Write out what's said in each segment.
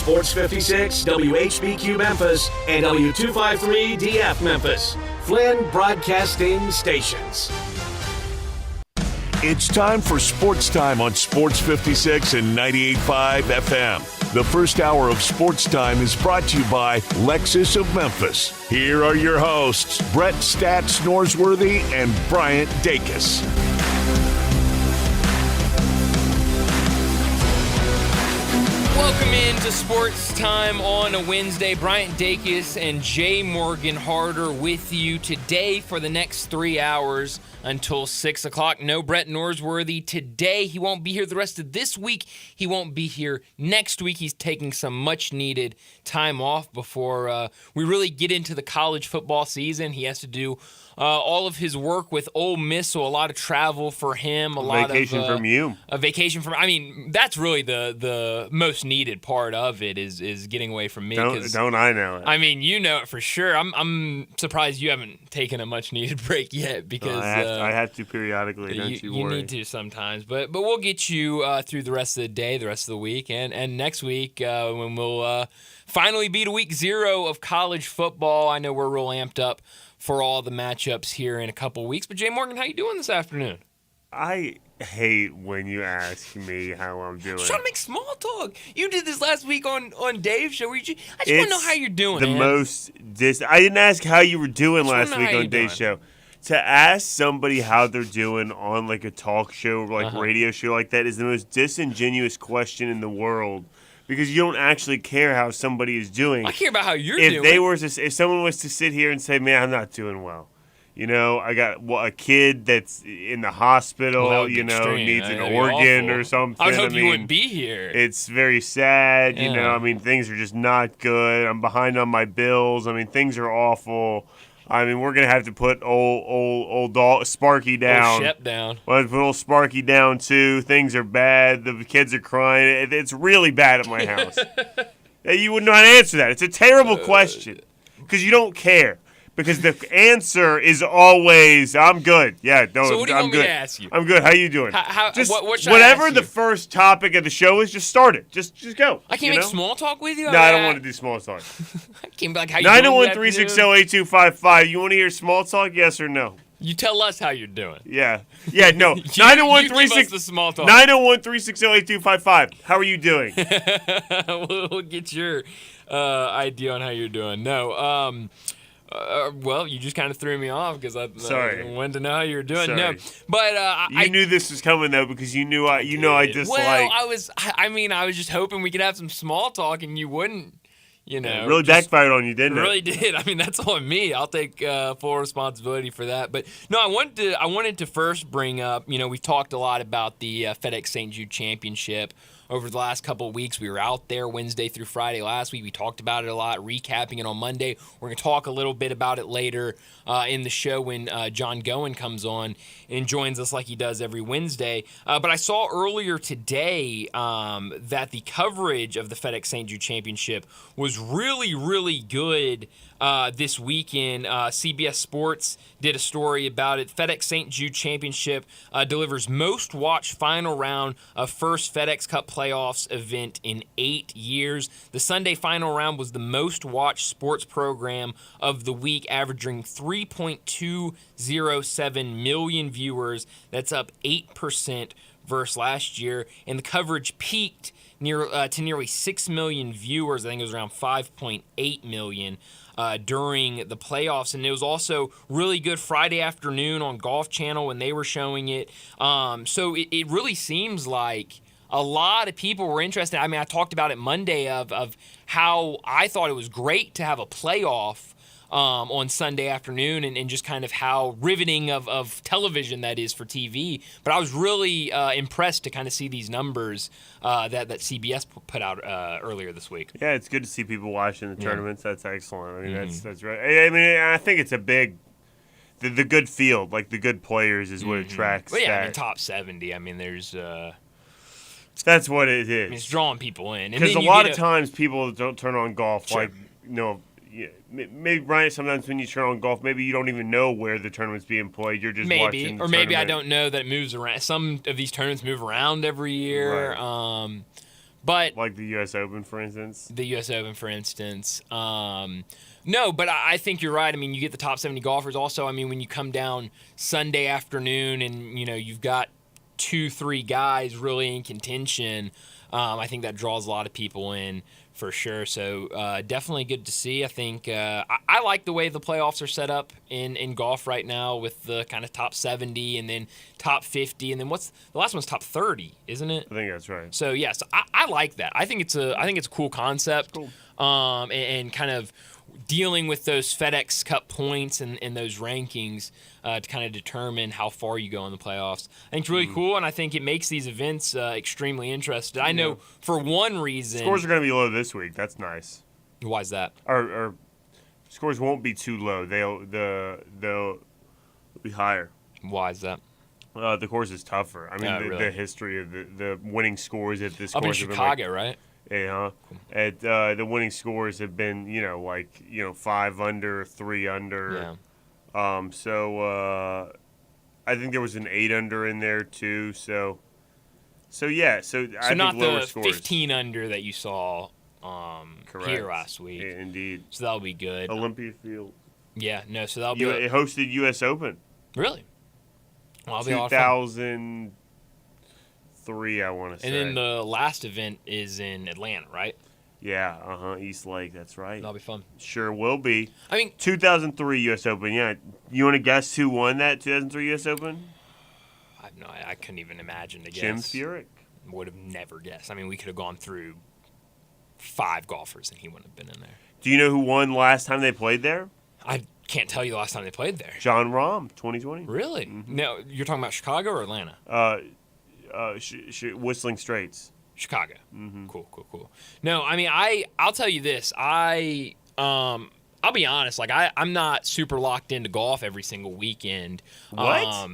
Sports 56, WHBQ Memphis, and W253DF Memphis. Flynn Broadcasting Stations. It's time for Sports Time on Sports 56 and 98.5 FM. The first hour of Sports Time is brought to you by Lexus of Memphis. Here are your hosts, Brett Stats Norsworthy and Bryant Dacus. Welcome into Sports Time on a Wednesday. Bryant Dacus and Jay Morgan Harder with you today for the next 3 hours until 6 o'clock. No Brett Norsworthy today. He won't be here the rest of this week. He won't be here next week. He's taking some much-needed time off before we really get into the college football season. He has to do all of his work with Ole Miss, so a lot of travel for him. Vacation from you. A vacation from. I mean, that's really the most needed part of it is getting away from me. Don't I know it? I mean, you know it for sure. I'm surprised you haven't taken a much needed break yet because I have to periodically. Don't you worry. You need to sometimes, but we'll get you through the rest of the day, the rest of the week, and next week when we'll finally be to week 0 of college football. I know we're real amped up for all the matchups here in a couple weeks. But Jay Morgan, how you doing this afternoon? I hate when you ask me how I'm doing. Just trying to make small talk. You did this last week on Dave's show. I just want to know how you're doing. I didn't ask how you were doing last week on Dave's show. To ask somebody how they're doing on like a talk show or like radio show like that is the most disingenuous question in the world. Because you don't actually care how somebody is doing. I care about how you're doing. If someone was to sit here and say, "Man, I'm not doing well," I got a kid that's in the hospital, needs an organ or something. I would hope you wouldn't be here. It's very sad, things are just not good. I'm behind on my bills. Things are awful. We're going to have to put old Sparky down. Old Shep down. We'll have to put old Sparky down, too. Things are bad. The kids are crying. It's really bad at my house. You would not answer that. It's a terrible question because you don't care. Because the answer is always, I'm good. Yeah, no, so what do you I'm want good. Me to ask you? I'm good. How you doing? What should whatever I ask the you? first topic of the show is, just start it. Just go. I can't make small talk with you? No, I don't want to do small talk. I can't be like, how you doing? 901-360-8255. You want to hear small talk, yes or no? You tell us how you're doing. Yeah, no. 901-360-8255. How are you doing? We'll get your idea on how you're doing. No, well, you just kind of threw me off because I wanted to know how you were doing. Sorry. No, but you knew this was coming though because you knew I just Well, I was just hoping we could have some small talk and you wouldn't. It really backfired on you, didn't it? It really did. That's on me. I'll take full responsibility for that. But no, I wanted to first bring up. We've talked a lot about the FedEx St. Jude Championship over the last couple of weeks. We were out there Wednesday through Friday last week. We talked about it a lot, recapping it on Monday. We're going to talk a little bit about it later in the show when John Goen comes on and joins us like he does every Wednesday. But I saw earlier today that the coverage of the FedEx St. Jude Championship was really, really good this weekend. CBS Sports did a story about it. FedEx St. Jude Championship delivers most watched final round of first FedEx Cup playoffs event in 8 years. The Sunday final round was the most watched sports program of the week, averaging 3.207 million viewers. That's up 8% versus last year. And the coverage peaked to nearly 6 million viewers. I think it was around 5.8 million. During the playoffs, and it was also really good Friday afternoon on Golf Channel when they were showing it. So it really seems like a lot of people were interested. I talked about it Monday of how I thought it was great to have a playoff on Sunday afternoon and just kind of how riveting of television that is for TV. But I was really impressed to kind of see these numbers that CBS put out earlier this week. Yeah, it's good to see people watching the tournaments. That's excellent. That's right. I think it's a big the good field, like the good players, is what attracts. Well, yeah, top 70. There's. That's what it is. It's drawing people in. Because a lot of times people don't turn on golf. Sure. Maybe, Brian, sometimes when you turn on golf, maybe you don't even know where the tournament's being played. You're just watching the maybe I don't know that it moves around. Some of these tournaments move around every year. Right. But like the U.S. Open, for instance. No, but I think you're right. I mean, you get the top 70 golfers. Also, I mean, when you come down Sunday afternoon and, you've got 2-3 guys really in contention, I think that draws a lot of people in for sure. So definitely good to see. I think I like the way the playoffs are set up in golf right now with the kind of top 70 and then top 50. And then the last one's top 30, isn't it? I think that's right. So, yes, I like that. I think it's a cool concept. Cool. And kind of dealing with those FedEx Cup points and those rankings to kind of determine how far you go in the playoffs. I think it's really cool, and I think it makes these events extremely interesting. I know for one reason... Scores are going to be low this week. That's nice. Why is that? Or scores won't be too low. They'll be higher. Why is that? The course is tougher. I mean, really? the history of the winning scores at this Up course in Chicago, right? Yeah, at the winning scores have been 5 under, 3 under. Yeah. So I think there was an 8 under in there too. So yeah. So I not think lower the scores. 15 under that you saw here last week. Yeah, indeed. So that'll be good. Olympia Field. Yeah. No. So that'll be. It hosted U.S. Open. Really? Well, that'll be a lot of fun. 2003, I want to say. And then the last event is in Atlanta, right? Yeah, East Lake, that's right. That'll be fun. Sure will be. I mean, 2003 U.S. Open, yeah. You want to guess who won that 2003 U.S. Open? I couldn't even imagine to guess. Jim Furyk. Would have never guessed. I mean, we could have gone through 5 golfers and he wouldn't have been in there. Do you know who won last time they played there? I can't tell you the last time they played there. John Rahm, 2020. Really? Mm-hmm. No, you're talking about Chicago or Atlanta? Whistling Straits. Chicago. Mm-hmm. Cool. No, I mean, I'll tell you this. I'll be honest. Like, I'm not super locked into golf every single weekend. What?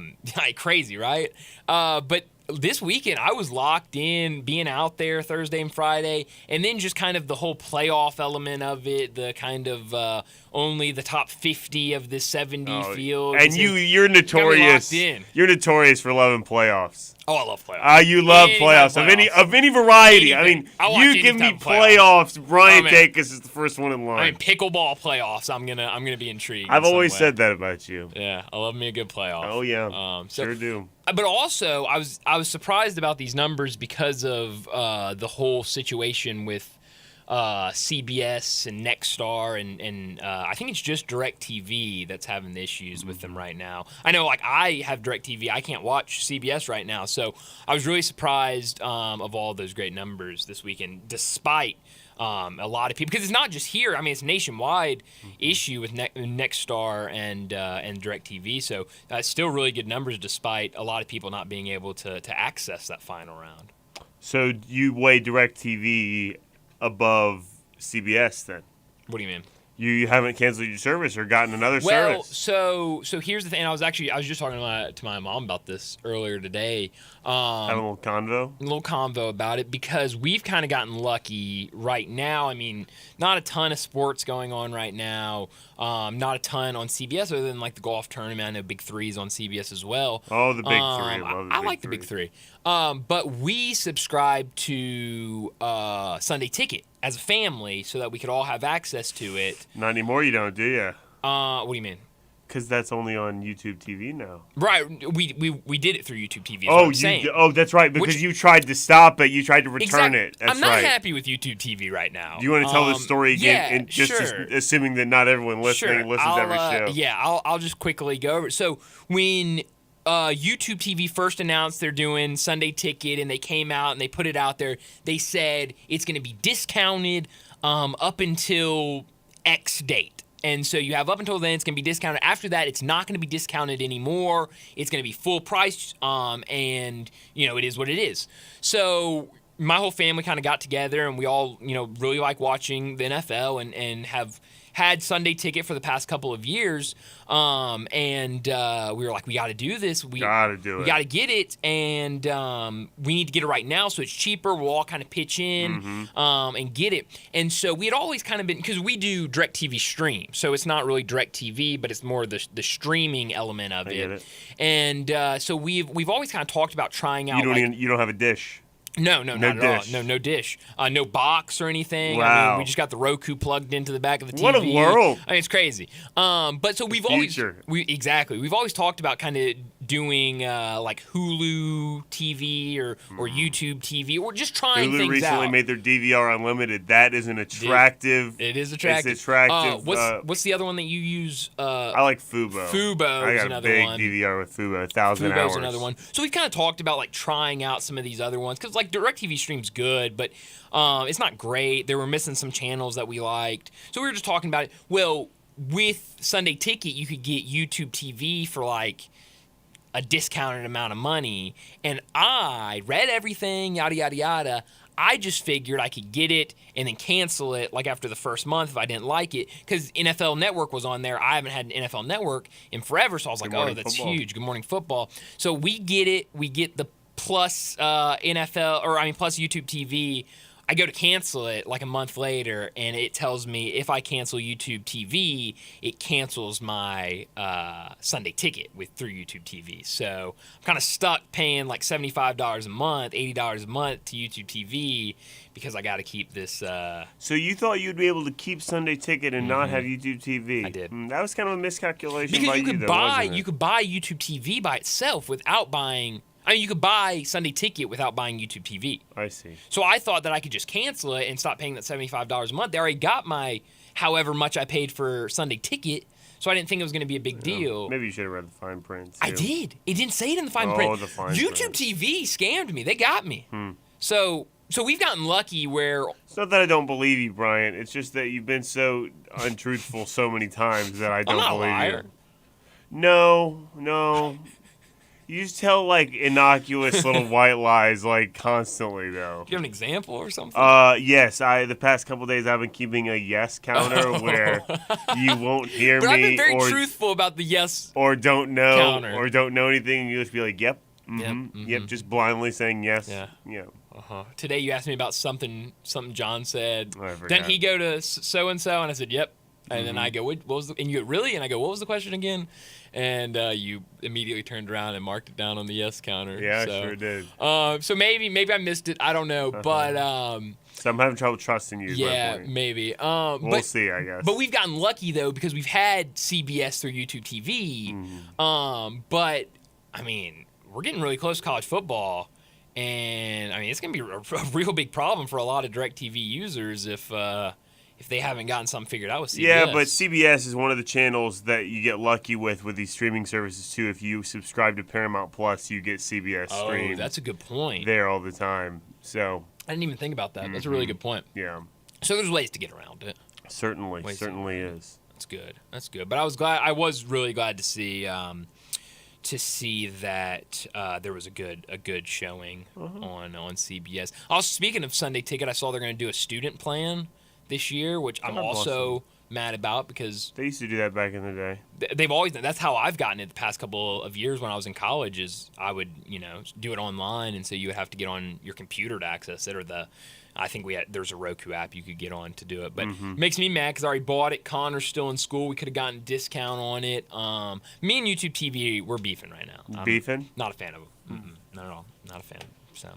Crazy, right? But this weekend, I was locked in, being out there Thursday and Friday, and then just kind of the whole playoff element of it, the kind of only the top 50 of the 70 field. And you're notorious. You're notorious for loving playoffs. Oh, I love playoffs. You love playoffs of any variety. Anything. I mean, you give me playoffs. Brian Dacus is the first one in line. I mean, pickleball playoffs. I'm gonna be intrigued. I've always said that about you. Yeah, I love me a good playoff. Oh yeah, sure do. But also, I was surprised about these numbers because of the whole situation with CBS and Nexstar and I think it's just DirecTV that's having the issues with them right now. I know, like, I have DirecTV. I can't watch CBS right now, so I was really surprised of all those great numbers this weekend, despite a lot of people, because it's not just here. I mean, it's a nationwide issue with Nexstar and DirecTV. So still really good numbers, despite a lot of people not being able to access that final round. So you weigh DirecTV above CBS then? What do you mean? You haven't canceled your service or gotten another service? Well, so here's the thing. I was just talking to my mom about this earlier today. Have a little convo about it, because we've kind of gotten lucky right now. I mean, not a ton of sports going on right now. Not a ton on CBS other than like the golf tournament. I know Big Three's on CBS as well. Oh, the Big Three. I like the Big Three. But we subscribe to Sunday Ticket as a family so that we could all have access to it. Not anymore, you don't, do you? What do you mean? Because that's only on YouTube TV now. Right. We did it through YouTube TV. That's right. Because you tried to stop it. You tried to return it. That's I'm not happy with YouTube TV right now. Do you want to tell the story again? Yeah, and just sure. Assuming that not everyone listening listens to every show. Yeah, I'll just quickly go over it. So when YouTube TV first announced they're doing Sunday Ticket, and they came out and they put it out there, they said it's going to be discounted up until X date. And so you have up until then, it's going to be discounted. After that, it's not going to be discounted anymore. It's going to be full price, and, it is what it is. So my whole family kind of got together, and we all, really like watching the NFL and have had Sunday Ticket for the past couple of years. And we were like, we got to do this. We got to get it, and we need to get it right now so it's cheaper. We'll all kind of pitch in and get it. And so we had always kind of been, because we do DirecTV stream, so it's not really DirecTV, but it's more the streaming element of it. Get it. And so we've always kind of talked about trying out. You don't have a dish. No, not dish. at all. No dish. No box or anything. Wow. I mean, we just got the Roku plugged into the back of the TV. What a world. I mean, it's crazy. But so we've always talked about kind of doing like Hulu TV or YouTube TV, or just trying Hulu things recently out. made their DVR unlimited. That is an attractive. It is attractive. It's attractive. What's the other one that you use? I like Fubo. Fubo I is got another a big one. DVR with Fubo, 1,000 hours. Fubo's another one. So we've kind of talked about like trying out some of these other ones because like DirecTV Stream's good, but it's not great. They were missing some channels that we liked. So we were just talking about it. Well, with Sunday Ticket, you could get YouTube TV for like a discounted amount of money, and I read everything, yada yada yada. I just figured I could get it and then cancel it like after the first month if I didn't like it, because NFL Network was on there. I haven't had an NFL Network in forever, so I was like, oh, that's huge. Good Morning Football. So we get it. We get the plus plus YouTube TV. I go to cancel it like a month later, and it tells me if I cancel YouTube TV, it cancels my Sunday Ticket through YouTube TV. So I'm kind of stuck paying like $75 a month, $80 a month to YouTube TV because I got to keep this. So you thought you'd be able to keep Sunday Ticket and not have YouTube TV? I did. That was kind of a miscalculation Because by you could though, buy wasn't it? you could buy YouTube TV by itself without buying. I mean, you could buy Sunday Ticket without buying YouTube TV. I see. So I thought that I could just cancel it and stop paying that $75 a month. They already got my however much I paid for Sunday Ticket, so I didn't think it was going to be a big deal. Maybe you should have read the fine print, too. I did. It didn't say it in the fine print. The fine YouTube print. TV scammed me. They got me. So we've gotten lucky where... It's not that I don't believe you, Brian. It's just that you've been so untruthful so many times that I don't I'm not believe a liar. you. No. You just tell, like, innocuous little white lies, like, constantly, though. Do you have an example or something? Yes. The past couple days I've been keeping a yes counter where you won't hear but me I've been very or truthful about the yes or don't know counter. or don't know anything, and you just be like, yep, yep, just blindly saying yes. Yeah. Today you asked me about something John said. I forgot. Didn't he go to so and so? And I said, yep. And then I go, what was the? And you go, really? And I go, what was the question again? And you immediately turned around and marked it down on the yes counter. Yeah, so, I sure did. So maybe I missed it. I don't know, but So I'm having trouble trusting you. yeah, maybe. We'll see, I guess. But we've gotten lucky though because we've had CBS through YouTube TV. But I mean, we're getting really close to college football. And I mean, it's going to be a real big problem for a lot of DirecTV users if they haven't gotten something figured out with CBS. Yeah, but CBS is one of the channels that you get lucky with these streaming services too. If you subscribe to Paramount Plus, you get CBS stream. Oh, that's a good point. There all the time. So I didn't even think about that. That's a really good point. yeah, So there's ways to get around it. certainly is. That's good. But I was really glad to see that there was a good showing on CBS. Also, speaking of Sunday Ticket, I saw they're going to do a student plan this year, which I'm also mad about because They used to do that back in the day. they've always done. That's how I've gotten it the past couple of years when I was in college. Is I would do it online, and so you would have to get on your computer to access it, or I think there's a Roku app you could get on to do it. But it makes me mad because I already bought it. Connor's still in school. We could have gotten a discount on it. Me and YouTube TV, we're beefing right now. Beefing? Not a fan of them. Not at all. Not a fan. So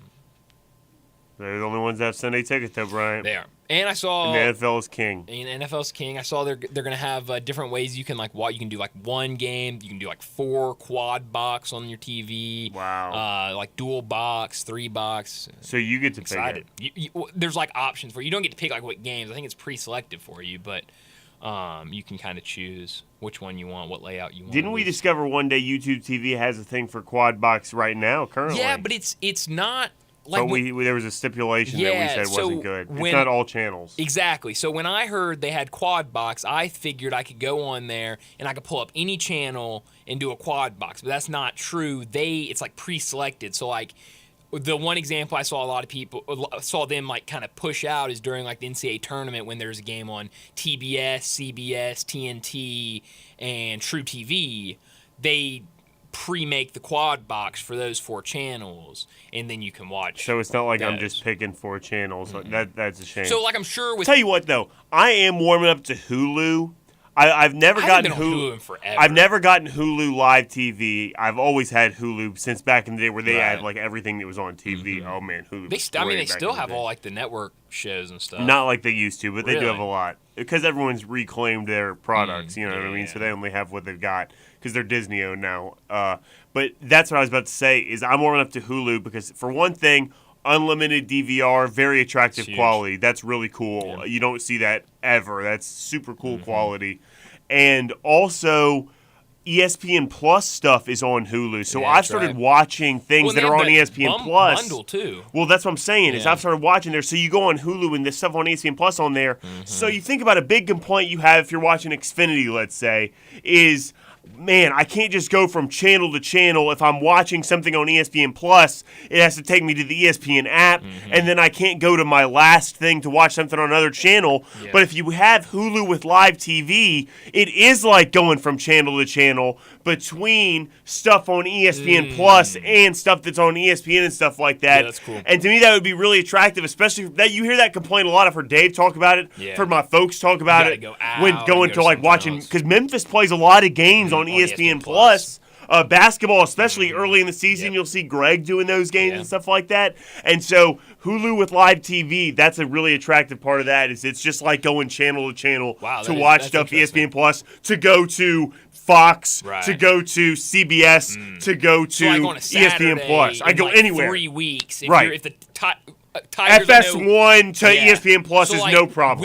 They're the only ones that have Sunday Ticket, though, Brian. they are. And I saw And the NFL is king. And NFL's king. I saw they're going to have different ways you can you can do like one game. You can do like 4 quad box on your TV. Wow. Like dual box, 3 box. So you get to pick Excited. it. There's like options for you. You don't get to pick like what games. I think it's pre-selected for you, but you can kind of choose which one you want, what layout you want. Didn't we discover one day YouTube TV has a thing for quad box right now, currently? Yeah, but it's not. Like but there was a stipulation that we said wasn't good. It's not all channels. Exactly. So when I heard they had quad box, I figured I could go on there and I could pull up any channel and do a quad box. But that's not true. It's like pre-selected. So like the one example I saw a lot of people saw them like kind of push out is during like the NCAA tournament when there's a game on TBS, CBS, TNT, and True TV. They pre-make the quad box for those 4 channels, and then you can watch. So it's not like those. I'm just picking 4 channels. That's a shame. So like I'm sure with Tell you what though, I am warming up to Hulu. I've never gotten been on Hulu in forever. I've never gotten Hulu Live TV. I've always had Hulu since back in the day where they had like everything that was on TV. Oh man, Hulu. They still have all like the network shows and stuff. Not like they used to, but they do Really? have a lot because everyone's reclaimed their products. You know what I mean? So they only have what they've got because they're Disney owned now. But that's what I was about to say is I'm warming up to Hulu because for one thing, unlimited DVR, very attractive quality. That's really cool. Yeah. You don't see that ever. That's super cool quality. And also, ESPN Plus stuff is on Hulu. So I've started watching things that are on ESPN Plus. Bundle too. Well, that's what I'm saying is I've started watching there. So you go on Hulu and there's stuff on ESPN Plus on there. So you think about a big complaint you have if you're watching Xfinity, let's say, is man, I can't just go from channel to channel. If I'm watching something on ESPN Plus, it has to take me to the ESPN app, and then I can't go to my last thing to watch something on another channel. Yeah. But if you have Hulu with live TV, it is like going from channel to channel between stuff on ESPN Plus and stuff that's on ESPN and stuff like that. Yeah, that's cool. And to me, that would be really attractive, especially that you hear that complaint a lot. I've heard Dave talk about it. Yeah. I've heard my folks talk about it when going to like watching, because Memphis plays a lot of games on ESPN Plus. Basketball, especially early in the season, you'll see Greg doing those games and stuff like that. And so Hulu with live TV, that's a really attractive part of that. Is it's just like going channel to channel to watch stuff ESPN Plus, to go to Fox, to go to CBS, to go to ESPN Plus. I go like anywhere. 3 weeks. Right. If the Tigers FS1 to ESPN Plus is no problem.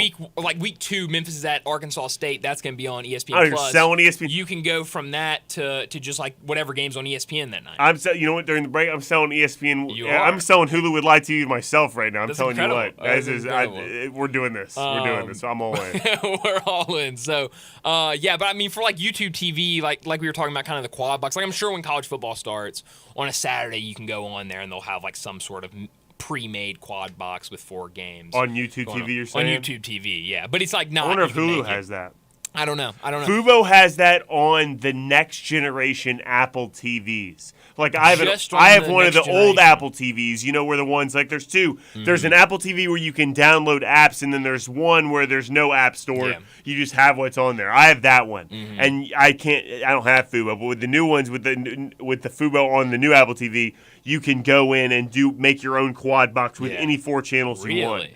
Week 2, Memphis is at Arkansas State. That's going to be on ESPN Oh, Plus. you're selling ESPN. You can go from that to just like whatever games on ESPN that night. You know what? During the break, I'm selling ESPN. You are? I'm selling Hulu with live TV myself right now. I'm That's telling incredible. you what. We're doing this. We're doing this. So I'm all in. We're all in. So, but I mean, for like YouTube TV, like we were talking about, kind of the quad box. Like I'm sure when college football starts on a Saturday, you can go on there and they'll have like some sort of pre-made quad box with 4 games on YouTube TV. You're saying on YouTube TV, yeah. But it's like not. I wonder if Hulu has that. I don't know. Fubo has that on the next generation Apple TVs. Like I have one of the old Apple TVs. You know, where the ones like there's 2. There's an Apple TV where you can download apps, and then there's one where there's no app store. Yeah. You just have what's on there. I have that one, and I don't have Fubo, but with the new ones, with the Fubo on the new Apple TV, you can go in and make your own quad box with any 4 channels you want.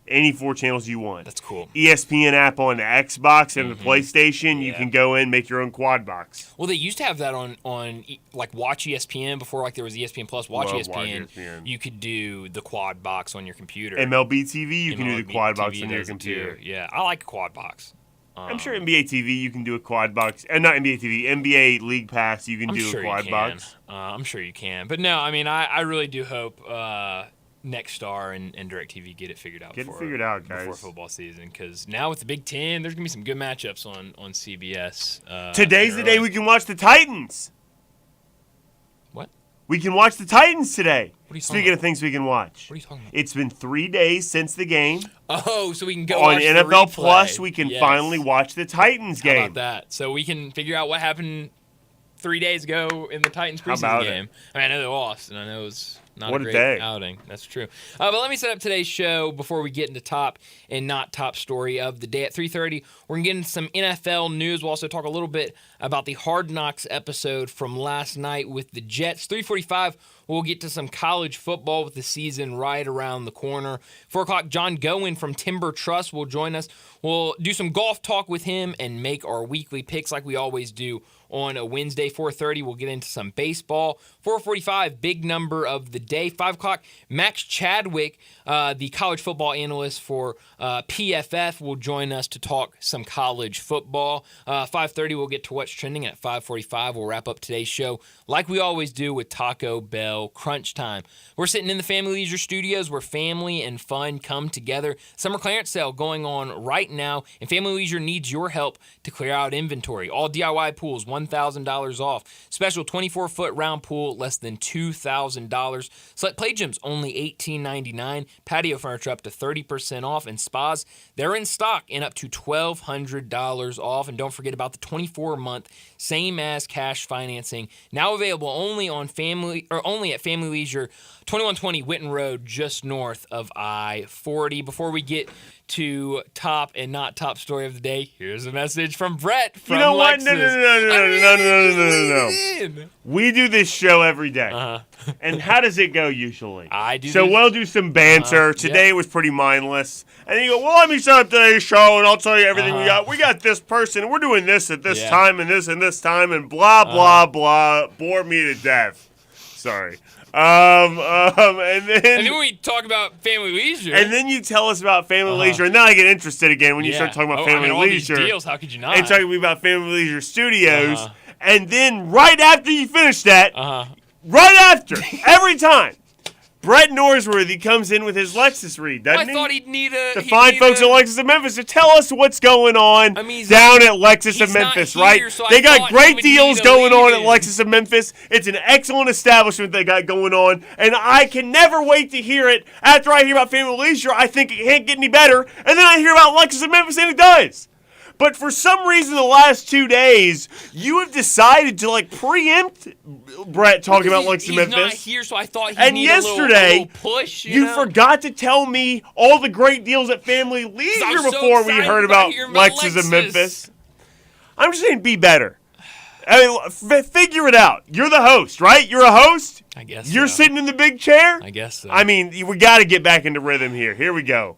Any 4 channels you want. That's cool. ESPN app on the Xbox and the PlayStation, you can go in, make your own quad box. Well, they used to have that on like Watch ESPN before, like there was ESPN Plus. Watch ESPN. You could do the quad box on your computer. MLB TV, you can do the quad box on your computer. Yeah, I like a quad box. I'm sure NBA TV, you can do a quad box. And not NBA TV, NBA League Pass, you can do a quad box. I'm sure you can. But no, I mean, I really do hope Nexstar and DirecTV get it figured out. Get it figured out, guys. Before football season, because now with the Big Ten, there's gonna be some good matchups on CBS. Today's the day we can watch the Titans. What? We can watch the Titans today. What are you Speaking of things we can watch. What are you talking about? It's been 3 days since the game. Oh, so we can go on watch NFL the Plus. We can finally watch the Titans game. How about that? So we can figure out what happened 3 days ago in the Titans preseason game. I mean, I know they lost, and I know it was not a great outing. That's true. But let me set up today's show before we get into top and not top story of the day. At 3:30, we're going to get into some NFL news. We'll also talk a little bit about the Hard Knocks episode from last night with the Jets. 3:45, we'll get to some college football with the season right around the corner. 4 o'clock, John Gowen from Timber Trust will join us. We'll do some golf talk with him and make our weekly picks like we always do on a Wednesday. 4:30, we'll get into some baseball. 4:45, big number of the day. 5 o'clock, Max Chadwick, the college football analyst for PFF, will join us to talk some college football. 5:30, we'll get to what's trending. At 5:45, we'll wrap up today's show like we always do with Taco Bell Crunch Time. We're sitting in the Family Leisure Studios where family and fun come together. Summer clearance sale going on right now, and Family Leisure needs your help to clear out inventory. All DIY pools, $1,000 off. Special 24-foot round pool, less than $2,000. Select play gyms, only $18.99. Patio furniture up to 30% off. And spas, they're in stock and up to $1,200 off. And don't forget about the 24-month same as cash financing, now available only at Family Leisure, 2120 Witten Road, just north of I-40. Before we get to top and not top story of the day, here's a message from Brett from You know what? Lexus. No. We do this show every day. And how does it go usually? We'll do some banter. Today it was pretty mindless. And then you go, well, let me set up today's show, and I'll tell you everything we got. We got this person, and we're doing this at this time, and this time, and blah, blah, blah. Bore me to death. Sorry. And then we talk about family leisure. And then you tell us about family leisure, and then I get interested again when you start talking about family leisure. These deals, how could you not? And talking about Family Leisure Studios. And then right after you finish that, right after, every time, Brett Norsworthy comes in with his Lexus read, doesn't he? I thought he'd need a... The fine folks at Lexus of Memphis to tell us what's going on down at Lexus of Memphis, right? So they got great deals going on at Lexus of Memphis. It's an excellent establishment they got going on, and I can never wait to hear it. After I hear about Family Leisure, I think it can't get any better, and then I hear about Lexus of Memphis, and it does. But for some reason, the last 2 days, you have decided to preempt Brett talking about Lexus of Memphis. He's not here, so I thought he'd need a little push. You forgot to tell me all the great deals at Family Leisure before we heard about Lexus of Memphis. I'm just saying, be better. I mean, figure it out. You're the host, right? You're a host? I guess You're sitting in the big chair? I guess so. I mean, we got to get back into rhythm here. Here we go.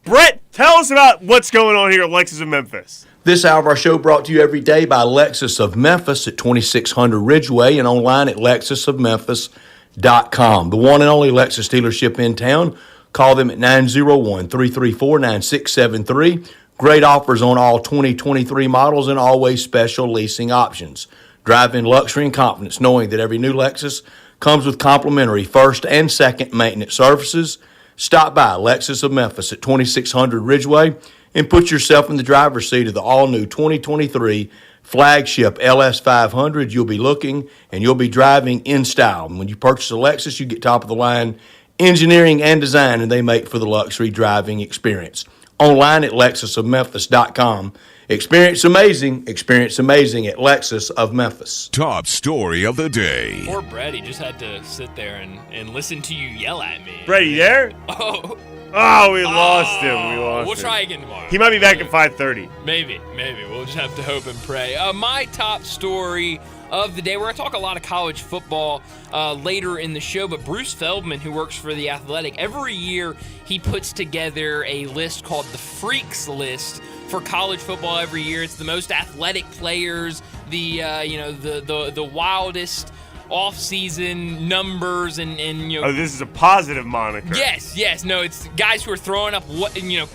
Brett, tell us about what's going on here at Lexus of Memphis. This hour of our show brought to you every day by Lexus of Memphis at 2600 Ridgeway and online at lexusofmemphis.com. The one and only Lexus dealership in town. Call them at 901-334-9673. Great offers on all 2023 models and always special leasing options. Drive in luxury and confidence knowing that every new Lexus comes with complimentary first and second maintenance services. Stop by Lexus of Memphis at 2600 Ridgeway and put yourself in the driver's seat of the all-new 2023 flagship LS500. You'll be looking and you'll be driving in style. And when you purchase a Lexus, you get top-of-the-line engineering and design, and they make for the luxury driving experience. Online at lexusofmemphis.com. Experience amazing at Lexus of Memphis. Top story of the day. Poor Brett, he just had to sit there and listen to you yell at me. Brett, you there? Oh, we lost him. We'll try again tomorrow. He might be back at 5:30. Maybe. We'll just have to hope and pray. My top story of the day, we're going to talk a lot of college football later in the show, but Bruce Feldman, who works for The Athletic, every year he puts together a list called the Freaks List for college football every year. It's the most athletic players, the wildest off-season numbers, and this is a positive moniker. Yes. No, it's guys who are throwing up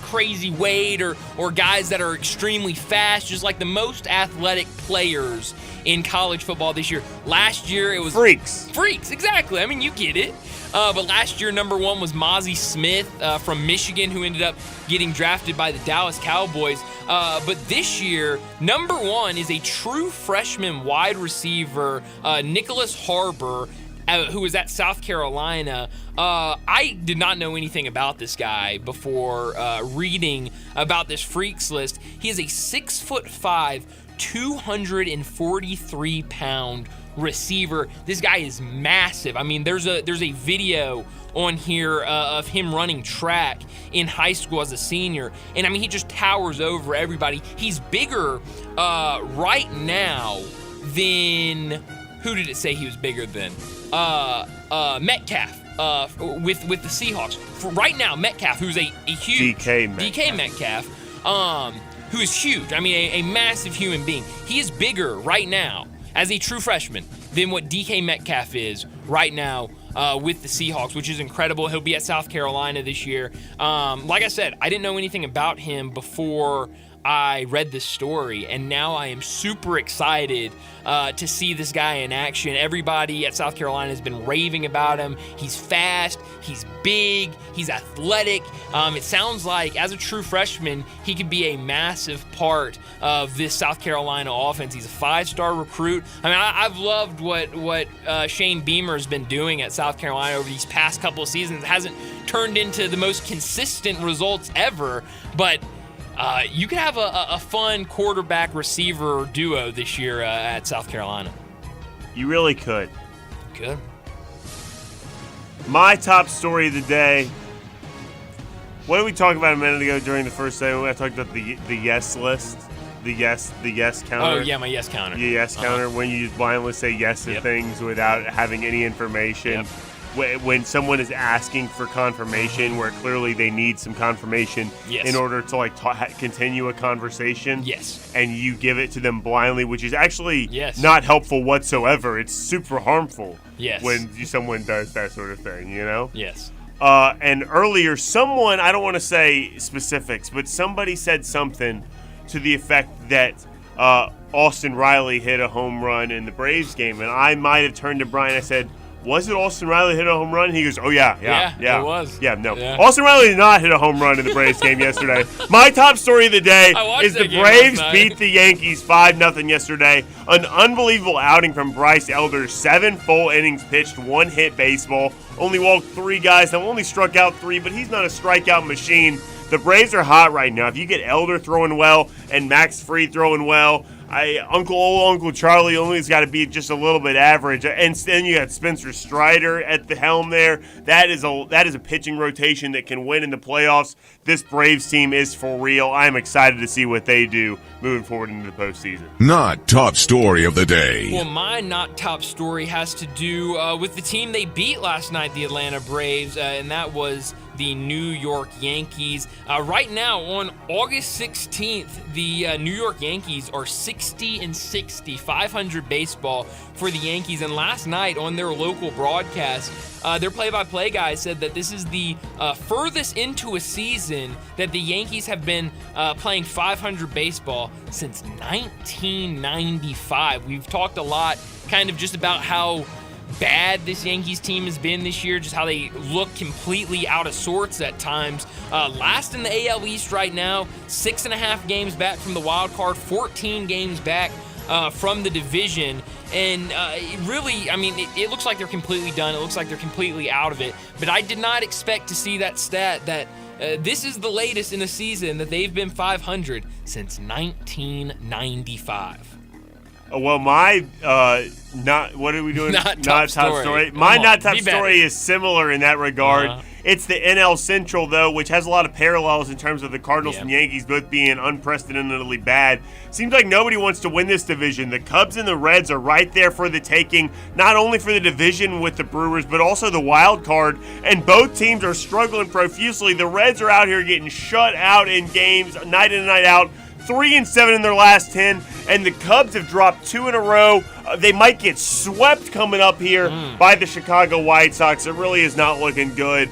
crazy weight or guys that are extremely fast, just like the most athletic players in college football this year. Last year it was Freaks, exactly. I mean, you get it. But last year, number one was Mozzie Smith from Michigan, who ended up getting drafted by the Dallas Cowboys. But this year, number one is a true freshman wide receiver, Nicholas Harbor, who was at South Carolina. I did not know anything about this guy before reading about this Freaks List. He is a 6'5", 243-pound receiver. This guy is massive. I mean, there's a video on here of him running track in high school as a senior, and I mean, he just towers over everybody. He's bigger right now than, who did it say he was bigger than? Metcalf with the Seahawks. For right now, Metcalf, who's a huge DK Metcalf, who is huge. I mean, a massive human being. He is bigger right now as a true freshman than what DK Metcalf is right now with the Seahawks, which is incredible. He'll be at South Carolina this year. Like I said, I didn't know anything about him before I read this story, and now I am super excited to see this guy in action. Everybody at South Carolina has been raving about him. He's fast, he's big, he's athletic. It sounds like, as a true freshman, he could be a massive part of this South Carolina offense. He's a 5-star recruit. I mean, I've loved what Shane Beamer has been doing at South Carolina over these past couple of seasons. It hasn't turned into the most consistent results ever, but you could have a fun quarterback-receiver duo this year at South Carolina. You really could. Good. My top story of the day, What did we talk about a minute ago during the first segment? I talked about the yes list, the yes counter. Oh yeah, my yes counter. The yes counter, when you just blindly say yes to things without having any information. Yep. When someone is asking for confirmation, where clearly they need some confirmation in order to continue a conversation. Yes. And you give it to them blindly, which is actually not helpful whatsoever. It's super harmful. Yes. When someone does that sort of thing, you know. Yes. And earlier, someone, I don't want to say specifics, but somebody said something to the effect that Austin Riley hit a home run in the Braves game, and I might have turned to Brian. I said, "Was it Austin Riley hit a home run?" He goes, "Oh yeah, it was. Yeah, no, Austin Riley did not hit a home run in the Braves game yesterday." My top story of the day is the Braves beat the Yankees 5-0 yesterday. An unbelievable outing from Bryce Elder. 7 full innings pitched, 1 hit baseball. Only walked 3 guys. Now only struck out 3, but he's not a strikeout machine. The Braves are hot right now. If you get Elder throwing well and Max Fried throwing well, Uncle Charlie only's got to be just a little bit average, and then you got Spencer Strider at the helm there. That is a pitching rotation that can win in the playoffs. This Braves team is for real. I'm excited to see what they do moving forward into the postseason. Not top story of the day. Well, my not top story has to do with the team they beat last night, the Atlanta Braves, and that was the New York Yankees. Right now, on August 16th, the New York Yankees are 60-60, 500 baseball for the Yankees. And last night on their local broadcast, their play-by-play guy said that this is the furthest into a season that the Yankees have been playing 500 baseball since 1995. We've talked a lot kind of just about how bad this Yankees team has been this year, just how they look completely out of sorts at times. Last in the AL East right now, 6.5 games back from the wild card, 14 games back from the division. And it looks like they're completely done. It looks like they're completely out of it. But I did not expect to see that stat that this is the latest in a season that they've been 500 since 1995. Well, my what are we doing? Not top story. My not top story is similar in that regard. It's the NL Central, though, which has a lot of parallels in terms of the Cardinals and Yankees both being unprecedentedly bad. Seems like nobody wants to win this division. The Cubs and the Reds are right there for the taking, not only for the division with the Brewers, but also the wild card. And both teams are struggling profusely. The Reds are out here getting shut out in games night in and night out. 3-7 in their last 10, and the Cubs have dropped 2 in a row. They might get swept coming up here by the Chicago White Sox. It really is not looking good.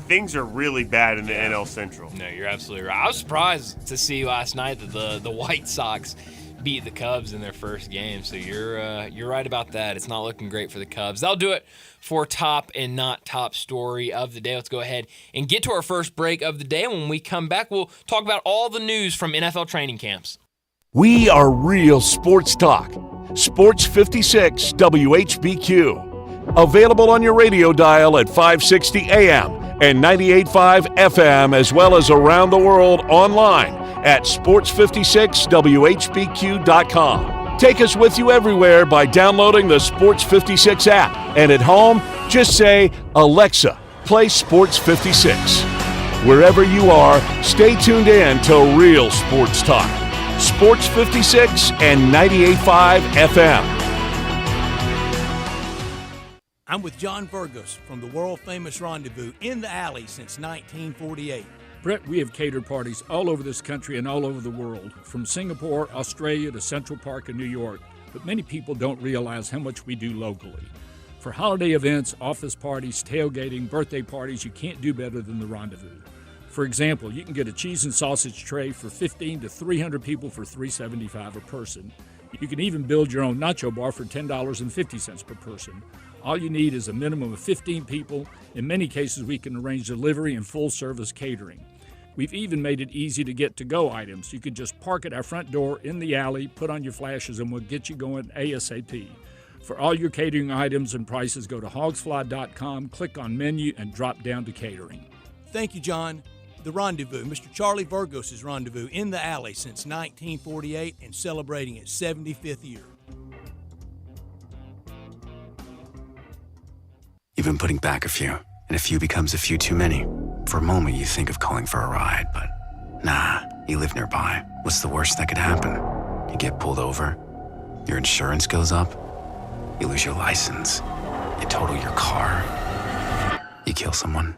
Things are really bad in the NL Central. No, you're absolutely right. I was surprised to see last night that the White Sox beat the Cubs in their first game. So you're right about that. It's not looking great for the Cubs. That'll do it for top and not top story of the day. Let's go ahead and get to our first break of the day. When we come back, we'll talk about all the news from NFL training camps. We are real sports talk. Sports 56 WHBQ. Available on your radio dial at 560 AM and 98.5 FM, as well as around the world online at sports56whbq.com. Take us with you everywhere by downloading the Sports 56 app. And at home, just say, Alexa, play Sports 56. Wherever you are, stay tuned in to Real Sports Talk. Sports 56 and 98.5 FM. I'm with John Burgos from the world-famous Rendezvous in the Alley since 1948. Brett, we have catered parties all over this country and all over the world, from Singapore, Australia to Central Park in New York. But many people don't realize how much we do locally. For holiday events, office parties, tailgating, birthday parties, you can't do better than the Rendezvous. For example, you can get a cheese and sausage tray for 15 to 300 people for $3.75 a person. You can even build your own nacho bar for $10.50 per person. All you need is a minimum of 15 people. In many cases, we can arrange delivery and full-service catering. We've even made it easy to get to-go items. You can just park at our front door in the alley, put on your flashes, and we'll get you going ASAP. For all your catering items and prices, go to hogsfly.com, click on menu, and drop down to catering. Thank you, John. The Rendezvous, Mr. Charlie Burgos' Rendezvous in the Alley since 1948 and celebrating its 75th year. You've been putting back a few, and a few becomes a few too many. For a moment, you think of calling for a ride, but nah, you live nearby. What's the worst that could happen? You get pulled over, your insurance goes up, you lose your license, you total your car, you kill someone.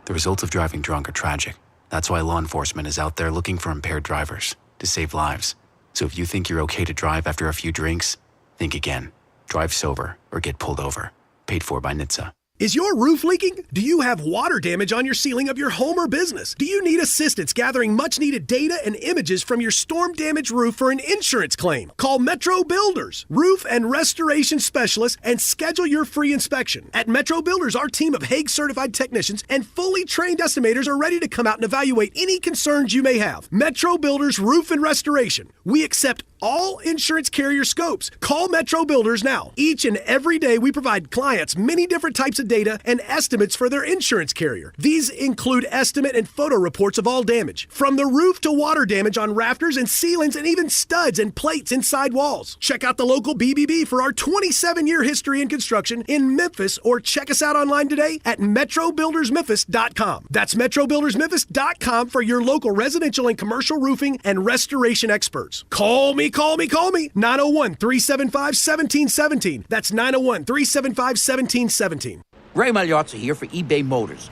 The results of driving drunk are tragic. That's why law enforcement is out there looking for impaired drivers to save lives. So if you think you're okay to drive after a few drinks, think again. Drive sober or get pulled over. Paid for by NHTSA. Is your roof leaking? Do you have water damage on your ceiling of your home or business? Do you need assistance gathering much-needed data and images from your storm-damaged roof for an insurance claim? Call Metro Builders, roof and restoration specialists, and schedule your free inspection. At Metro Builders, our team of Hague-certified technicians and fully trained estimators are ready to come out and evaluate any concerns you may have. Metro Builders Roof and Restoration. We accept all insurance carrier scopes. Call Metro Builders now. Each and every day, we provide clients many different types of data and estimates for their insurance carrier. These include estimate and photo reports of all damage, from the roof to water damage on rafters and ceilings and even studs and plates inside walls. Check out the local BBB for our 27-year history in construction in Memphis, or check us out online today at metrobuildersmemphis.com. That's metrobuildersmemphis.com for your local residential and commercial roofing and restoration experts. Call me. 901-375-1717. That's 901-375-1717. Ray Magliozzi here for eBay Motors.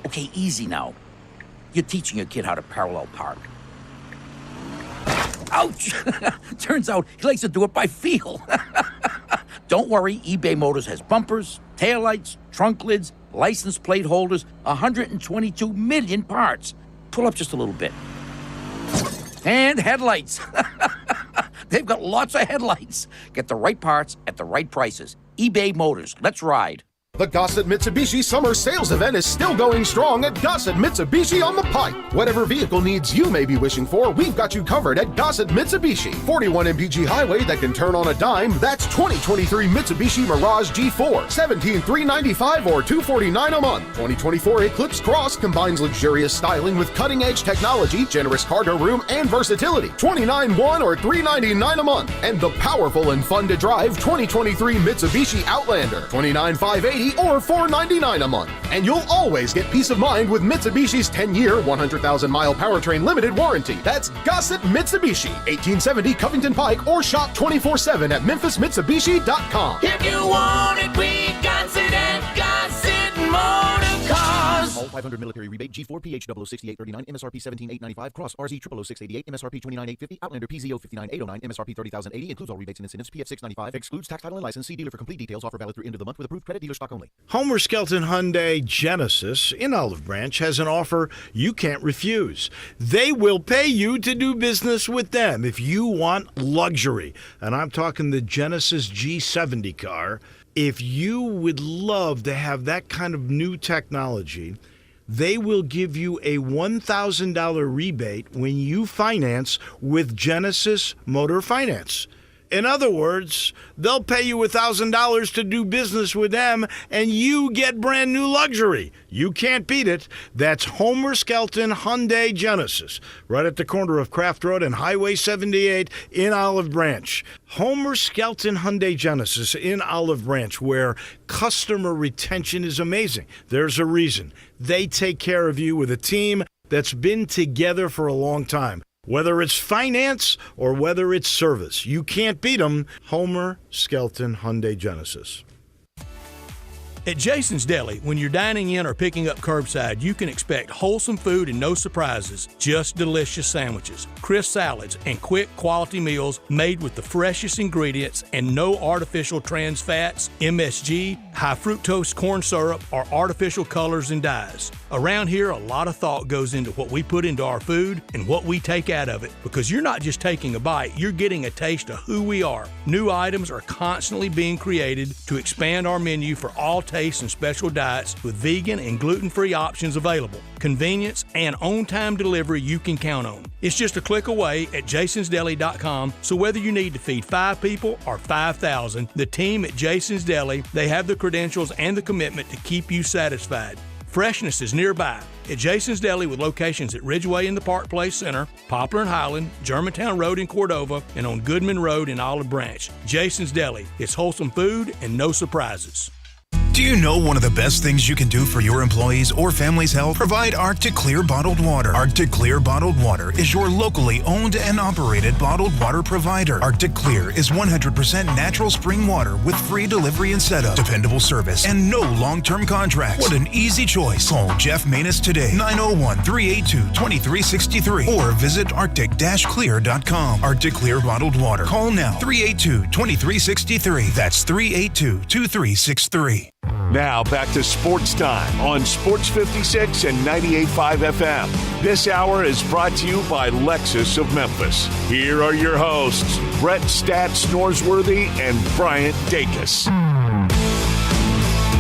Okay, easy now. You're teaching your kid how to parallel park. Ouch! Turns out he likes to do it by feel. Don't worry, eBay Motors has bumpers, taillights, trunk lids, license plate holders, 122 million parts. Pull up just a little bit. And headlights. They've got lots of headlights. Get the right parts at the right prices. eBay Motors. Let's ride. The Gossett Mitsubishi Summer Sales Event is still going strong at Gossett Mitsubishi on the Pike. Whatever vehicle needs you may be wishing for, we've got you covered at Gossett Mitsubishi. 41 MPG highway that can turn on a dime, that's 2023 Mitsubishi Mirage G4. $17,395 or $249 a month. 2024 Eclipse Cross combines luxurious styling with cutting-edge technology, generous cargo room, and versatility. $29,100 or $399 a month. And the powerful and fun to drive 2023 Mitsubishi Outlander. $29,580 or $499 a month. And you'll always get peace of mind with Mitsubishi's 10-year, 100,000-mile powertrain limited warranty. That's Gossett Mitsubishi, 1870 Covington Pike, or shop 24/7 at memphismitsubishi.com. If you want it, we got it at Gossett Motor Cars. All 500 military rebate, G4 PH 006839, MSRP 17895, Cross RZ 00688, MSRP 29850, Outlander PZO 59809, MSRP 30080, includes all rebates and incentives, PF 695, excludes tax title and license. See dealer for complete details. Offer valid through end of the month with approved credit, dealer stock only. Homer Skelton Hyundai Genesis in Olive Branch has an offer you can't refuse. They will pay you to do business with them if you want luxury. And I'm talking the Genesis G70 car. If you would love to have that kind of new technology, they will give you a $1,000 rebate when you finance with Genesis Motor Finance. In other words, they'll pay you $1,000 to do business with them, and you get brand new luxury. You can't beat it. That's Homer Skelton Hyundai Genesis, right at the corner of Craft Road and Highway 78 in Olive Branch. Homer Skelton Hyundai Genesis in Olive Branch, where customer retention is amazing. There's a reason. They take care of you with a team that's been together for a long time. Whether it's finance or whether it's service, you can't beat them. Homer Skelton Hyundai Genesis. At Jason's Deli, when you're dining in or picking up curbside, you can expect wholesome food and no surprises, just delicious sandwiches, crisp salads, and quick quality meals made with the freshest ingredients and no artificial trans fats, MSG, high fructose corn syrup, or artificial colors and dyes. Around here, a lot of thought goes into what we put into our food and what we take out of it, because you're not just taking a bite, you're getting a taste of who we are. New items are constantly being created to expand our menu for all tastes and special diets, with vegan and gluten-free options available. Convenience and on-time delivery you can count on. It's just a click away at jasonsdeli.com, so whether you need to feed 5 people or 5,000, the team at Jason's Deli, they have the credentials and the commitment to keep you satisfied. Freshness is nearby at Jason's Deli, with locations at Ridgeway in the Park Place Center, Poplar and Highland, Germantown Road in Cordova, and on Goodman Road in Olive Branch. Jason's Deli. It's wholesome food and no surprises. Do you know one of the best things you can do for your employees or family's health? Provide Arctic Clear bottled water. Arctic Clear bottled water is your locally owned and operated bottled water provider. Arctic Clear is 100% natural spring water with free delivery and setup, dependable service, and no long-term contracts. What an easy choice. Call Jeff Manus today, 901-382-2363, or visit arctic-clear.com. Arctic Clear bottled water. Call now, 382-2363. That's 382-2363. Now back to Sports Time on Sports 56 and 98.5 FM. This hour is brought to you by Lexus of Memphis. Here are your hosts, Brett Stats Norsworthy and Bryant Dacus.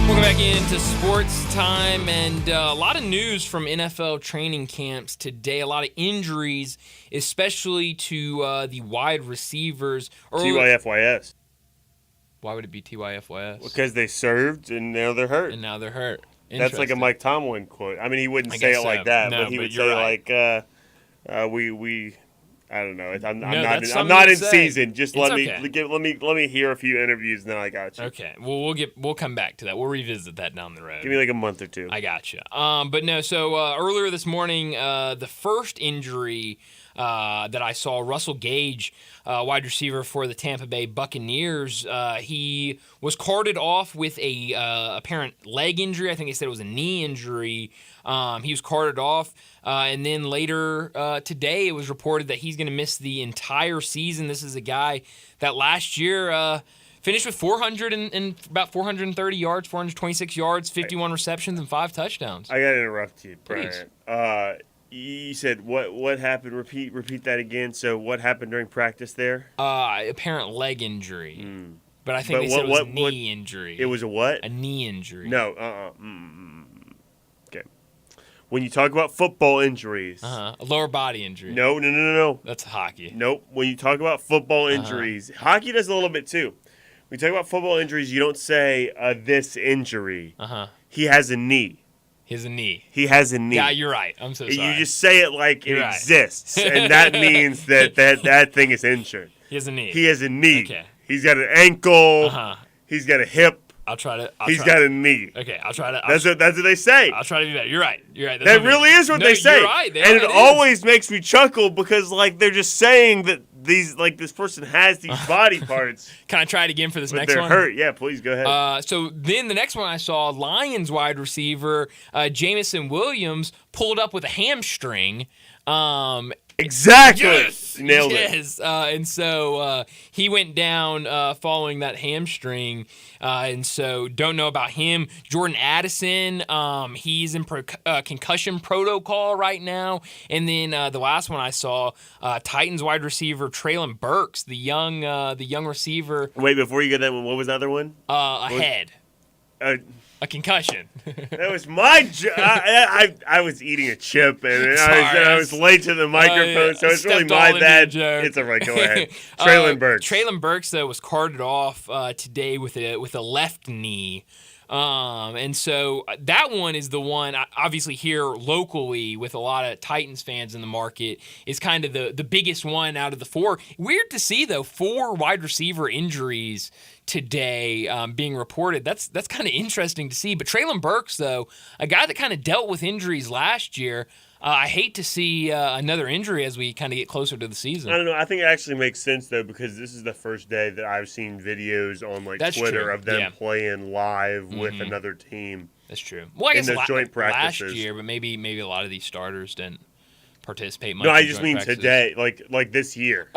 Welcome back into Sports Time, and a lot of news from NFL training camps today. A lot of injuries, especially to the wide receivers. TYFYS. Why would it be TYFYS? Because they served and now they're hurt. That's like a Mike Tomlin quote. I mean, he wouldn't say it like that, but he would say like, "We." I don't know. I'm not in season. Just let me hear a few interviews, and then I got you. Okay. Well, we'll come back to that. We'll revisit that down the road. Give me like a month or two. I got you. But no. So earlier this morning, the first injury that I saw, Russell Gage, wide receiver for the Tampa Bay Buccaneers, he was carted off with a apparent leg injury. I think they said it was a knee injury. He was carted off, and then later today it was reported that he's going to miss the entire season. This is a guy that last year finished with 430 yards, 426 yards, 51 receptions, and 5 touchdowns. I got to interrupt you, Brian. You said what happened? Repeat that again. So what happened during practice there? Apparent leg injury. But I think they said it was a knee injury. It was a what? A knee injury. No. Okay. When you talk about football injuries. A lower body injury. No. That's hockey. Nope. When you talk about football injuries, hockey does a little bit too. When you talk about football injuries, you don't say this injury. He has a knee. He has a knee. He has a knee. Yeah, you're right. I'm so sorry. You just say it like you're it right. exists, and that means that thing is injured. He has a knee. He has a knee. Okay. He's got an ankle. He's got a hip. He's got a knee. Okay, I'll try to. That's what they say. I'll try to do that. You're right. That really is what they say. You're right. And it always makes me chuckle because like they're just saying that this person has these body parts. Can I try it again for this next one? one? They're hurt. Yeah, please go ahead. So then the next one I saw, Lions wide receiver Jamison Williams pulled up with a hamstring. Exactly. Yes. Nailed it. Yes. And so he went down following that hamstring. And so don't know about him. Jordan Addison, he's in concussion protocol right now. And then the last one I saw, Titans wide receiver Treylon Burks, the young receiver. Wait, before you get that one, what was the other one? Head. A concussion. That was my I was eating a chip and I was late to the microphone, so it's really my bad. It's all right. Go ahead. Treylon Burks. Treylon Burks though was carted off today with a left knee. And so that one is the one, obviously here locally with a lot of Titans fans in the market, is kind of the biggest one out of the 4. Weird to see, though, 4 wide receiver injuries today being reported. That's kind of interesting to see. But Treylon Burks, though, a guy that kind of dealt with injuries last year, I hate to see another injury as we kind of get closer to the season. I don't know. I think it actually makes sense, though, because this is the first day that I've seen videos on That's Twitter true. of them playing live with another team. That's true. Well, I guess in those joint practices. last year, but maybe a lot of these starters didn't participate much. No, I in just joint mean practices. today, like this year.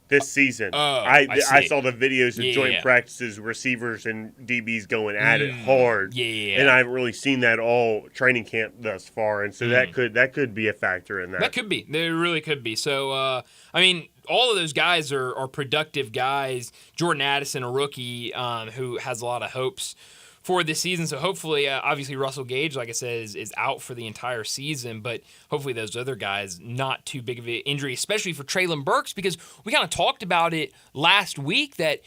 This season, I saw the videos of joint practices, receivers and DBs going at it hard. And I haven't really seen that all training camp thus far, and so that could be a factor in that. That could be. There really could be. So, I mean, all of those guys are productive guys. Jordan Addison, a rookie who has a lot of hopes for this season. So hopefully, obviously Russell Gage, like I said, is out for the entire season, but hopefully those other guys, not too big of an injury, especially for Treylon Burks, because we kind of talked about it last week that,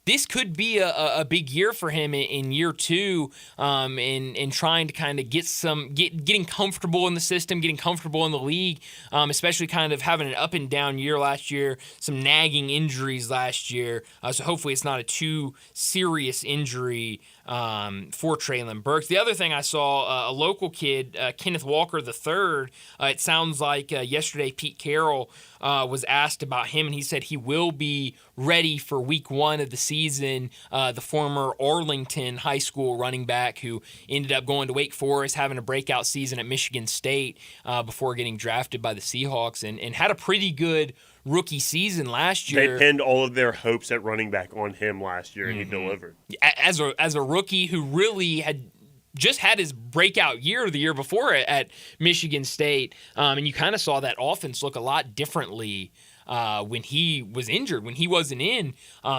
this could be a big year for him in year two, in trying to kind of getting comfortable in the system, getting comfortable in the league, especially kind of having an up and down year last year, some nagging injuries last year. So hopefully it's not a too serious injury for Traylon Burks. The other thing I saw, a local kid, Kenneth Walker III, it sounds like yesterday Pete Carroll was asked about him, and he said he will be ready for week one of the season. The former Arlington High School running back who ended up going to Wake Forest, having a breakout season at Michigan State before getting drafted by the Seahawks, and had a pretty good rookie season last year. They pinned all of their hopes at running back on him last year, and he delivered. As a rookie who really had just had his breakout year the year before at Michigan State, and you kind of saw that offense look a lot differently when he was injured, when he wasn't in.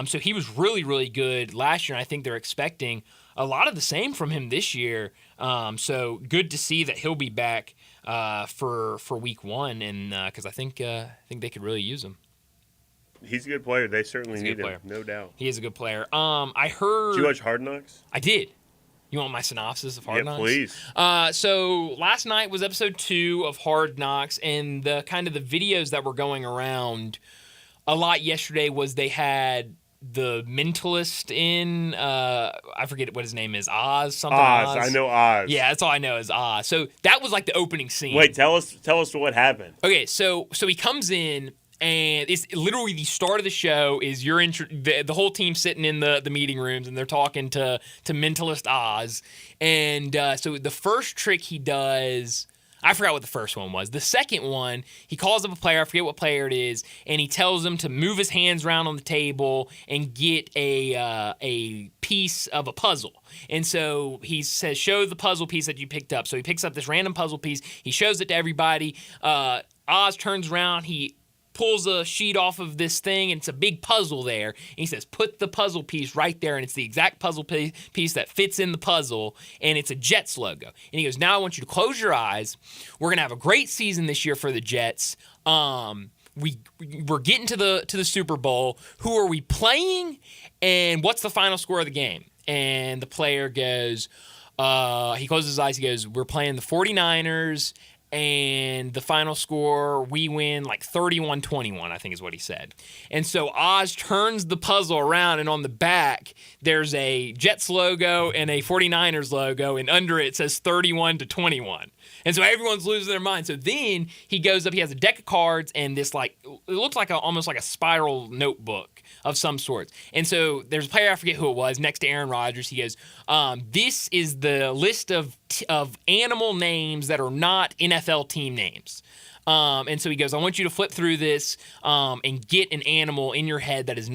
So he was really, really good last year, and I think they're expecting a lot of the same from him this year. So good to see that he'll be back for week one, and because I think they could really use him. He's a good player. They certainly need him, no doubt. He is a good player. I heard. Did you watch Hard Knocks? I did. You want my synopsis of Hard Knocks? Yeah, please. So last night was episode 2 of Hard Knocks, and the kind of the videos that were going around a lot yesterday was they had the mentalist in, I forget what his name is, Oz. I know Oz. Yeah, that's all I know is Oz. So that was like the opening scene. Wait, tell us what happened. Okay, so he comes in, and it's literally the start of the show is the whole team sitting in the meeting rooms, and they're talking to mentalist Oz. And so the first trick he does, I forgot what the first one was. The second one, he calls up a player, I forget what player it is, and he tells him to move his hands around on the table and get a piece of a puzzle. And so he says, show the puzzle piece that you picked up. So he picks up this random puzzle piece. He shows it to everybody. Oz turns around. He pulls a sheet off of this thing, and it's a big puzzle there. And he says, put the puzzle piece right there, and it's the exact puzzle piece that fits in the puzzle, and it's a Jets logo. And he goes, now I want you to close your eyes. We're going to have a great season this year for the Jets. We're getting to the Super Bowl. Who are we playing, and what's the final score of the game? And the player goes, he closes his eyes, he goes, we're playing the 49ers, and the final score, we win like 31-21, I think is what he said. And so Oz turns the puzzle around, and on the back, there's a Jets logo and a 49ers logo, and under it says 31-21. And so everyone's losing their mind. So then he goes up, he has a deck of cards and this it looks like almost like a spiral notebook of some sort. And so there's a player, I forget who it was, next to Aaron Rodgers. He goes, this is the list of animal names that are not NFL team names. And so he goes, I want you to flip through this and get an animal in your head that is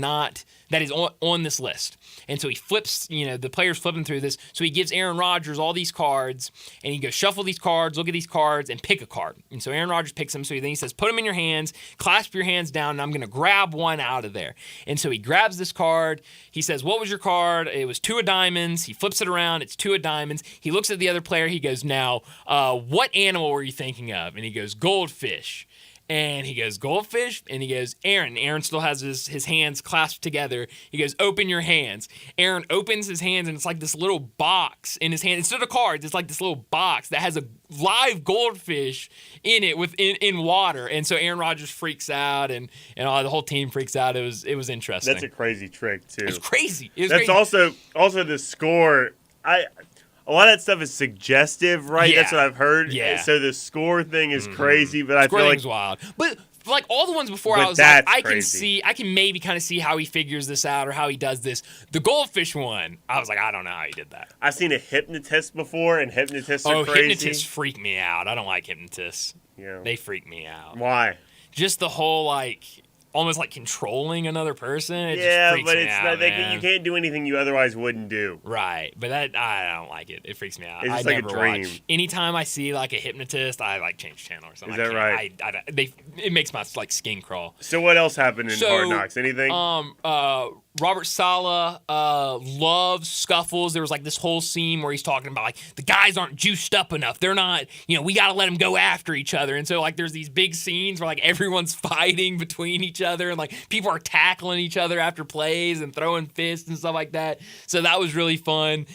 on this list. And so he flips, the player's flipping through this. So he gives Aaron Rodgers all these cards, and he goes, shuffle these cards, look at these cards, and pick a card. And so Aaron Rodgers picks them. So then he says, put them in your hands, clasp your hands down, and I'm going to grab one out of there. And so he grabs this card. He says, what was your card? It was 2 of diamonds. He flips it around. It's 2 of diamonds. He looks at the other player. He goes, now, what animal were you thinking of? And he goes, goldfish. And he goes, goldfish? And he goes, Aaron. Aaron still has his hands clasped together. He goes, open your hands. Aaron opens his hands, and it's like this little box in his hand. Instead of cards, it's like this little box that has a live goldfish in it in water. And so Aaron Rodgers freaks out, and the whole team freaks out. It was interesting. That's a crazy trick, too. It's crazy. That's crazy. Also the score. A lot of that stuff is suggestive, right? Yeah. That's what I've heard. Yeah. So the score thing is crazy, but I feel like wild. But like all the ones before, I was like, I can maybe kind of see how he figures this out or how he does this. The goldfish one, I was like, I don't know how he did that. I've seen a hypnotist before, and hypnotists are crazy. Hypnotists freak me out. I don't like hypnotists. Yeah. They freak me out. Why? Just the whole almost like controlling another person. It yeah, just freaks but me it's out, not. Man. You can't do anything you otherwise wouldn't do. Right, but I don't like it. It freaks me out. It's just I like never a dream. watch. Anytime I see like a hypnotist, I change channel or something. Is that right? It makes my skin crawl. So what else happened in Hard Knocks? Anything? Robert Saleh loves scuffles. There was like this whole scene where he's talking about like the guys aren't juiced up enough. They're not, we got to let them go after each other. And so like there's these big scenes where like everyone's fighting between each other and like people are tackling each other after plays and throwing fists and stuff like that. So that was really fun.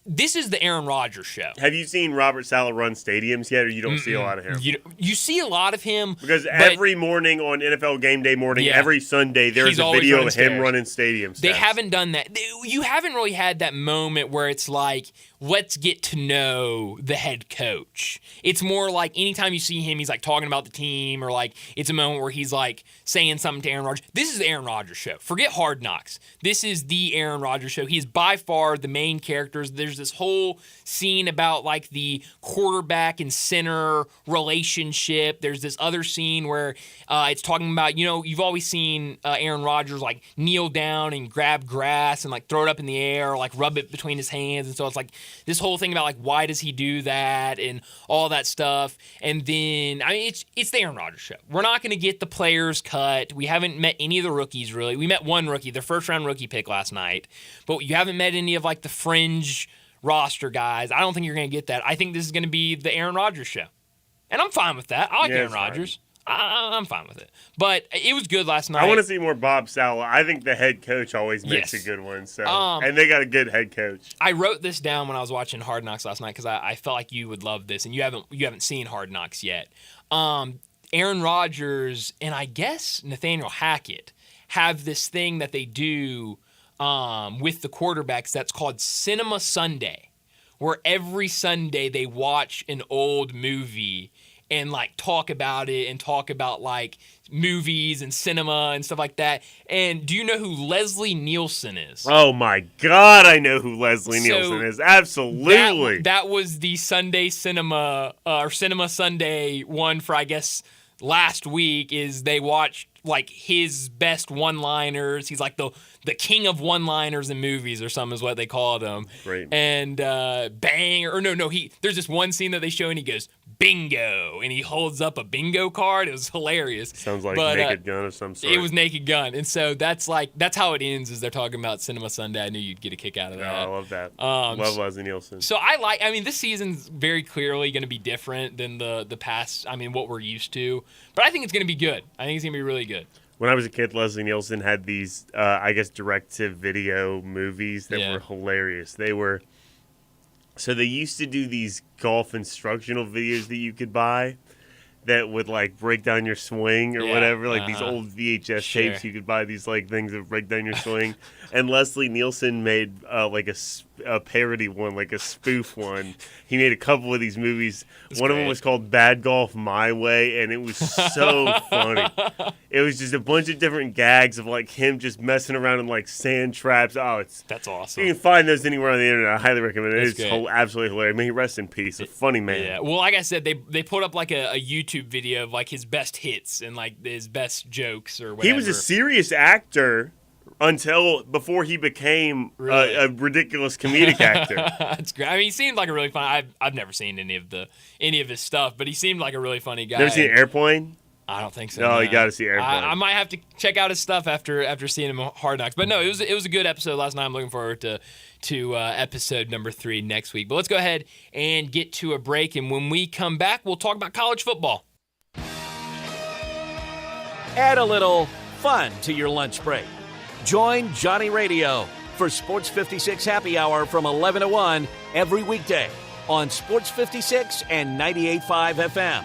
This is the Aaron Rodgers show. Have you seen Robert Saleh run stadiums yet, or you don't see a lot of him? You see a lot of him. Because every morning on NFL Game Day morning, every Sunday, there's a video of him running stadiums. They haven't done that. You haven't really had that moment where it's like, let's get to know the head coach. It's more like anytime you see him, he's like talking about the team, or like it's a moment where he's like saying something to Aaron Rodgers. This is the Aaron Rodgers show. Forget Hard Knocks. This is the Aaron Rodgers show. He is by far the main characters. There's this whole scene about like the quarterback and center relationship. There's this other scene where it's talking about, you've always seen Aaron Rodgers like kneel down and grab grass and like throw it up in the air or like rub it between his hands. And so it's like this whole thing about like why does he do that and all that stuff. And then it's the Aaron Rodgers show. We're not going to get the players cut. We haven't met any of the rookies really. We met one rookie, their first round rookie pick last night, but you haven't met any of like the fringe roster guys. I don't think you're going to get that. I think this is going to be the Aaron Rodgers show, and I'm fine with that. I like Aaron Rodgers. I'm fine with it. But it was good last night. I want to see more Bob Saleh. I think the head coach always makes a good one. So, and they got a good head coach. I wrote this down when I was watching Hard Knocks last night because I felt like you would love this, and you haven't seen Hard Knocks yet. Aaron Rodgers and I guess Nathaniel Hackett have this thing that they do with the quarterbacks that's called Cinema Sunday, where every Sunday they watch an old movie and like talk about it and talk about like movies and cinema and stuff like that. And do you know who Leslie Nielsen is? Oh my God, I know who Leslie Nielsen is. Absolutely. That was the Sunday Cinema or Cinema Sunday one for I guess last week. Is they watched like his best one-liners. He's like the king of one-liners in movies or something is what they called him. Great. And there's this one scene that they show and he goes, bingo, and he holds up a bingo card. It was hilarious. Sounds like Naked Gun of some sort. It was Naked Gun. And so that's how it ends is they're talking about Cinema Sunday. I knew you'd get a kick out of that. I love that. Love Leslie Nielsen. So this season's very clearly going to be different than the past, what we're used to. But I think it's going to be good. I think it's going to be really good. When I was a kid, Leslie Nielsen had these, direct-to-video movies that were hilarious. So they used to do these golf instructional videos that you could buy that would like break down your swing or whatever, like these old VHS tapes. You could buy these like things that break down your swing. And Leslie Nielsen made like a parody one, like a spoof one. He made a couple of these movies. One of them was called Bad Golf My Way, and it was so funny. It was just a bunch of different gags of like him just messing around in like sand traps. That's awesome. You can find those anywhere on the internet. I highly recommend it. It's absolutely hilarious. He rests in peace. A funny man. Yeah. Well, like I said, they put up like a YouTube video of like his best hits and like his best jokes or whatever. He was a serious actor until before he became a ridiculous comedic actor. That's great. He seemed like a really funny. I've never seen any of his stuff, but he seemed like a really funny guy. Never seen Airplane? I don't think so. No, you got to see Airplane. I might have to check out his stuff after seeing him on Hard Knocks. But no, it was a good episode last night. I'm looking forward to episode number 3 next week. But let's go ahead and get to a break, and when we come back, we'll talk about college football. Add a little fun to your lunch break. Join Johnny Radio for Sports 56 Happy Hour from 11 to 1 every weekday on Sports 56 and 98.5 FM.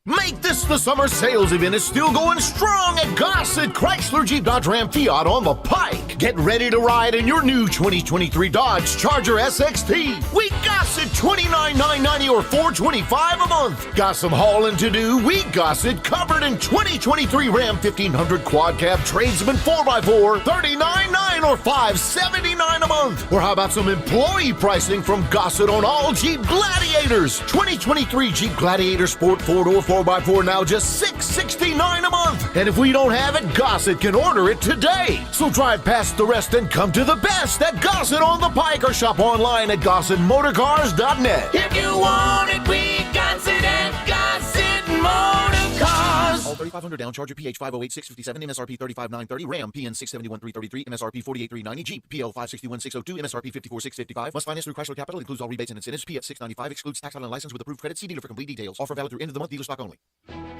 Make this the summer sales event is still going strong at Gossett Chrysler Jeep Dodge Ram Fiat on the Pike. Get ready to ride in your new 2023 Dodge Charger SXT. We Gossett $29,990 or $425 a month. Got some hauling to do? We Gossett covered in 2023 Ram 1500 Quad Cab Tradesman 4x4, $39,990 or $579 a month. Or how about some employee pricing from Gossett on all Jeep Gladiators? 2023 Jeep Gladiator Sport 4-door 4x4 now just $669 a month. And if we don't have it, Gossett can order it today. So drive past the rest and come to the best at Gossett on the Pike or shop online at GossettMotorCars.net. If you want it, we got it at Gossett Motor Cars. All 35 $2,500 down. Charger PH 508,657. MSRP 35,930. Ram PN 671,333. MSRP 48,390. Jeep PL 561,602. MSRP 54,655. Must finance through Chrysler Capital. Includes all rebates and incentives. PF 695. Excludes tax and license with approved credit. See dealer for complete details. Offer valid through end of the month. Dealer stock only.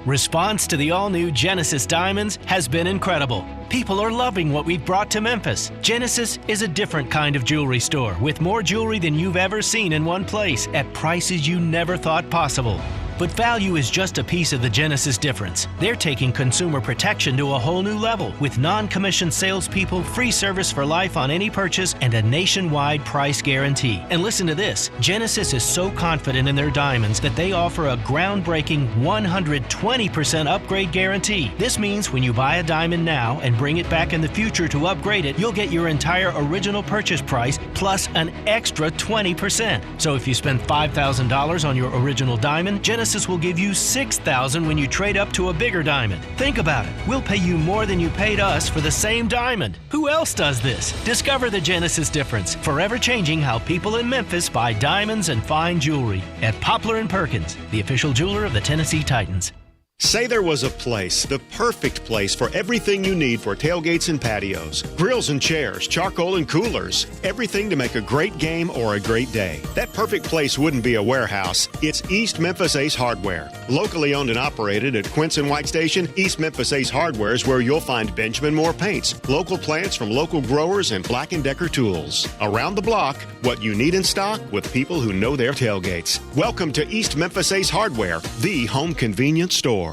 Response to the all-new Genesis Diamonds has been incredible. People are loving what we've brought to Memphis. Genesis is a different kind of jewelry store with more jewelry than you've ever seen in one place at prices you never thought possible. But value is just a piece of the Genesis difference. They're taking consumer protection to a whole new level with non-commissioned salespeople, free service for life on any purchase, and a nationwide price guarantee. And listen to this, Genesis is so confident in their diamonds that they offer a groundbreaking 120% upgrade guarantee. This means when you buy a diamond now and bring it back in the future to upgrade it, you'll get your entire original purchase price plus an extra 20%. So if you spend $5,000 on your original diamond, Genesis will give you $6,000 when you trade up to a bigger diamond. Think about it. We'll pay you more than you paid us for the same diamond. Who else does this? Discover the Genesis difference, forever changing how people in Memphis buy diamonds and fine jewelry at Poplar & Perkins, the official jeweler of the Tennessee Titans. Say there was a place, the perfect place for everything you need for tailgates and patios. Grills and chairs, charcoal and coolers. Everything to make a great game or a great day. That perfect place wouldn't be a warehouse. It's East Memphis Ace Hardware. Locally owned and operated at Quince and White Station, East Memphis Ace Hardware is where you'll find Benjamin Moore paints, local plants from local growers, and Black & Decker tools. Around the block, what you need in stock with people who know their tailgates. Welcome to East Memphis Ace Hardware, the home convenience store.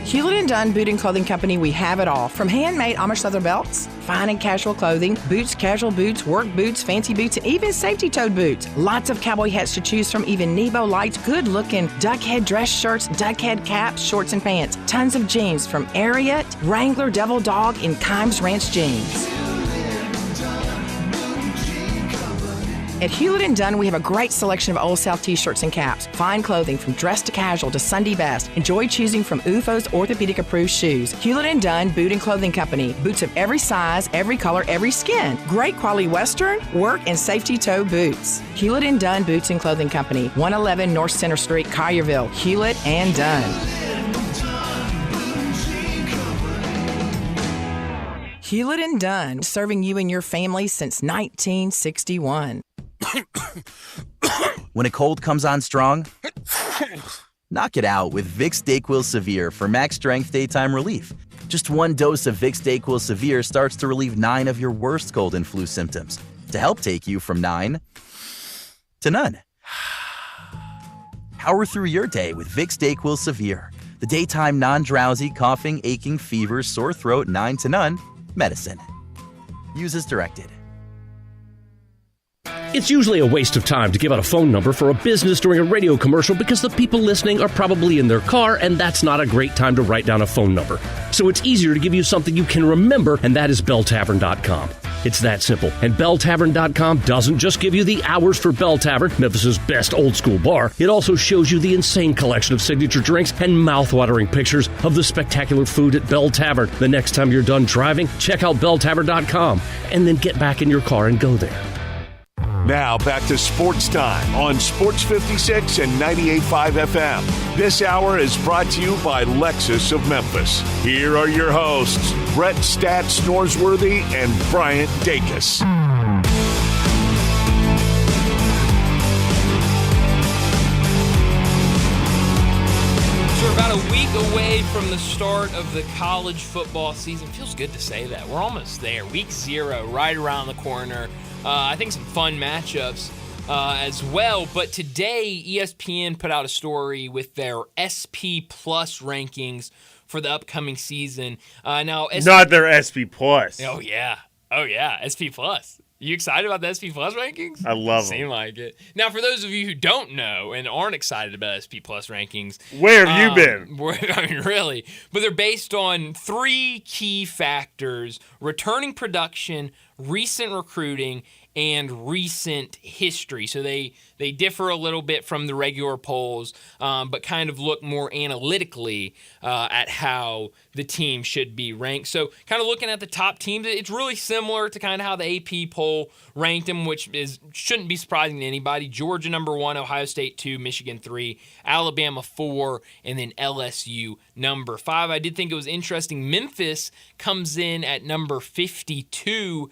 Hewlett & Dunn Boot and Clothing Company, we have it all. From handmade Amish leather belts, fine and casual clothing, boots, casual boots, work boots, fancy boots, and even safety-toed boots. Lots of cowboy hats to choose from, even Nebo lights, good-looking duck head dress shirts, duck head caps, shorts, and pants. Tons of jeans from Ariat, Wrangler, Devil Dog, and Kimes Ranch jeans. At Hewlett & Dunn, we have a great selection of Old South t-shirts and caps, fine clothing from dress to casual to Sunday best. Enjoy choosing from UFO's orthopedic-approved shoes. Hewlett & Dunn Boot and Clothing Company. Boots of every size, every color, every skin. Great quality Western, work, and safety toe boots. Hewlett & Dunn Boots and Clothing Company. 111 North Center Street, Collierville. Hewlett & Dunn. Hewlett & Dunn, serving you and your family since 1961. When a cold comes on strong, knock it out with Vicks DayQuil Severe for max strength daytime relief. Just one dose of Vicks DayQuil Severe starts to relieve 9 of your worst cold and flu symptoms to help take you from 9 to none. Power through your day with Vicks DayQuil Severe, the daytime non-drowsy, coughing, aching, fever, sore throat, 9 to none medicine. Use as directed. It's usually a waste of time to give out a phone number for a business during a radio commercial because the people listening are probably in their car, and that's not a great time to write down a phone number. So it's easier to give you something you can remember, and that is BellTavern.com. It's that simple. And BellTavern.com doesn't just give you the hours for Bell Tavern, Memphis's best old-school bar. It also shows you the insane collection of signature drinks and mouth-watering pictures of the spectacular food at Bell Tavern. The next time you're done driving, check out BellTavern.com, and then get back in your car and go there. Now back to Sports Time on Sports 56 and 98.5 FM. This hour is brought to you by Lexus of Memphis. Here are your hosts, Brett Stats Norsworthy and Bryant Dacus. So we're about a week away from the start of the college football season. Feels good to say that. We're almost there. Week 0, right around the corner. I think some fun matchups as well. But today, ESPN put out a story with their SP Plus rankings for the upcoming season. Not their SP Plus. Oh, yeah. SP Plus. You excited about the SP Plus rankings? I love them. Seem like it. Now, for those of you who don't know and aren't excited about SP Plus rankings, where have you been? I mean, really. But they're based on 3 key factors: returning production, recent recruiting, and recent history. So they differ a little bit from the regular polls, but kind of look more analytically at how the team should be ranked. So kind of looking at the top teams, it's really similar to kind of how the AP poll ranked them, which shouldn't be surprising to anybody. Georgia number 1, Ohio State 2, Michigan 3, Alabama 4, and then LSU number 5. I did think it was interesting. Memphis comes in at number 52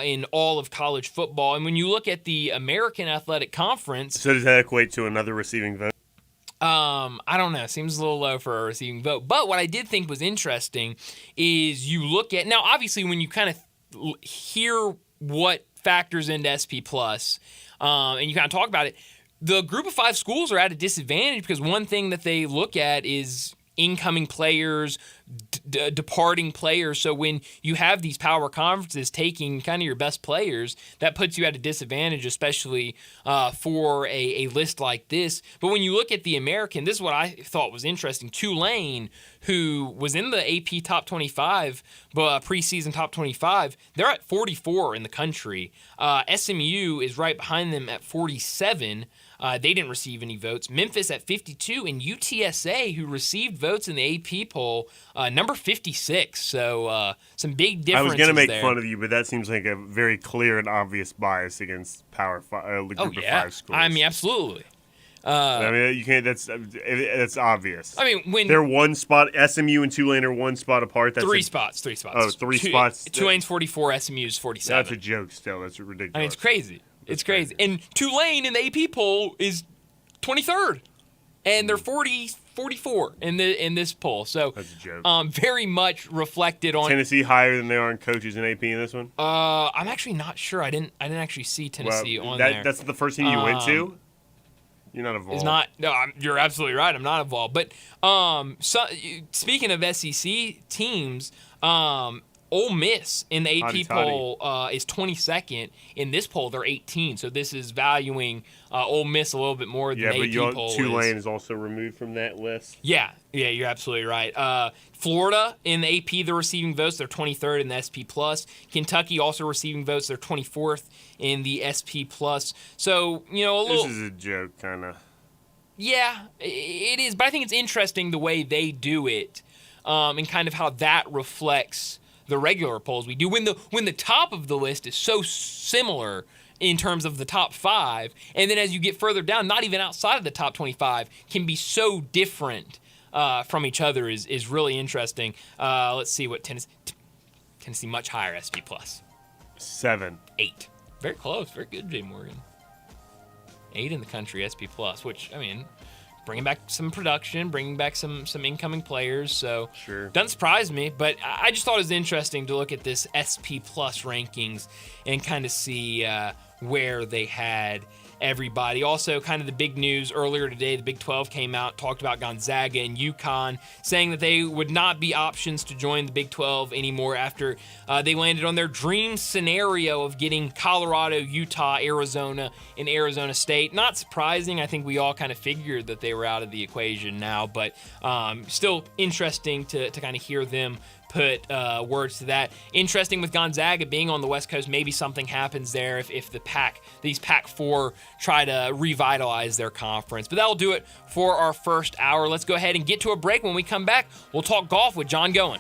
in all of college football. And when you look at the American Athletic Conference... So does that equate to another receiving vote? I don't know. Seems a little low for a receiving vote. But what I did think was interesting is you look at... Now, obviously, when you kind of hear what factors into SP+, and you kind of talk about it, the group of 5 schools are at a disadvantage because one thing that they look at is incoming players, departing players. So when you have these power conferences taking kind of your best players, that puts you at a disadvantage, especially for a list like this. But when you look at the American, this is what I thought was interesting. Tulane, who was in the AP top 25, preseason top 25, they're at 44 in the country. SMU is right behind them at 47. They didn't receive any votes. Memphis at 52, and UTSA, who received votes in the AP poll, number 56. So some big differences. I was going to make fun of you, but that seems like a very clear and obvious bias against Power 5, group of 5 schools. I mean, absolutely. I mean, you can't. That's obvious. I mean, when they're one spot, SMU and Tulane are one spot apart. That's three spots. Oh, three spots. Tulane's 44, SMU's 47. That's a joke. Still, that's ridiculous. I mean, it's crazy. It's crazy. And Tulane in the AP poll is 23rd, and they're 44 in this poll. So that's a joke. Very much reflected on Tennessee higher than they are in coaches in AP in this one. I'm actually not sure. I didn't actually see Tennessee on there. That's the first team you went to. You're not involved. It's not. No, you're absolutely right. I'm not involved. But speaking of SEC teams, Ole Miss in the AP poll is 22nd. In this poll, they're 18. So this is valuing Ole Miss a little bit more than the AP poll. Tulane is also removed from that list. Yeah, you're absolutely right. Florida in the AP, they're receiving votes. They're 23rd in the SP+. Kentucky also receiving votes. They're 24th in the SP+. So, a little... This is a joke, kind of. Yeah, it is. But I think it's interesting the way they do it and kind of how that reflects the regular polls we do. When the top of the list is so similar in terms of the top 5, and then as you get further down, not even outside of the top 25, can be so different from each other is really interesting. Let's see what Tennessee much higher SP+. 7. 8. Very close. Very good, Jay Morgan. 8 in the country SP+, which, I mean, bringing back some production, bringing back some incoming players. So sure. Doesn't surprise me, but I just thought it was interesting to look at this SP+ rankings and kind of see where they had everybody. Also, kind of the big news earlier today, the Big 12 came out, talked about Gonzaga and UConn, saying that they would not be options to join the Big 12 anymore after they landed on their dream scenario of getting Colorado, Utah, Arizona, and Arizona State. Not surprising. I think we all kind of figured that they were out of the equation now, but still interesting to kind of hear them put words to that. Interesting with Gonzaga being on the West Coast, maybe something happens there if these Pac-4 try to revitalize their conference. But that'll do it for our first hour. Let's go ahead and get to a break. When we come back, we'll talk golf with John Goen.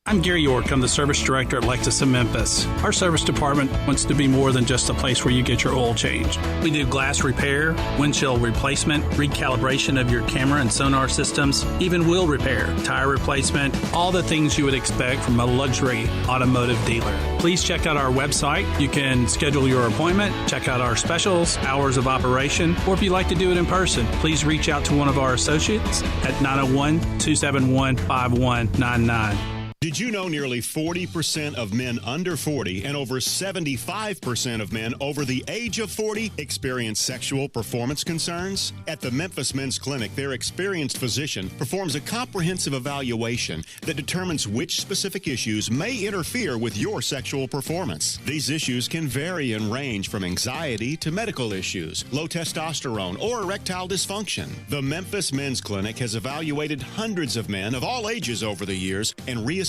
I'm Gary York. I'm the service director at Lexus of Memphis. Our service department wants to be more than just a place where you get your oil changed. We do glass repair, windshield replacement, recalibration of your camera and sonar systems, even wheel repair, tire replacement, all the things you would expect from a luxury automotive dealer. Please check out our website. You can schedule your appointment, check out our specials, hours of operation, or if you'd like to do it in person, please reach out to one of our associates at 901-271-5199. Did you know nearly 40% of men under 40 and over 75% of men over the age of 40 experience sexual performance concerns? At the Memphis Men's Clinic, their experienced physician performs a comprehensive evaluation that determines which specific issues may interfere with your sexual performance. These issues can vary and range from anxiety to medical issues, low testosterone, or erectile dysfunction. The Memphis Men's Clinic has evaluated hundreds of men of all ages over the years and reestablished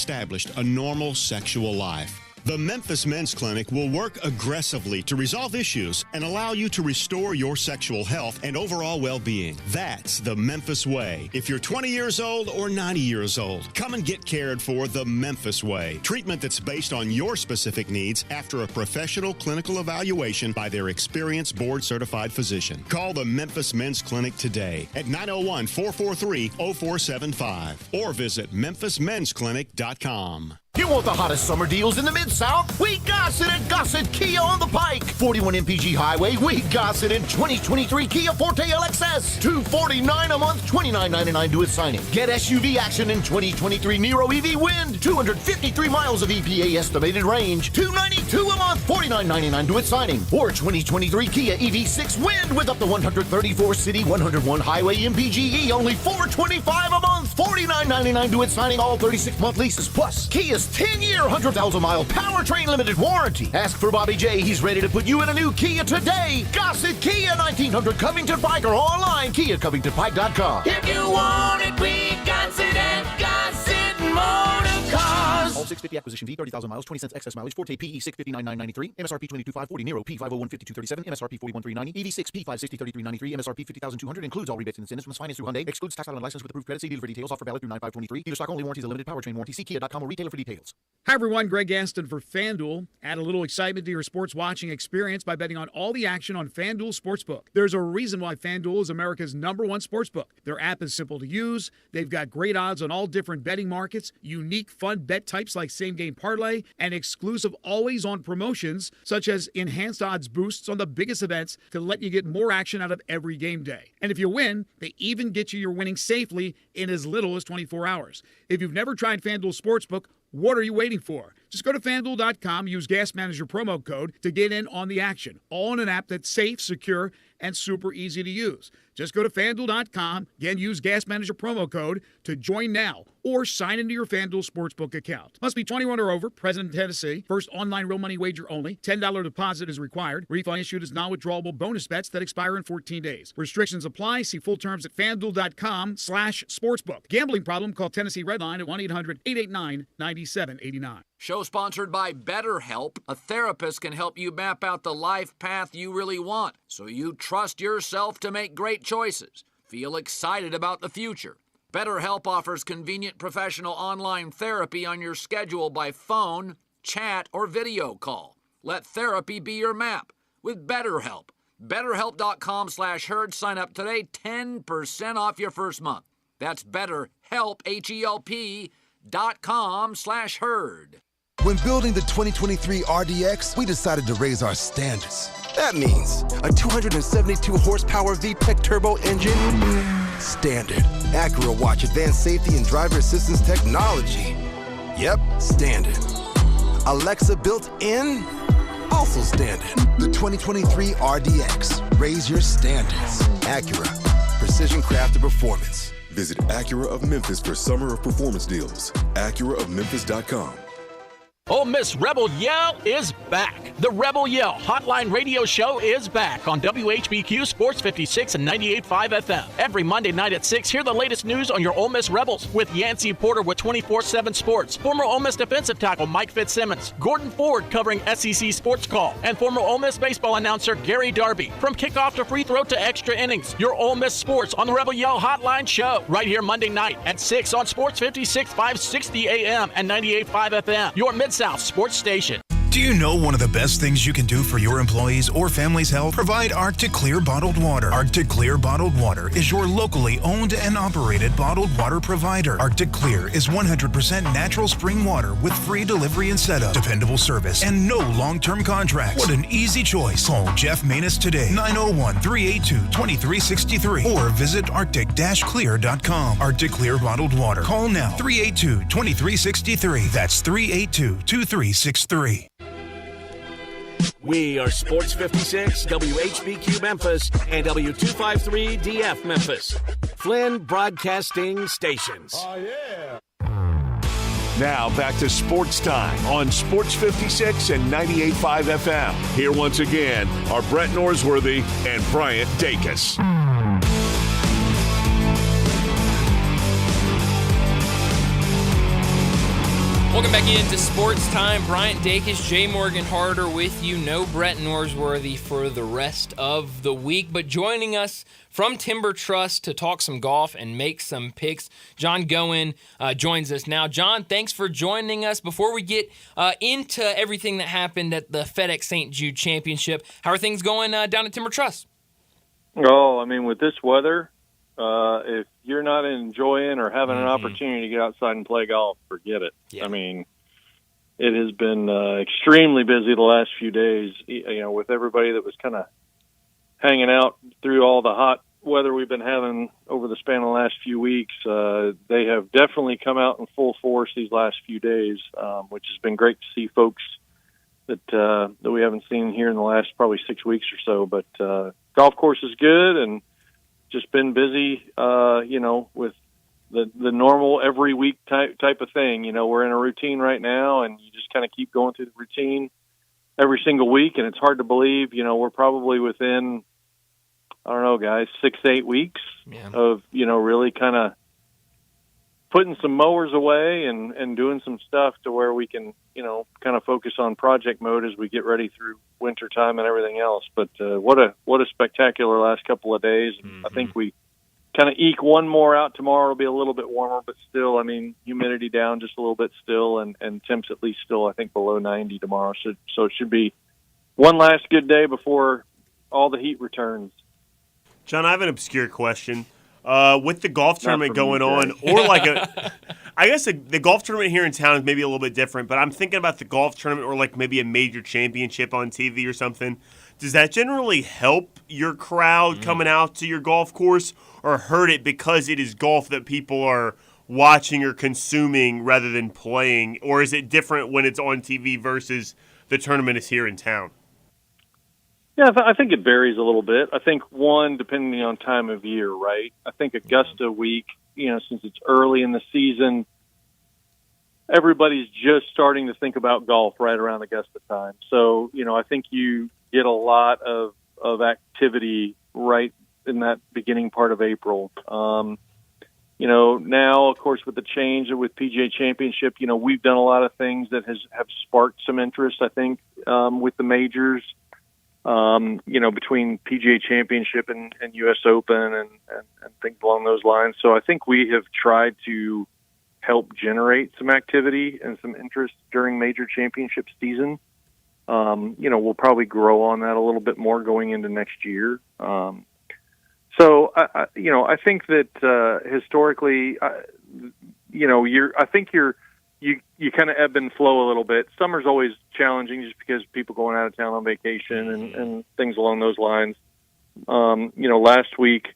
a normal sexual life. The Memphis Men's Clinic will work aggressively to resolve issues and allow you to restore your sexual health and overall well-being. That's the Memphis way. If you're 20 years old or 90 years old, come and get cared for the Memphis way. Treatment that's based on your specific needs after a professional clinical evaluation by their experienced board-certified physician. Call the Memphis Men's Clinic today at 901-443-0475 or visit memphismensclinic.com. You want the hottest summer deals in the Mid-South? We got it at Gossett Kia on the Pike. 41 MPG Highway, we got it in 2023 Kia Forte LXS. $249 a month, $29.99 due at signing. Get SUV action in 2023 Nero EV Wind. 253 miles of EPA estimated range. $292 a month, $49.99 due at signing. Or 2023 Kia EV6 Wind with up to 134 city, 101 highway MPGe. Only $425 a month, $49.99 due at signing. All 36-month leases. Plus, Kia's 10-year, 100,000-mile powertrain limited warranty. Ask for Bobby J. He's ready to put you in a new Kia today. Gossett Kia, 1900 Covington Pike, or online, KiaCovingtonPike.com. If you want it, we got it at Gossett Motor Cars. All 650 acquisition fee, 30,000 miles, 20 cents excess mileage. Forte PE 659,993. MSRP 22,540. Nero P 501,5237. MSRP 41,390. EV6 P 560,3393. MSRP 50,200. Includes all rebates and incentives. Must finance through Hyundai. Excludes tax title and license with approved credit. See dealer for details. Offer valid through 9/5/23. Dealer stock only. Warranties a limited powertrain warranty. See Kia.com or retailer for details. Hi, everyone. Greg Aston for FanDuel. Add a little excitement to your sports watching experience by betting on all the action on FanDuel Sportsbook. There's a reason why FanDuel is America's #1 sportsbook. Their app is simple to use. They've got great odds on all different betting markets, unique fun bet types like same-game parlay, and exclusive always-on promotions such as enhanced odds boosts on the biggest events to let you get more action out of every game day. And if you win, they even get you your winnings safely in as little as 24 hours. If you've never tried FanDuel Sportsbook, what are you waiting for? Just go to FanDuel.com, use Gas Manager promo code to get in on the action. All in an app that's safe, secure, and super easy to use. Just go to FanDuel.com, again, use Gas Manager promo code to join now or sign into your FanDuel Sportsbook account. Must be 21 or over, present in Tennessee. First online real money wager only. $10 deposit is required. Refund issued as non-withdrawable bonus bets that expire in 14 days. Restrictions apply. See full terms at FanDuel.com/sportsbook. Gambling problem? Call Tennessee Redline at 1-800-889-9789. Show sponsored by BetterHelp. A therapist can help you map out the life path you really want, so you trust yourself to make great choices. Feel excited about the future. BetterHelp offers convenient professional online therapy on your schedule by phone, chat, or video call. Let therapy be your map with BetterHelp. BetterHelp.com/Herd. Sign up today, 10% off your first month. That's BetterHelp, HELP.com/Herd. When building the 2023 RDX, we decided to raise our standards. That means a 272 horsepower VTEC turbo engine, standard. Acura Watch advanced safety and driver assistance technology. Yep, standard. Alexa built in, also standard. The 2023 RDX. Raise your standards. Acura. Precision crafted performance. Visit Acura of Memphis for Summer of Performance deals. AcuraofMemphis.com. Ole Miss Rebel Yell is back. The Rebel Yell Hotline Radio Show is back on WHBQ Sports 56 and 98.5 FM. Every Monday night at 6, hear the latest news on your Ole Miss Rebels with Yancey Porter with 24/7 Sports, former Ole Miss defensive tackle Mike Fitzsimmons, Gordon Ford covering SEC Sports Call, and former Ole Miss baseball announcer Gary Darby. From kickoff to free throw to extra innings, your Ole Miss Sports on the Rebel Yell Hotline Show right here Monday night at 6 on Sports 56, 560 AM and 98.5 FM. Your Mid-South Sports Station. Do you know one of the best things you can do for your employees or family's health? Provide Arctic Clear bottled water. Arctic Clear bottled water is your locally owned and operated bottled water provider. Arctic Clear is 100% natural spring water with free delivery and setup, dependable service, and no long-term contracts. What an easy choice. Call Jeff Manus today, 901-382-2363, or visit arctic-clear.com. Arctic Clear bottled water. Call now, 382-2363. That's 382-2363. We are Sports 56, WHBQ Memphis, and W253 DF Memphis. Flynn Broadcasting Stations. Oh, yeah. Now back to Sports Time on Sports 56 and 98.5 FM. Here once again are Brett Norsworthy and Bryant Dacus. Welcome back into Sports Time. Bryant Dacus, Jay Morgan Harder with you. No Brett Norsworthy for the rest of the week. But joining us from Timber Trust to talk some golf and make some picks, John Goen joins us now. John, thanks for joining us. Before we get into everything that happened at the FedEx St. Jude Championship, how are things going down at Timber Trust? Oh, I mean, with this weather, if you're not enjoying or having an opportunity to get outside and play golf, forget it. Yeah. I mean, it has been extremely busy the last few days, with everybody that was kind of hanging out through all the hot weather we've been having over the span of the last few weeks. They have definitely come out in full force these last few days, which has been great to see folks that we haven't seen here in the last probably 6 weeks or so. But golf course is good and just been busy, with the normal every week type of thing. We're in a routine right now, and you just kind of keep going through the routine every single week, and it's hard to believe, we're probably within, I don't know, guys, 6-8 weeks of, really kind of putting some mowers away and doing some stuff to where we can, kind of focus on project mode as we get ready through winter time and everything else. But what a spectacular last couple of days. I think we kind of eke one more out tomorrow. It'll be a little bit warmer, but still, I mean, humidity down just a little bit still, and temps at least still, I think, below 90 tomorrow. So it should be one last good day before all the heat returns. John, I have an obscure question. With the golf tournament going on, or like I guess the golf tournament here in town is maybe a little bit different, but I'm thinking about the golf tournament or like maybe a major championship on TV or something. Does that generally help your crowd coming out to your golf course, or hurt it because it is golf that people are watching or consuming rather than playing? Or is it different when it's on TV versus the tournament is here in town? Yeah, I think it varies a little bit. I think, one, depending on time of year, right? I think Augusta week, since it's early in the season, everybody's just starting to think about golf right around Augusta time. So, I think you get a lot of activity right in that beginning part of April. Now, of course, with the change with PGA Championship, we've done a lot of things that have sparked some interest, I think, with the majors. Between PGA Championship and U.S. Open and things along those lines. So I think we have tried to help generate some activity and some interest during major championship season. We'll probably grow on that a little bit more going into next year. So I think that historically, you kind of ebb and flow a little bit. Summer's always challenging just because people going out of town on vacation and things along those lines. Last week,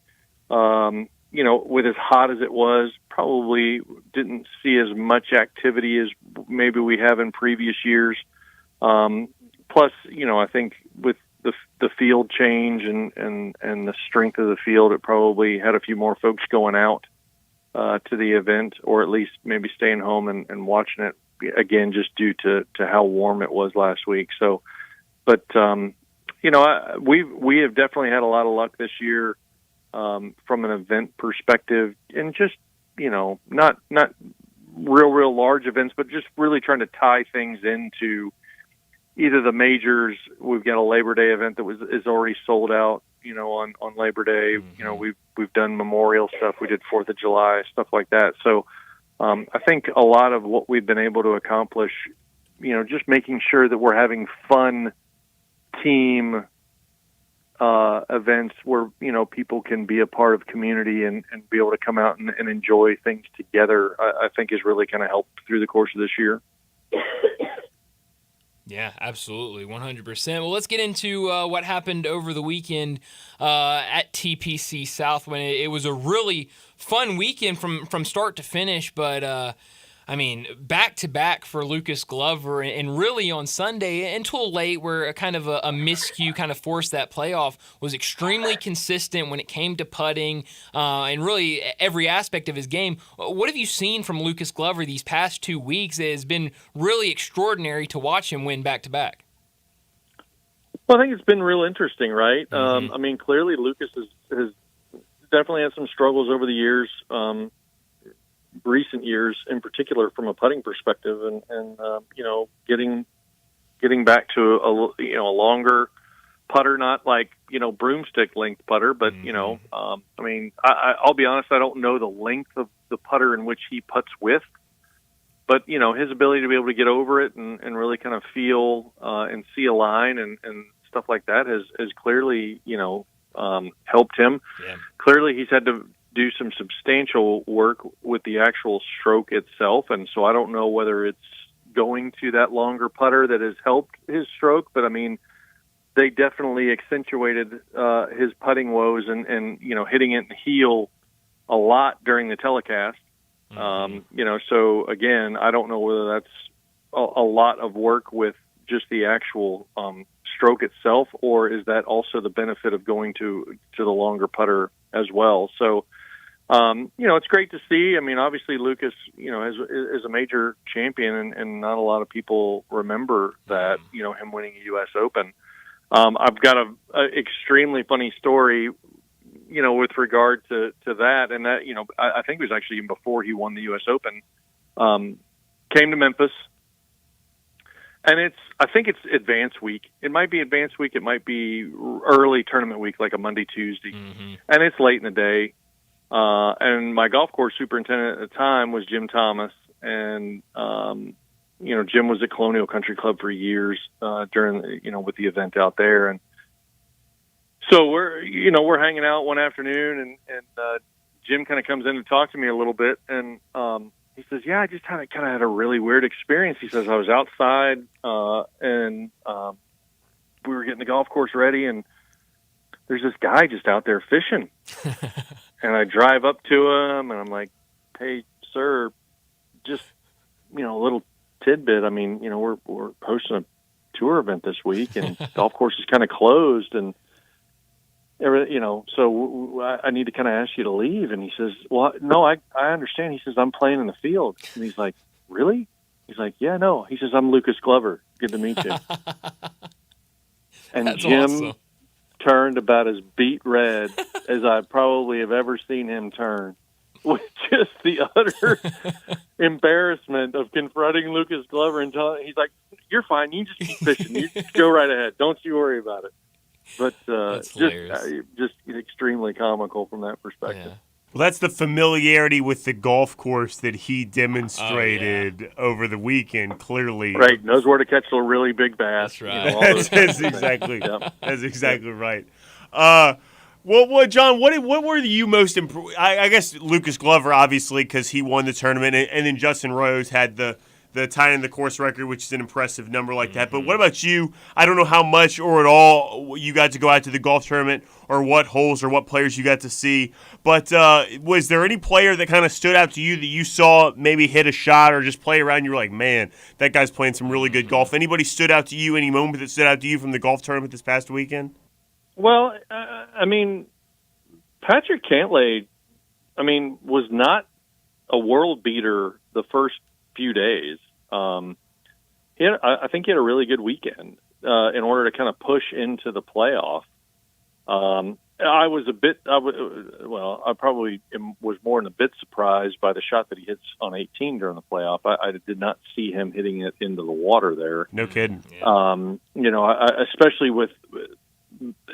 with as hot as it was, probably didn't see as much activity as maybe we have in previous years. Plus, I think with the field change and the strength of the field, it probably had a few more folks going out to the event, or at least maybe staying home and watching it again, just due to how warm it was last week. So, but we have definitely had a lot of luck this year from an event perspective, and just not real large events, but just really trying to tie things into either the majors. We've got a Labor Day event that is already sold out. On Labor Day, we've done memorial stuff. We did 4th of July, stuff like that. So I think a lot of what we've been able to accomplish, just making sure that we're having fun team events where, people can be a part of community and be able to come out and enjoy things together, I think has really kind of helped through the course of this year. Yeah, absolutely, 100%. Well, let's get into what happened over the weekend at TPC South, when it was a really fun weekend from start to finish. But, back-to-back for Lucas Glover, and really on Sunday until late, where a kind of a miscue kind of forced that playoff, was extremely consistent when it came to putting and really every aspect of his game. What have you seen from Lucas Glover these past 2 weeks? It has been really extraordinary to watch him win back-to-back. Well, I think it's been real interesting, right? Clearly Lucas has definitely had some struggles over the years. recent years, in particular from a putting perspective, and getting back to a longer putter, not like broomstick length putter, but I'll be honest, I don't know the length of the putter in which he putts with, but his ability to be able to get over it and really kind of feel and see a line and stuff like that has clearly helped him. Yeah. Clearly, he's had to do some substantial work with the actual stroke itself, and so I don't know whether it's going to that longer putter that has helped his stroke, but I mean, they definitely accentuated his putting woes and hitting it in the heel a lot during the telecast. So again, I don't know whether that's a lot of work with just the actual stroke itself, or is that also the benefit of going to the longer putter as well? So, it's great to see. I mean, obviously Lucas, is a major champion, and not a lot of people remember that, him winning a U.S. Open. I've got a extremely funny story, with regard to that, and that, I think it was actually even before he won the U.S. Open, came to Memphis, and I think it's advanced week. It might be advanced week. It might be early tournament week, like a Monday, Tuesday, and it's late in the day. And my golf course superintendent at the time was Jim Thomas, and Jim was at Colonial Country Club for years during with the event out there, and so we're hanging out one afternoon, and Jim kind of comes in to talk to me a little bit, and he says, "Yeah, I just kind of had a really weird experience." He says, "I was outside and we were getting the golf course ready, and there's this guy just out there fishing." And I drive up to him, and I'm like, "Hey, sir, just a little tidbit. I mean, we're hosting a tour event this week, and golf course is kind of closed, and so I need to kind of ask you to leave." And he says, "Well, no, I understand." He says, "I'm playing in the field." And he's like, "Really?" He's like, "Yeah, no." He says, "I'm Lucas Glover. Good to meet you." And That's Jim awesome. turned about as beet red as I probably have ever seen him turn, with just the utter embarrassment of confronting Lucas Glover and telling, he's like, "You're fine. You just keep fishing. You just go right ahead. Don't you worry about it." But just extremely comical from that perspective. Yeah. Well, that's the familiarity with the golf course that he demonstrated over the weekend. Clearly, right, knows where to catch a really big bass. That's right. That's exactly. Yep. That's exactly right. Well, John, what were you most impressed? I guess Lucas Glover, obviously, because he won the tournament, and then Justin Rose had the tying the course record, which is an impressive number like that. But what about you? I don't know how much or at all you got to go out to the golf tournament, or what holes or what players you got to see. But was there any player that kind of stood out to you that you saw maybe hit a shot or just play around? You were like, "Man, that guy's playing some really good golf." Anybody stood out to you? Any moment that stood out to you from the golf tournament this past weekend? Well, I mean, Patrick Cantlay, was not a world beater the first few days. I think he had a really good weekend in order to kind of push into the playoff. I probably was more than a bit surprised by the shot that he hits on 18 during the playoff. I did not see him hitting it into the water there. No kidding. Especially with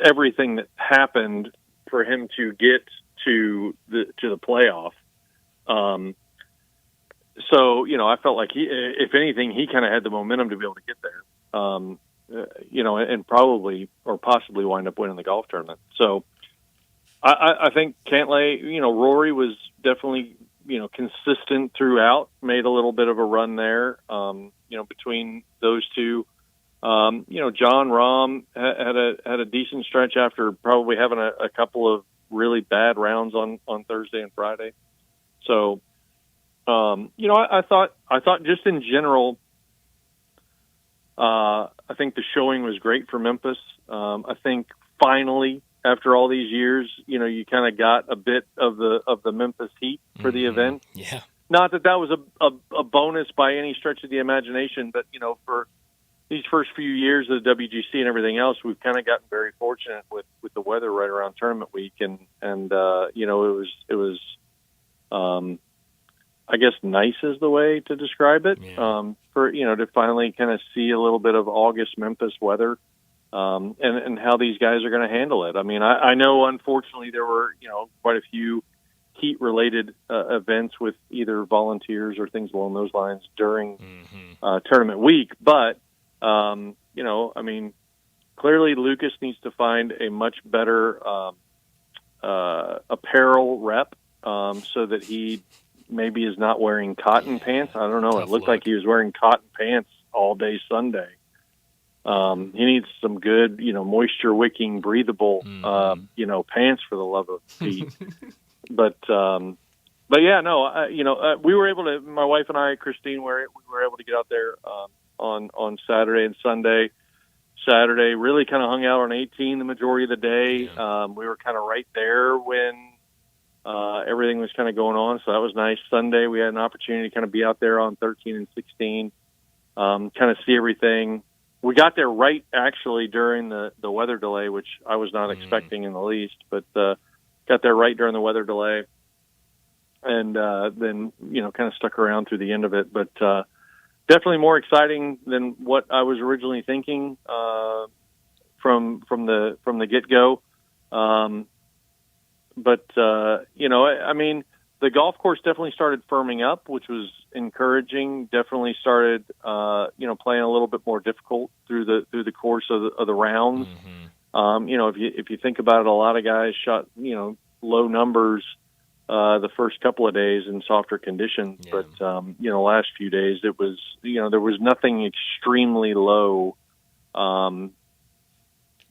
everything that happened for him to get to the playoff. So, I felt like if anything, he kind of had the momentum to be able to get there, and probably or possibly wind up winning the golf tournament. So I think Cantlay, Rory was definitely, consistent throughout, made a little bit of a run there, between those two. John Rahm had a decent stretch after probably having a couple of really bad rounds on Thursday and Friday. So, I thought just in general, I think the showing was great for Memphis. I think finally, after all these years, you kind of got a bit of the Memphis heat for the event. Yeah. Not that was a bonus by any stretch of the imagination, but for these first few years of the WGC and everything else, we've kind of gotten very fortunate with the weather right around tournament week, and it was I guess nice is the way to describe it. For to finally kind of see a little bit of August Memphis weather, and how these guys are going to handle it. I mean, I know unfortunately there were quite a few heat related events with either volunteers or things along those lines during tournament week, but I mean, clearly Lucas needs to find a much better apparel rep, so that he maybe is not wearing cotton pants. I don't know. It looked like he was wearing cotton pants all day Sunday. He needs some good, moisture wicking, breathable, pants, for the love of Pete. But yeah, no, we were able to, my wife and I, Christine, we were able to get out there, on Saturday and Sunday. Saturday really kind of hung out on 18 the majority of the day. We were kind of right there when everything was kind of going on, so that was nice. Sunday we had an opportunity to kind of be out there on 13 and 16, kind of see everything. We got there right actually during the weather delay, which I was not expecting in the least, but got there right during the weather delay, and then kind of stuck around through the end of it. But definitely more exciting than what I was originally thinking from the get go. But I mean, the golf course definitely started firming up, which was encouraging. Definitely started playing a little bit more difficult through the course of the rounds. If you think about it, a lot of guys shot low numbers the first couple of days in softer conditions, but last few days it was there was nothing extremely low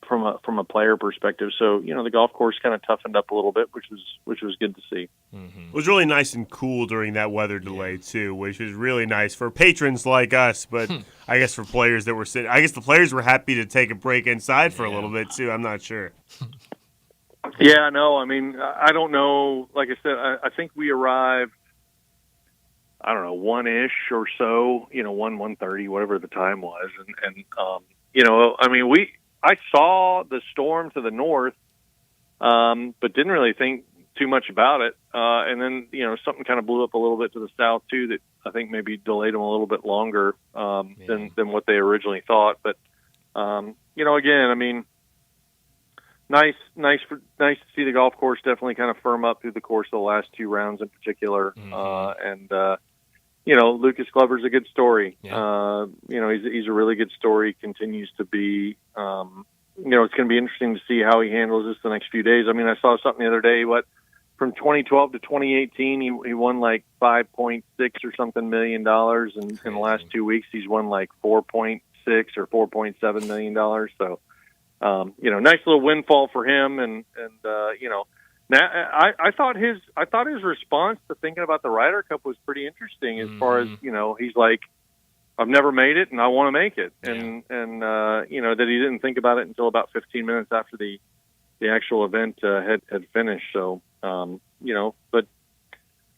from a player perspective. So the golf course kind of toughened up a little bit, which was good to see. It was really nice and cool during that weather delay too, which was really nice for patrons like us. But I guess for players that were sitting, I guess the players were happy to take a break inside for a little bit too. I'm not sure. Yeah, no, I mean, I don't know. Like I said, I think we arrived, I don't know, 1-ish or so, 1:30, whatever the time was. And I mean, I saw the storm to the north, but didn't really think too much about it. And then, something kind of blew up a little bit to the south too, that I think maybe delayed them a little bit longer, than what they originally thought. But, again, I mean, nice to see the golf course definitely kind of firm up through the course of the last two rounds in particular. Lucas Glover's a good story. He's a really good story. Continues to be, it's going to be interesting to see how he handles this the next few days. I mean, I saw something the other day, from 2012 to 2018, he won like 5.6 or something million dollars. And in the last 2 weeks, he's won like 4.6 or $4.7 million. So, nice little windfall for him. And now I thought his response to thinking about the Ryder Cup was pretty interesting as far as, he's like, I've never made it and I want to make it. And that he didn't think about it until about 15 minutes after the actual event had finished. So, but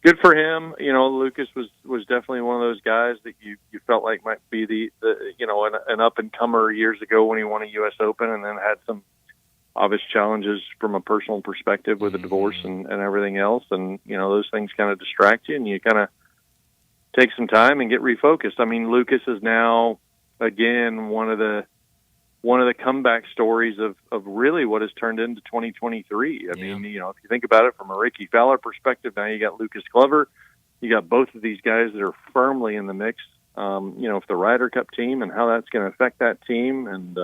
good for him. Lucas was definitely one of those guys that you felt like might be an up and comer years ago when he won a U.S. Open, and then had some obvious challenges from a personal perspective with a divorce and everything else. And, those things kind of distract you and you kind of take some time and get refocused. I mean, Lucas is now, again, one of the comeback stories of really what has turned into 2023. I mean, if you think about it from a Ricky Fowler perspective, now you got Lucas Glover, you got both of these guys that are firmly in the mix, for the Ryder Cup team and how that's going to affect that team. And,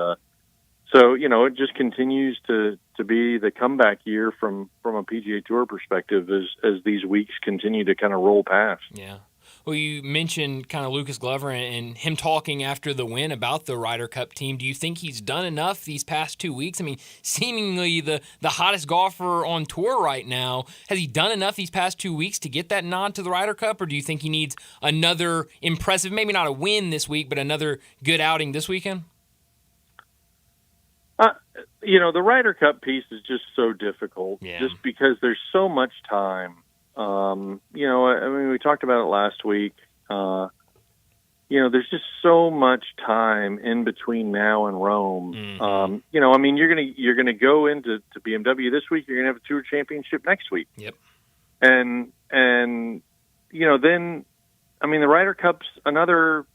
so, it just continues to be the comeback year from a PGA Tour perspective as these weeks continue to kind of roll past. Yeah. Well, you mentioned kind of Lucas Glover and him talking after the win about the Ryder Cup team. Do you think he's done enough these past 2 weeks? I mean, seemingly the hottest golfer on tour right now. Has he done enough these past 2 weeks to get that nod to the Ryder Cup, or do you think he needs another impressive, maybe not a win this week, but another good outing this weekend? The Ryder Cup piece is just so difficult, just because there's so much time. I mean, we talked about it last week. There's just so much time in between now and Rome. I mean, you're gonna go into BMW this week. You're gonna have a Tour Championship next week. Yep. And then, I mean, the Ryder Cup's another,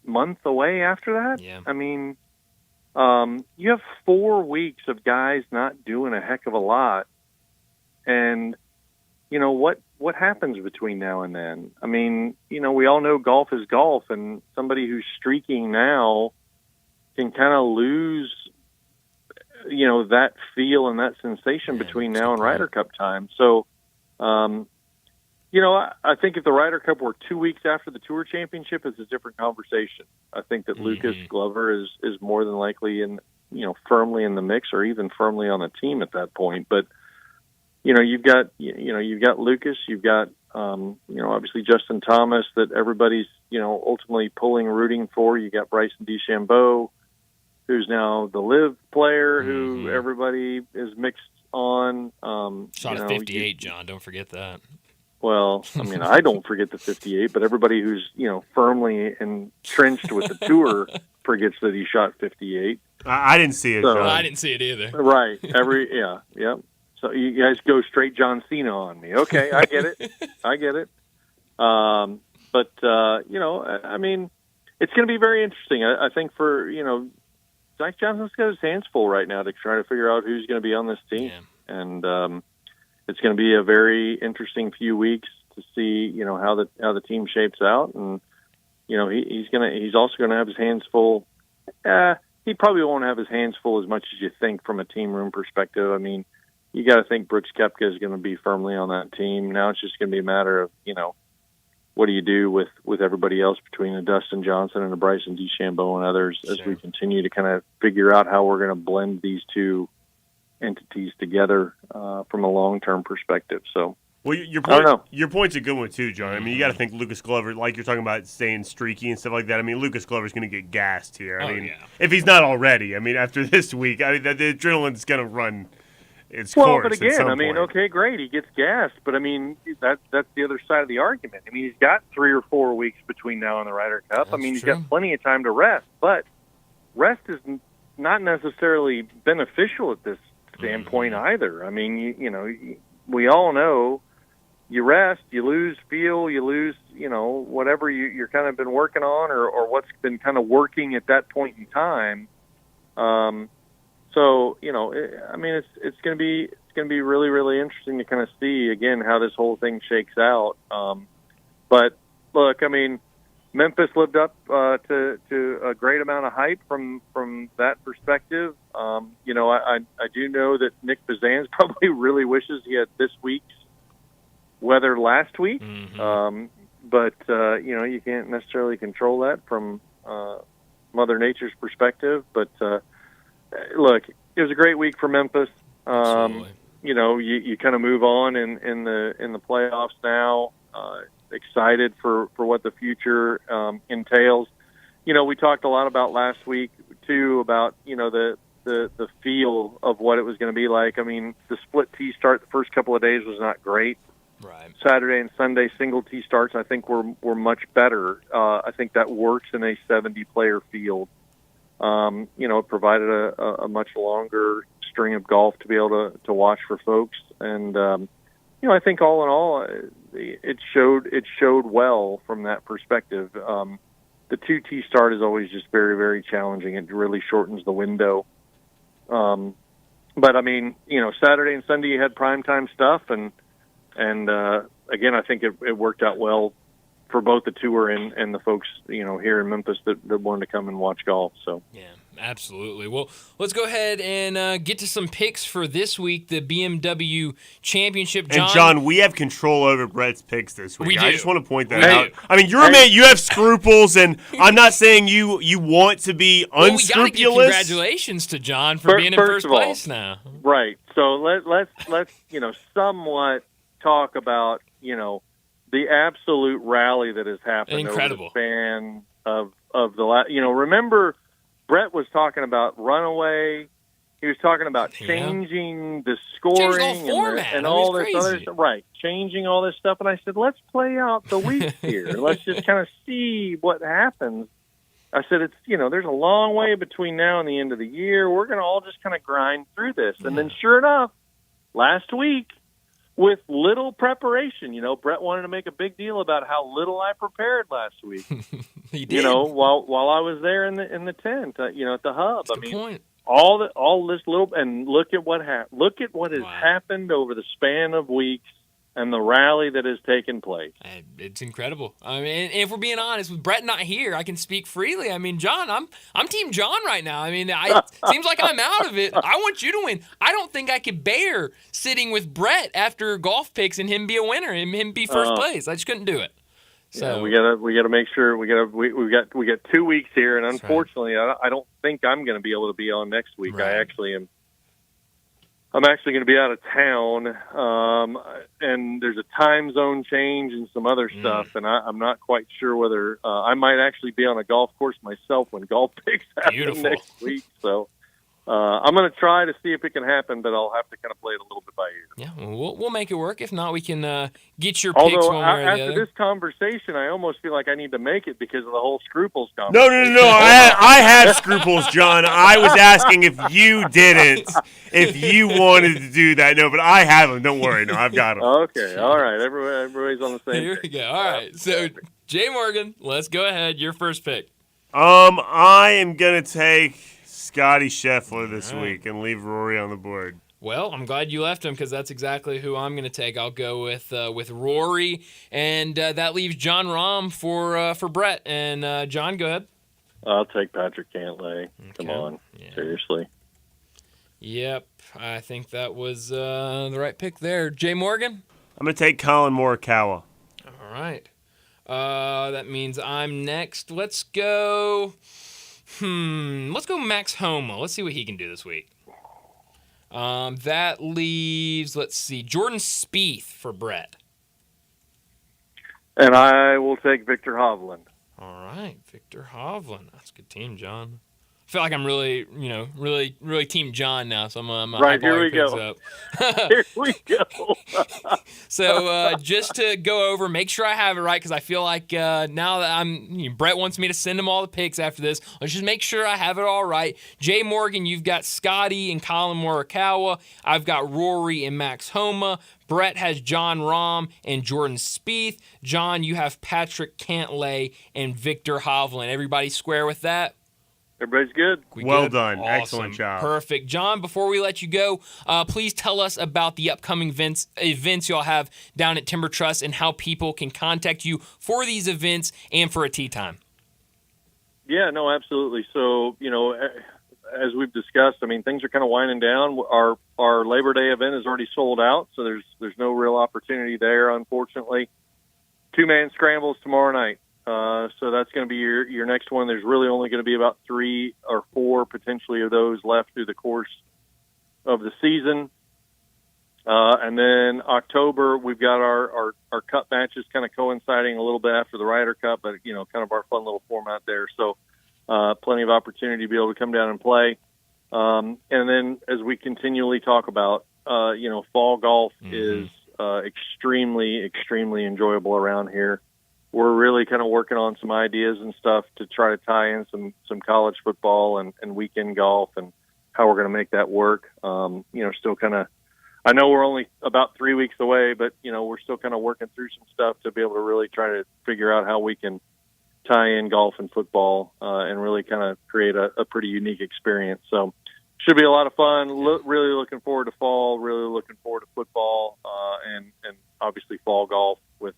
month away after that? Yeah. I mean, you have 4 weeks of guys not doing a heck of a lot. And, what happens between now and then? I mean, we all know golf is golf, and somebody who's streaking now can kind of lose, that feel and that sensation between now and Ryder Cup time. So, I think if the Ryder Cup were 2 weeks after the Tour Championship, it's a different conversation. I think that Lucas Glover is more than likely firmly in the mix, or even firmly on the team at that point. But you've got Lucas, you've got obviously Justin Thomas that everybody's ultimately rooting for. You got Bryson DeChambeau, who's now the LIV player, who everybody is mixed on. Shot at 58, John. Don't forget that. Well, I mean, I don't forget the 58, but everybody who's, firmly entrenched with the tour forgets that he shot 58. I didn't see it. So, I didn't see it either. Right. Yeah. So you guys go straight John Cena on me. Okay, I get it. But I mean, it's going to be very interesting. I think for, Zach Johnson's got his hands full right now to try to figure out who's going to be on this team. Yeah. And, it's going to be a very interesting few weeks to see, how the team shapes out, and he's also going to have his hands full. He probably won't have his hands full as much as you think from a team room perspective. I mean, you got to think Brooks Koepka is going to be firmly on that team. Now it's just going to be a matter of what do you do with everybody else between a Dustin Johnson and a Bryson DeChambeau and others as we continue to kind of figure out how we're going to blend these two entities together from a long-term perspective. So, well, your point's a good one too, John. I mean, you got to think Lucas Glover, like you're talking about staying streaky and stuff like that. I mean, Lucas Glover's going to get gassed here. I mean, if he's not already. I mean, after this week, I mean, the adrenaline's going to run its course. Well, but again, I mean, okay, great, he gets gassed, but I mean, that's the other side of the argument. I mean, he's got 3 or 4 weeks between now and the Ryder Cup. I mean, he's got plenty of time to rest, but rest is not necessarily beneficial at this standpoint either. I mean, we all know you rest, you lose feel, you lose, whatever you're kind of been working on or what's been kind of working at that point in time. So, I mean, it's going to be really, really interesting to kind of see again how this whole thing shakes out. But look, I mean, Memphis lived up to a great amount of hype from that perspective. I do know that Nick Bazan's probably really wishes he had this week's weather last week. But you can't necessarily control that from Mother Nature's perspective. But look, it was a great week for Memphis. You kind of move on in the playoffs now. Excited for what the future entails. We talked a lot about last week too about the feel of what it was going to be like. I mean, the split tee start the first couple of days was not great. Right. Saturday and Sunday single tee starts I think were much better. I think that works in a 70-player field. It provided a much longer string of golf to be able to watch for folks, and I think all in all, it showed well from that perspective. The 2T start is always just very, very challenging. It really shortens the window. But I mean, Saturday and Sunday you had primetime stuff, and again, I think it worked out well for both the tour and the folks here in Memphis that wanted to come and watch golf. So yeah. Absolutely. Well, let's go ahead and get to some picks for this week, the BMW Championship. And John, we have control over Brett's picks this week. We do. I just want to point that out. I mean, you're a man, you have scruples, and I'm not saying you want to be unscrupulous. We got to give congratulations to John for being in first place now. Right. So let's somewhat talk about the absolute rally that has happened over the span of the last. Remember, Brett was talking about runaway. He was talking about changing the scoring and all this other stuff. Right, changing all this stuff. And I said, let's play out the weeks here. Let's just kind of see what happens. I said, it's there's a long way between now and the end of the year. We're going to all just kind of grind through this. And then sure enough, last week, with little preparation. Brett wanted to make a big deal about how little I prepared last week. He did. While I was there in the tent, at the hub. That's a good point. All this little, and look at what happened. Look at what has happened over the span of weeks and the rally that has taken place. It's incredible. I mean, if we're being honest, with Brett not here, I can speak freely. I mean, John, I'm Team John right now. I mean, seems like I'm out of it. I want you to win. I don't think I could bear sitting with Brett after golf picks and him be a winner and him be first place. I just couldn't do it. So we gotta make sure we got 2 weeks here, and unfortunately, I don't think I'm going to be able to be on next week. Right. I'm actually going to be out of town, and there's a time zone change and some other stuff, and I'm not quite sure whether I might actually be on a golf course myself when golf picks happen next week. So I'm going to try to see if it can happen, but I'll have to kind of play it a little bit by ear. Yeah, we'll make it work. If not, we can get your picks one way or the other. After this conversation, I almost feel like I need to make it because of the whole scruples conversation. No. I have scruples, John. I was asking if you didn't, if you wanted to do that. No, but I have them. Don't worry. No, I've got them. Okay, all right. Everybody's on the same Here we go. All right. So, Jay Morgan, let's go ahead. Your first pick. I am going to take Scotty Scheffler this week and leave Rory on the board. Well, I'm glad you left him because that's exactly who I'm going to take. I'll go with Rory, and that leaves John Rahm for Brett. And John, go ahead. I'll take Patrick Cantlay. Okay. Come on, seriously. Yep, I think that was the right pick there. Jay Morgan? I'm going to take Colin Morikawa. All right. That means I'm next. Let's go Max Homa. Let's see what he can do this week. That leaves, Jordan Spieth for Brett. And I will take Victor Hovland. All right, Victor Hovland. That's a good team, John. I feel like I'm really Team John now, so I'm right, here we go. Here we go. So just to go over, make sure I have it right, because I feel like now that Brett wants me to send him all the picks after this. Let's just make sure I have it all right. Jay Morgan, you've got Scotty and Colin Morikawa. I've got Rory and Max Homa. Brett has John Rahm and Jordan Spieth. John, you have Patrick Cantlay and Victor Hovland. Everybody square with that? Everybody's good. Well done. Awesome. Excellent job. Perfect. John, before we let you go, please tell us about the upcoming events y'all have down at Timber Trust and how people can contact you for these events and for a tee time. Yeah, no, absolutely. So, as we've discussed, things are kind of winding down. Our Labor Day event is already sold out, so there's no real opportunity there, unfortunately. 2-man scrambles tomorrow night. So that's going to be your next one. There's really only going to be about 3 or 4 potentially of those left through the course of the season. And then October, we've got our cup matches kind of coinciding a little bit after the Ryder Cup, but, kind of our fun little format there. So plenty of opportunity to be able to come down and play. And then as we continually talk about, fall golf is extremely, extremely enjoyable around here. We're really kind of working on some ideas and stuff to try to tie in some college football and weekend golf and how we're going to make that work. Still kind of, I know we're only about 3 weeks away, but, we're still kind of working through some stuff to be able to really try to figure out how we can tie in golf and football and really kind of create a pretty unique experience. So should be a lot of fun. Really looking forward to fall, really looking forward to football and obviously fall golf with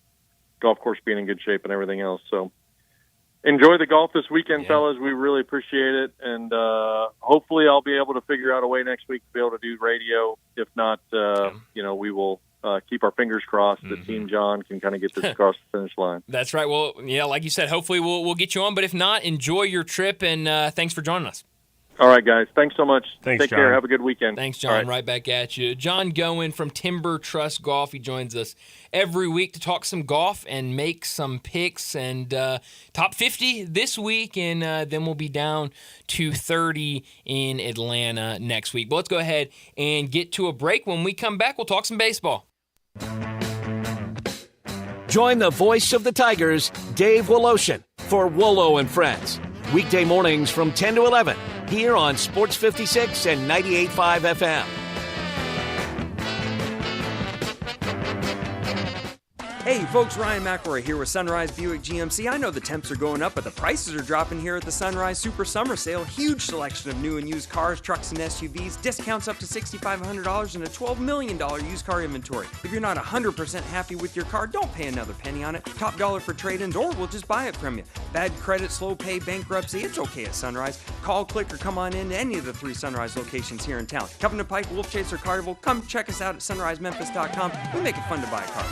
golf course being in good shape and everything else. So enjoy the golf this weekend, fellas. We really appreciate it. And hopefully I'll be able to figure out a way next week to be able to do radio. If not, we will keep our fingers crossed that Team John can kind of get this across the finish line. That's right. Well, yeah, like you said, hopefully we'll get you on. But if not, enjoy your trip, and thanks for joining us. All right, guys. Thanks so much. Thanks, Take care. Have a good weekend. Thanks, John. Right back at you. John Goen from Timber Trust Golf. He joins us every week to talk some golf and make some picks. And top 50 this week, and then we'll be down to 30 in Atlanta next week. But let's go ahead and get to a break. When we come back, we'll talk some baseball. Join the voice of the Tigers, Dave Woloshin, for Wolo and Friends. Weekday mornings from 10 to 11 here on Sports 56 and 98.5 FM. Hey folks, Ryan McElroy here with Sunrise Buick GMC. I know the temps are going up, but the prices are dropping here at the Sunrise Super Summer Sale. Huge selection of new and used cars, trucks, and SUVs. Discounts up to $6,500 and a $12 million used car inventory. If you're not 100% happy with your car, don't pay another penny on it. Top dollar for trade-ins, or we'll just buy it from you. Bad credit, slow pay, bankruptcy, it's okay at Sunrise. Call, click, or come on in to any of the 3 Sunrise locations here in town. Covenant Pike, Wolf Chase, or Carnival, come check us out at sunrisememphis.com. We make it fun to buy a car.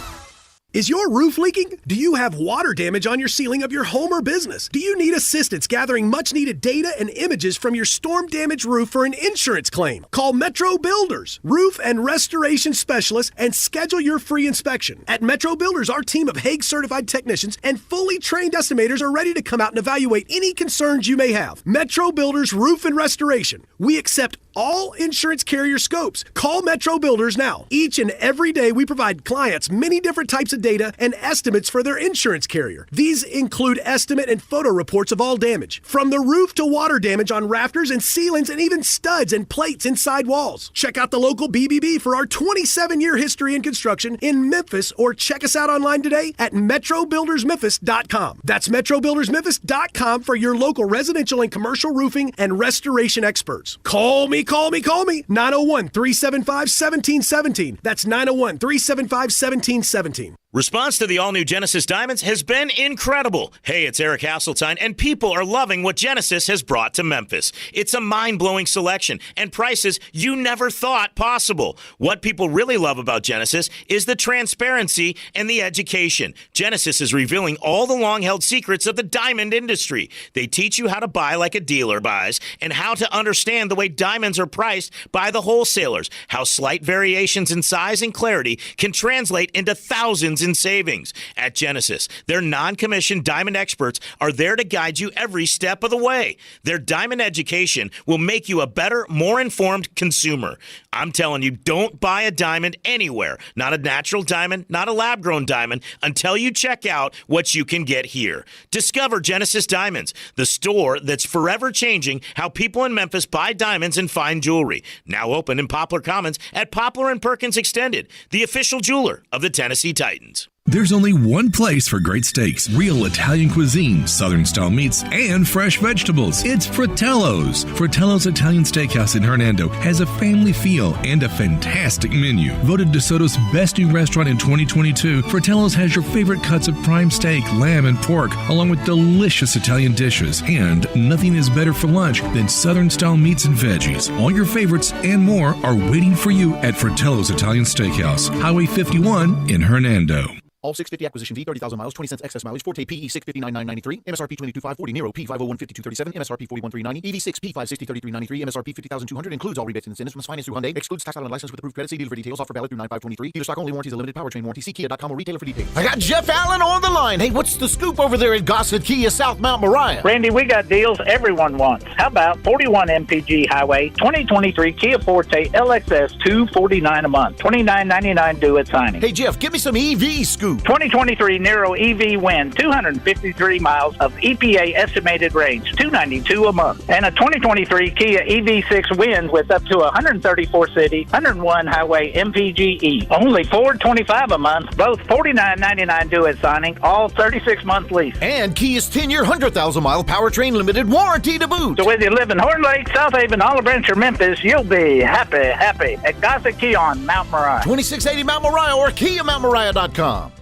Is your roof leaking? Do you have water damage on your ceiling of your home or business? Do you need assistance gathering much-needed data and images from your storm-damaged roof for an insurance claim? Call Metro Builders, roof and restoration specialists, and schedule your free inspection. At Metro Builders, our team of Hague-certified technicians and fully trained estimators are ready to come out and evaluate any concerns you may have. Metro Builders Roof and Restoration. We accept all insurance carrier scopes. Call Metro Builders now. Each and every day, we provide clients many different types of data and estimates for their insurance carrier. These include estimate and photo reports of all damage, from the roof to water damage on rafters and ceilings and even studs and plates inside walls. Check out the local BBB for our 27-year history in construction in Memphis, or check us out online today at metrobuildersmemphis.com. That's metrobuildersmemphis.com for your local residential and commercial roofing and restoration experts. Call me. 901-375-1717. That's 901-375-1717. Response to the all-new Genesis Diamonds has been incredible. Hey, it's Eric Hasseltine, and people are loving what Genesis has brought to Memphis. It's a mind-blowing selection and prices you never thought possible. What people really love about Genesis is the transparency and the education. Genesis is revealing all the long-held secrets of the diamond industry. They teach you how to buy like a dealer buys and how to understand the way diamonds are priced by the wholesalers, how slight variations in size and clarity can translate into thousands in savings. At Genesis, their non-commissioned diamond experts are there to guide you every step of the way. Their diamond education will make you a better, more informed consumer. I'm telling you, don't buy a diamond anywhere, not a natural diamond, not a lab-grown diamond, until you check out what you can get here. Discover Genesis Diamonds, the store that's forever changing how people in Memphis buy diamonds and fine jewelry. Now open in Poplar Commons at Poplar & Perkins Extended, the official jeweler of the Tennessee Titans. There's only one place for great steaks, real Italian cuisine, Southern-style meats, and fresh vegetables. It's Fratello's. Fratello's Italian Steakhouse in Hernando has a family feel and a fantastic menu. Voted DeSoto's best new restaurant in 2022, Fratello's has your favorite cuts of prime steak, lamb, and pork, along with delicious Italian dishes. And nothing is better for lunch than Southern-style meats and veggies. All your favorites and more are waiting for you at Fratello's Italian Steakhouse, Highway 51 in Hernando. All 650 acquisition fee, 30,000 miles, 20 cents excess mileage. Forte PE 659,993. MSRP 22,540. Nero P 501,5237. MSRP 41,390. EV6 P 560,3393. MSRP 50,200. Includes all rebates and incentives. Must finance through Hyundai. Excludes tax and license with approved credit. See dealer for details. Offer valid through 9/5/23. Dealer stock only. Warranties. A limited powertrain warranty. See Kia.com or retailer for details. I got Jeff Allen on the line. Hey, what's the scoop over there at Gossett Kia South Mount Moriah? Randy, we got deals everyone wants. How about 41 MPG Highway, 2023 Kia Forte LXS, $249 a month, $29.99 due at signing. Hey, Jeff, give me some EV scoop. 2023 Nero EV Win, 253 miles of EPA estimated range, $292 a month. And a 2023 Kia EV6 Win with up to 134 city, 101 highway MPGe. Only $425 a month, both $49.99 due at signing, all 36-month lease. And Kia's 10-year, 100,000-mile powertrain limited warranty to boot. So whether you live in Horn Lake, South Haven, Olive Branch, or Memphis, you'll be happy at Gossett Kia on Mount Moriah. 2680 Mount Moriah or KiaMountMoriah.com.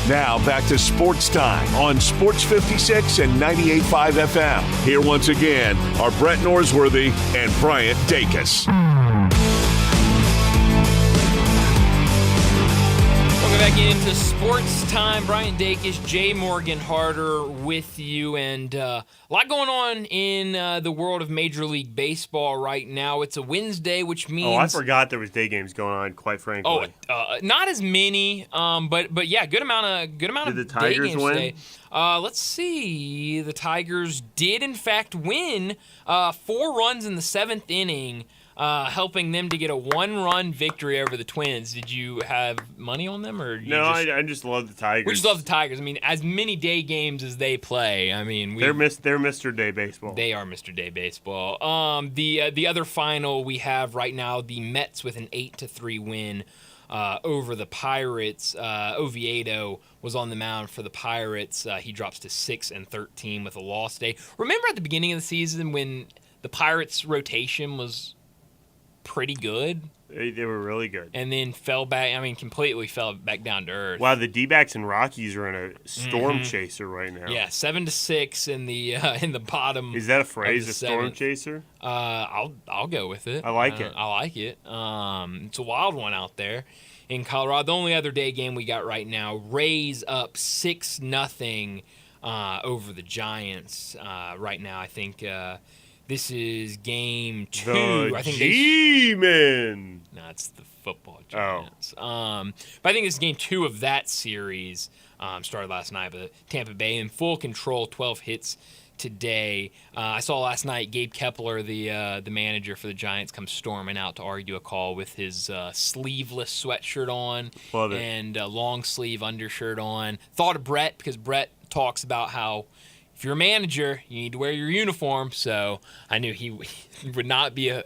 Now back to Sports Time on Sports 56 and 98.5 FM. Here once again are Brett Norsworthy and Bryant Dacus. Welcome back into Sports Time. Bryant Dacus, Jay Morgan Harder with you, and a lot going on in the world of Major League Baseball right now. It's a Wednesday, which means... Oh, I forgot there was day games going on, quite frankly. Not as many, but yeah, good amount of Did the day Tigers games win? today. Let's see. The Tigers did, in fact, win 4 runs in the 7th inning helping them to get a 1-run victory over the Twins. Did you have money on them, or no? I just love the Tigers. We just love the Tigers. I mean, as many day games as they play. I mean, they're Mr. Day Baseball. They are Mr. Day Baseball. The other final we have right now, the Mets with an 8-3 win over the Pirates. Oviedo was on the mound for the Pirates. He drops to 6-13 with a loss day. Remember at the beginning of the season when the Pirates rotation was pretty good? They were really good. And then completely fell back down to earth. Wow, the D-backs and Rockies are in a storm chaser right now. Yeah, 7-6 in the bottom. Is that a phrase, a storm chaser? I'll go with it. I like it. I like it. It's a wild one out there in Colorado. The only other day game we got right now, Rays up 6-0 over the Giants right now. I think this is game 2. The I think G-Men. No, it's the football Giants. But I think this is game 2 of that series. Started last night, but Tampa Bay in full control, 12 hits today. I saw last night Gabe Kepler, the manager for the Giants, come storming out to argue a call with his sleeveless sweatshirt on and long sleeve undershirt on. Thought of Brett, because Brett talks about how if you're a manager, you need to wear your uniform. So I knew he would not be a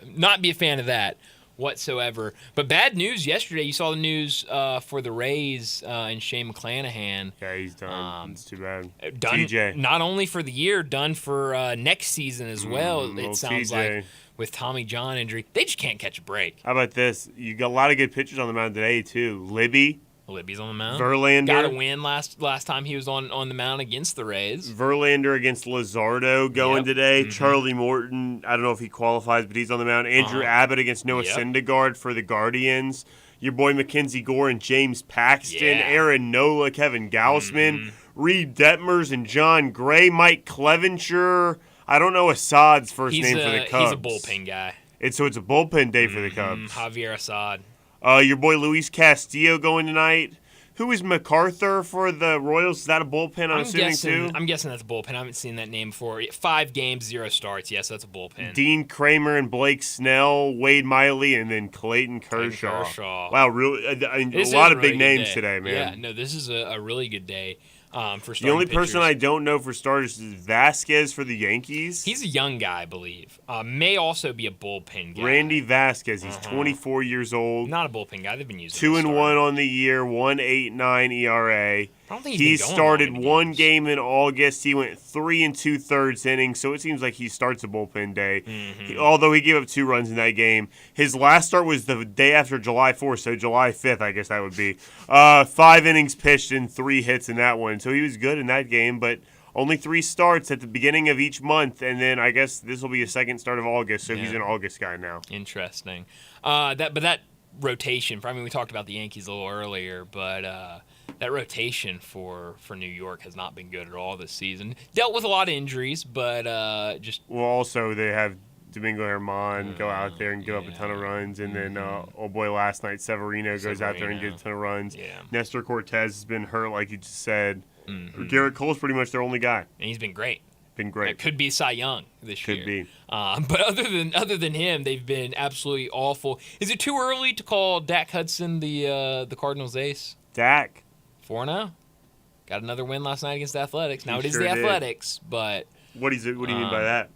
fan of that whatsoever. But bad news yesterday. You saw the news for the Rays and Shane McClanahan. Yeah, he's done. It's too bad. Done TJ. Not only for the year, done for next season as well. It sounds TJ. like with Tommy John injury, they just can't catch a break. How about this? You got a lot of good pitchers on the mound today too. Libby's on the mound. Verlander got a win last time he was on the mound against the Rays. Verlander against Luzardo going today. Charlie Morton, I don't know if he qualifies, but he's on the mound. Andrew Abbott against Noah Syndergaard for the Guardians. Your boy Mackenzie Gore and James Paxton. Aaron Nola, Kevin Gausman. Reed Detmers and John Gray. Mike Clevenger. I don't know Assad's first name for the Cubs. He's a bullpen guy. So it's a bullpen day for the Cubs. Javier Assad. Your boy Luis Castillo going tonight. Who is MacArthur for the Royals? Is that a bullpen, I'm assuming, too? I'm guessing that's a bullpen. I haven't seen that name before. 5 games, 0 starts. Yes, that's a bullpen. Dean Kramer and Blake Snell, Wade Miley, and then Clayton Kershaw. Wow, really? A lot of big names today, man. Yeah, no, this is a really good day for starting The only pitchers. person I don't know for starters is Vasquez for the Yankees. He's a young guy, I believe. May also be a bullpen guy. Randy Vasquez. He's 24 years old. Not a bullpen guy. They've been using 2-1 on the year, 1.89 ERA. I don't think he he's been going started long one game in August. He went 3 2/3 innings, so it seems like he starts a bullpen day. Although he gave up 2 runs in that game. His last start was the day after July 4th, so July 5th, I guess that would be. 5 innings pitched and 3 hits in that one, so he was good in that game, but only 3 starts at the beginning of each month, and then I guess this will be his second start of August, so he's an August guy now. Interesting. That rotation, we talked about the Yankees a little earlier, but that rotation for New York has not been good at all this season. Dealt with a lot of injuries, but just... Well, also they have Domingo Germán go out there and give up a ton of runs, and then old boy last night, Severino goes out there and gives a ton of runs. Nestor Cortez has been hurt, like you just said. Garrett Cole's pretty much their only guy. And he's been great. It could be Cy Young this year. Could be. But other than him, they've been absolutely awful. Is it too early to call Dak Hudson the Cardinals ace? Dak. 4-0. Got another win last night against the Athletics. Now, it is sure the did. Athletics, but... What do you mean by that?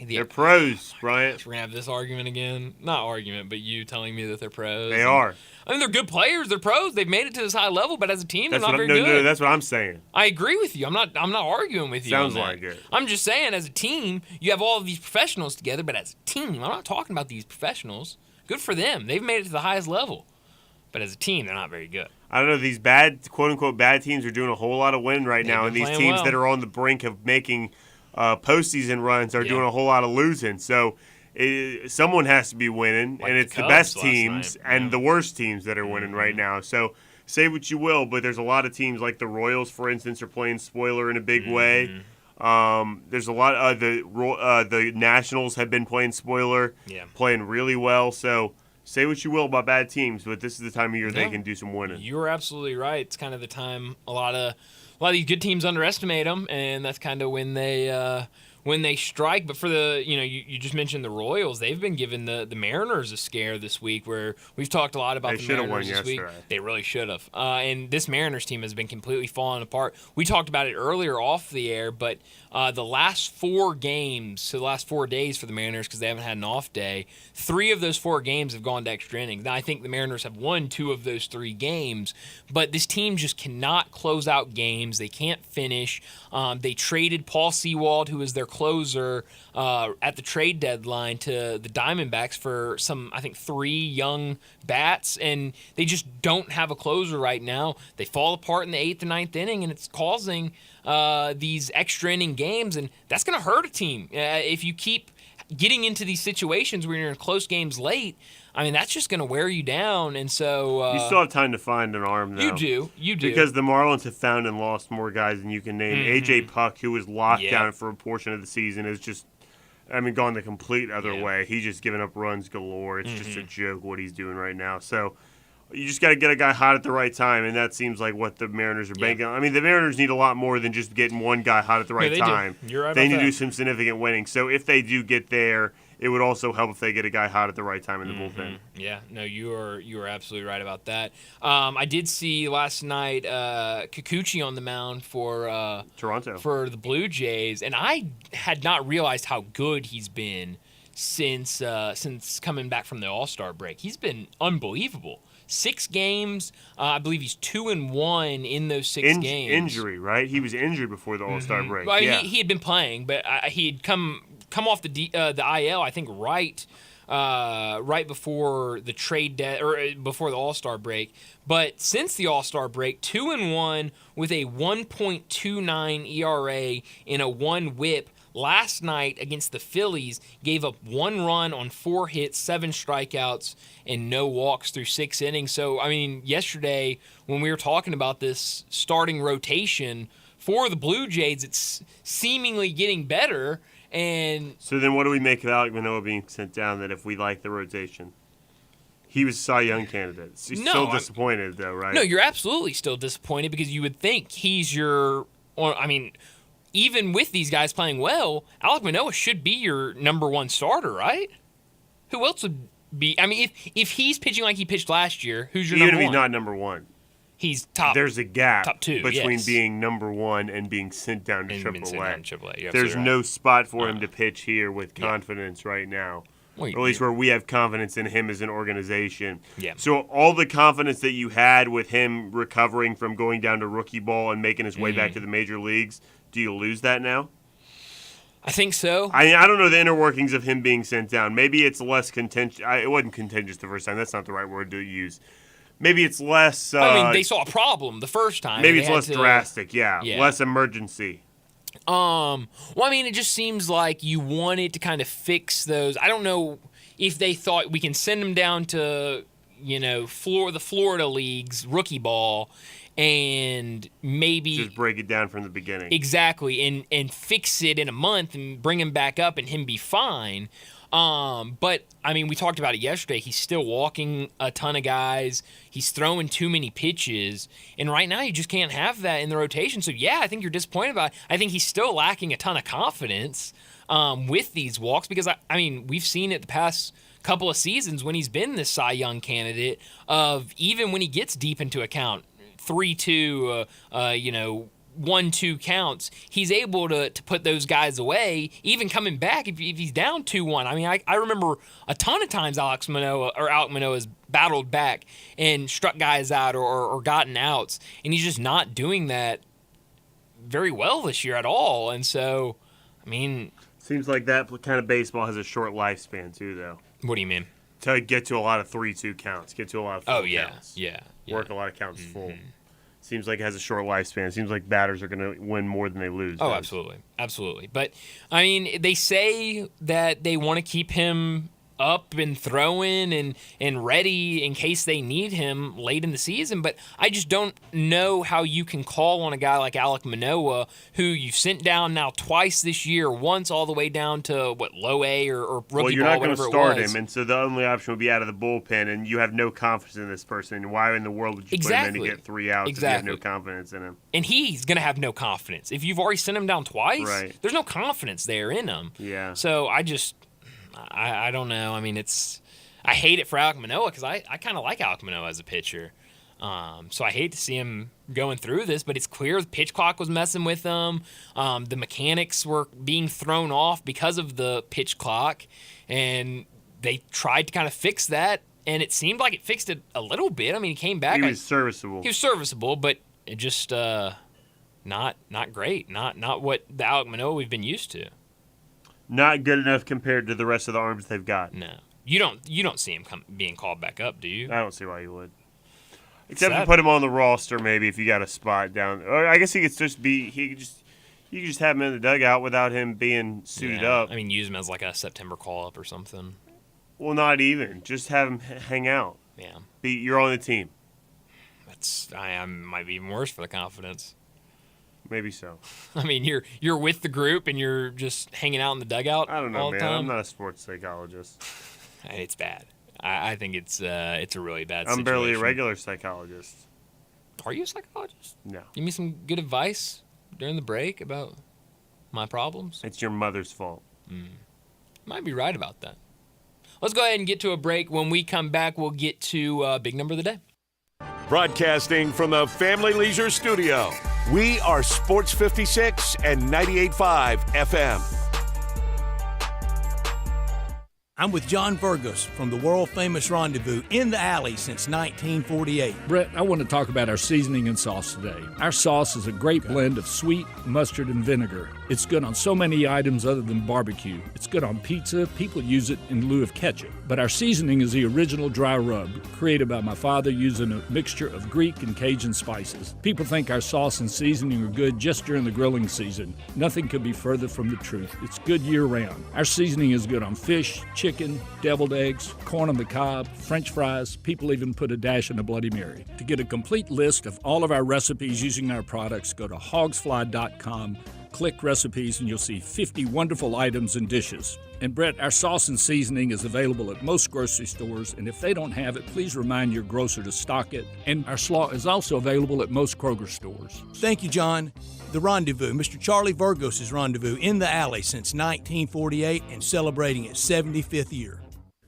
They're pros, Bryant. We're going to have this argument again. Not argument, but you telling me that they're pros. They are. I mean, they're good players. They're pros. They've made it to this high level, but as a team, they're not very good. No, that's what I'm saying. I agree with you. I'm not arguing with you. Sounds on that. like it. I'm just saying, as a team, you have all of these professionals together, but as a team, I'm not talking about these professionals. Good for them. They've made it to the highest level. But as a team, they're not very good. I don't know. These bad, quote-unquote, bad teams are doing a whole lot of winning right now, and these teams that are on the brink of making postseason runs are doing a whole lot of losing. So someone has to be winning, and it's the best teams and the worst teams that are winning right now. So say what you will, but there's a lot of teams like the Royals, for instance, are playing spoiler in a big way. There's a lot of the Nationals have been playing spoiler, playing really well. So say what you will about bad teams, but this is the time of year they can do some winning. You're absolutely right. It's kind of the time a lot of these good teams underestimate them, and that's kind of when they when they strike. But for the, you just mentioned the Royals. They've been giving the Mariners a scare this week, where we've talked a lot about the Mariners this week. They really should have. And this Mariners team has been completely falling apart. We talked about it earlier off the air, but the last 4 games, so the last 4 days for the Mariners, because they haven't had an off day, 3 of those 4 games have gone to extra innings. Now, I think the Mariners have won 2 of those 3 games, but this team just cannot close out games. They can't finish. They traded Paul Sewald, who was their closer, at the trade deadline to the Diamondbacks for some, I think, 3 young bats, and they just don't have a closer right now. They fall apart in the 8th and 9th inning, and it's causing these extra inning games, and that's going to hurt a team. If you keep getting into these situations where you're in close games late, I mean, that's just going to wear you down. And so you still have time to find an arm, though. You do. Because the Marlins have found and lost more guys than you can name. A.J. Puck, who was locked down for a portion of the season, is just, gone the complete other way. He's just giving up runs galore. It's just a joke what he's doing right now. So you just got to get a guy hot at the right time, and that seems like what the Mariners are banking on. I mean, the Mariners need a lot more than just getting one guy hot at the right time. You're right. They need to do some significant winning. So if they do get there, it would also help if they get a guy hot at the right time in the bullpen. Yeah, no, you are absolutely right about that. I did see last night Kikuchi on the mound for Toronto, for the Blue Jays, and I had not realized how good he's been since coming back from the All-Star break. He's been unbelievable. 6 games. I believe he's 2-1 in those 6 games. Injury, right? He was injured before the All-Star break. Well, he had been playing, but he had come off the IL, I think, right before the before the All-Star break. But since the All-Star break, 2-1 with a 1.29 ERA and a 1 WHIP. Last night against the Phillies, gave up 1 run on 4 hits, 7 strikeouts, and no walks through 6 innings. So, I mean, yesterday when we were talking about this starting rotation for the Blue Jays, it's seemingly getting better. And so then what do we make of Alek Manoah being sent down, that if we like the rotation? He was a Cy Young candidate. He's still disappointed, though, right? No, you're absolutely still disappointed, because you would think he's even with these guys playing well, Alek Manoah should be your number 1 starter, right? Who else would be? I mean, if he's pitching like he pitched last year, who's your number 1? Even if he's not number 1. He's top. There's a gap top 2, between being number 1 and being sent down to AAA. There's no spot for him to pitch here with confidence right now. Or at least where we have confidence in him as an organization. Yeah. So all the confidence that you had with him recovering from going down to rookie ball and making his way back to the major leagues, do you lose that now? I think so. I don't know the inner workings of him being sent down. Maybe it's less contentious. It wasn't contentious the first time. That's not the right word to use. Maybe it's less... they saw a problem the first time. Maybe it's less drastic, less emergency. It just seems like you wanted to kind of fix those. I don't know if they thought we can send them down to, the Florida leagues, rookie ball, and maybe just break it down from the beginning. Exactly, and fix it in a month and bring him back up and him be fine. But we talked about it yesterday. He's still walking a ton of guys. He's throwing too many pitches, and right now you just can't have that in the rotation. So I think you're disappointed about it. I think he's still lacking a ton of confidence with these walks, because we've seen it the past couple of seasons when he's been this Cy Young candidate, of even when he gets deep into a count, 3-2, 1-2 counts, he's able to put those guys away, even coming back if he's down 2-1. I remember a ton of times Alek Manoah has battled back and struck guys out or gotten outs, and he's just not doing that very well this year at all. And so, seems like that kind of baseball has a short lifespan too, though. What do you mean? To get to a lot of 3-2 counts, get to a lot of full counts. Yeah. Work a lot of counts full. Seems like it has a short lifespan. Seems like batters are going to win more than they lose. Oh, absolutely. But, they say that they want to keep him up and throwing and ready in case they need him late in the season. But I just don't know how you can call on a guy like Alek Manoah, who you've sent down now twice this year, once all the way down to, low A or rookie ball, whatever it was. Well, you're not going to start him, and so the only option would be out of the bullpen, and you have no confidence in this person. Why in the world would you put him in to get 3 outs if you have no confidence in him? And he's going to have no confidence. If you've already sent him down twice, there's no confidence there in him. Yeah. So I don't know. I mean, I hate it for Alek Manoah because I kind of like Alek Manoah as a pitcher. So I hate to see him going through this, but it's clear the pitch clock was messing with him. The mechanics were being thrown off because of the pitch clock, and they tried to kind of fix that, and it seemed like it fixed it a little bit. I mean, he came back. He was serviceable. He was serviceable, but it just not great. Not what the Alek Manoah we've been used to. Not good enough compared to the rest of the arms they've got. No. You don't see him being called back up, do you? I don't see why you would. Except to put him on the roster, maybe if you got a spot down. Or I guess he could just be. You could just have him in the dugout without him being suited up. I mean, use him as like a September call up or something. Well, not even. Just have him hang out. Yeah. You're on the team. I might be even worse for the confidence. Maybe so. I mean, you're with the group and you're just hanging out in the dugout. I don't know, all the man. time. I'm not a sports psychologist. It's bad. I think it's a really bad situation. I'm barely a regular psychologist. Are you a psychologist? No. Give me some good advice during the break about my problems. It's your mother's fault. Might be right about that. Let's go ahead and get to a break. When we come back, we'll get to Big Number of the Day. Broadcasting from the Family Leisure Studio, we are Sports 56 and 98.5 FM. I'm with John Burgos from the world-famous Rendezvous in the Alley since 1948. Brett, I want to talk about our seasoning and sauce today. Our sauce is a great blend of sweet, mustard, and vinegar. It's good on so many items other than barbecue. It's good on pizza. People use it in lieu of ketchup. But our seasoning is the original dry rub, created by my father using a mixture of Greek and Cajun spices. People think our sauce and seasoning are good just during the grilling season. Nothing could be further from the truth. It's good year-round. Our seasoning is good on fish, chicken, deviled eggs, corn on the cob, French fries. People even put a dash in a Bloody Mary. To get a complete list of all of our recipes using our products, go to hogsfly.com, click recipes, and you'll see 50 wonderful items and dishes. And Brett, our sauce and seasoning is available at most grocery stores, and if they don't have it, please remind your grocer to stock it. And our slaw is also available at most Kroger stores. Thank you, John. The Rendezvous, Mr. Charlie Burgos' Rendezvous in the Alley since 1948 and celebrating its 75th year.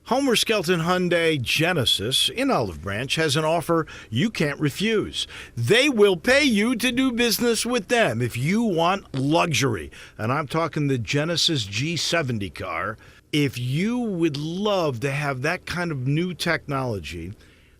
Homer Skelton Hyundai Genesis in Olive Branch has an offer you can't refuse. They will pay you to do business with them if you want luxury. And I'm talking the Genesis G70 car. If you would love to have that kind of new technology,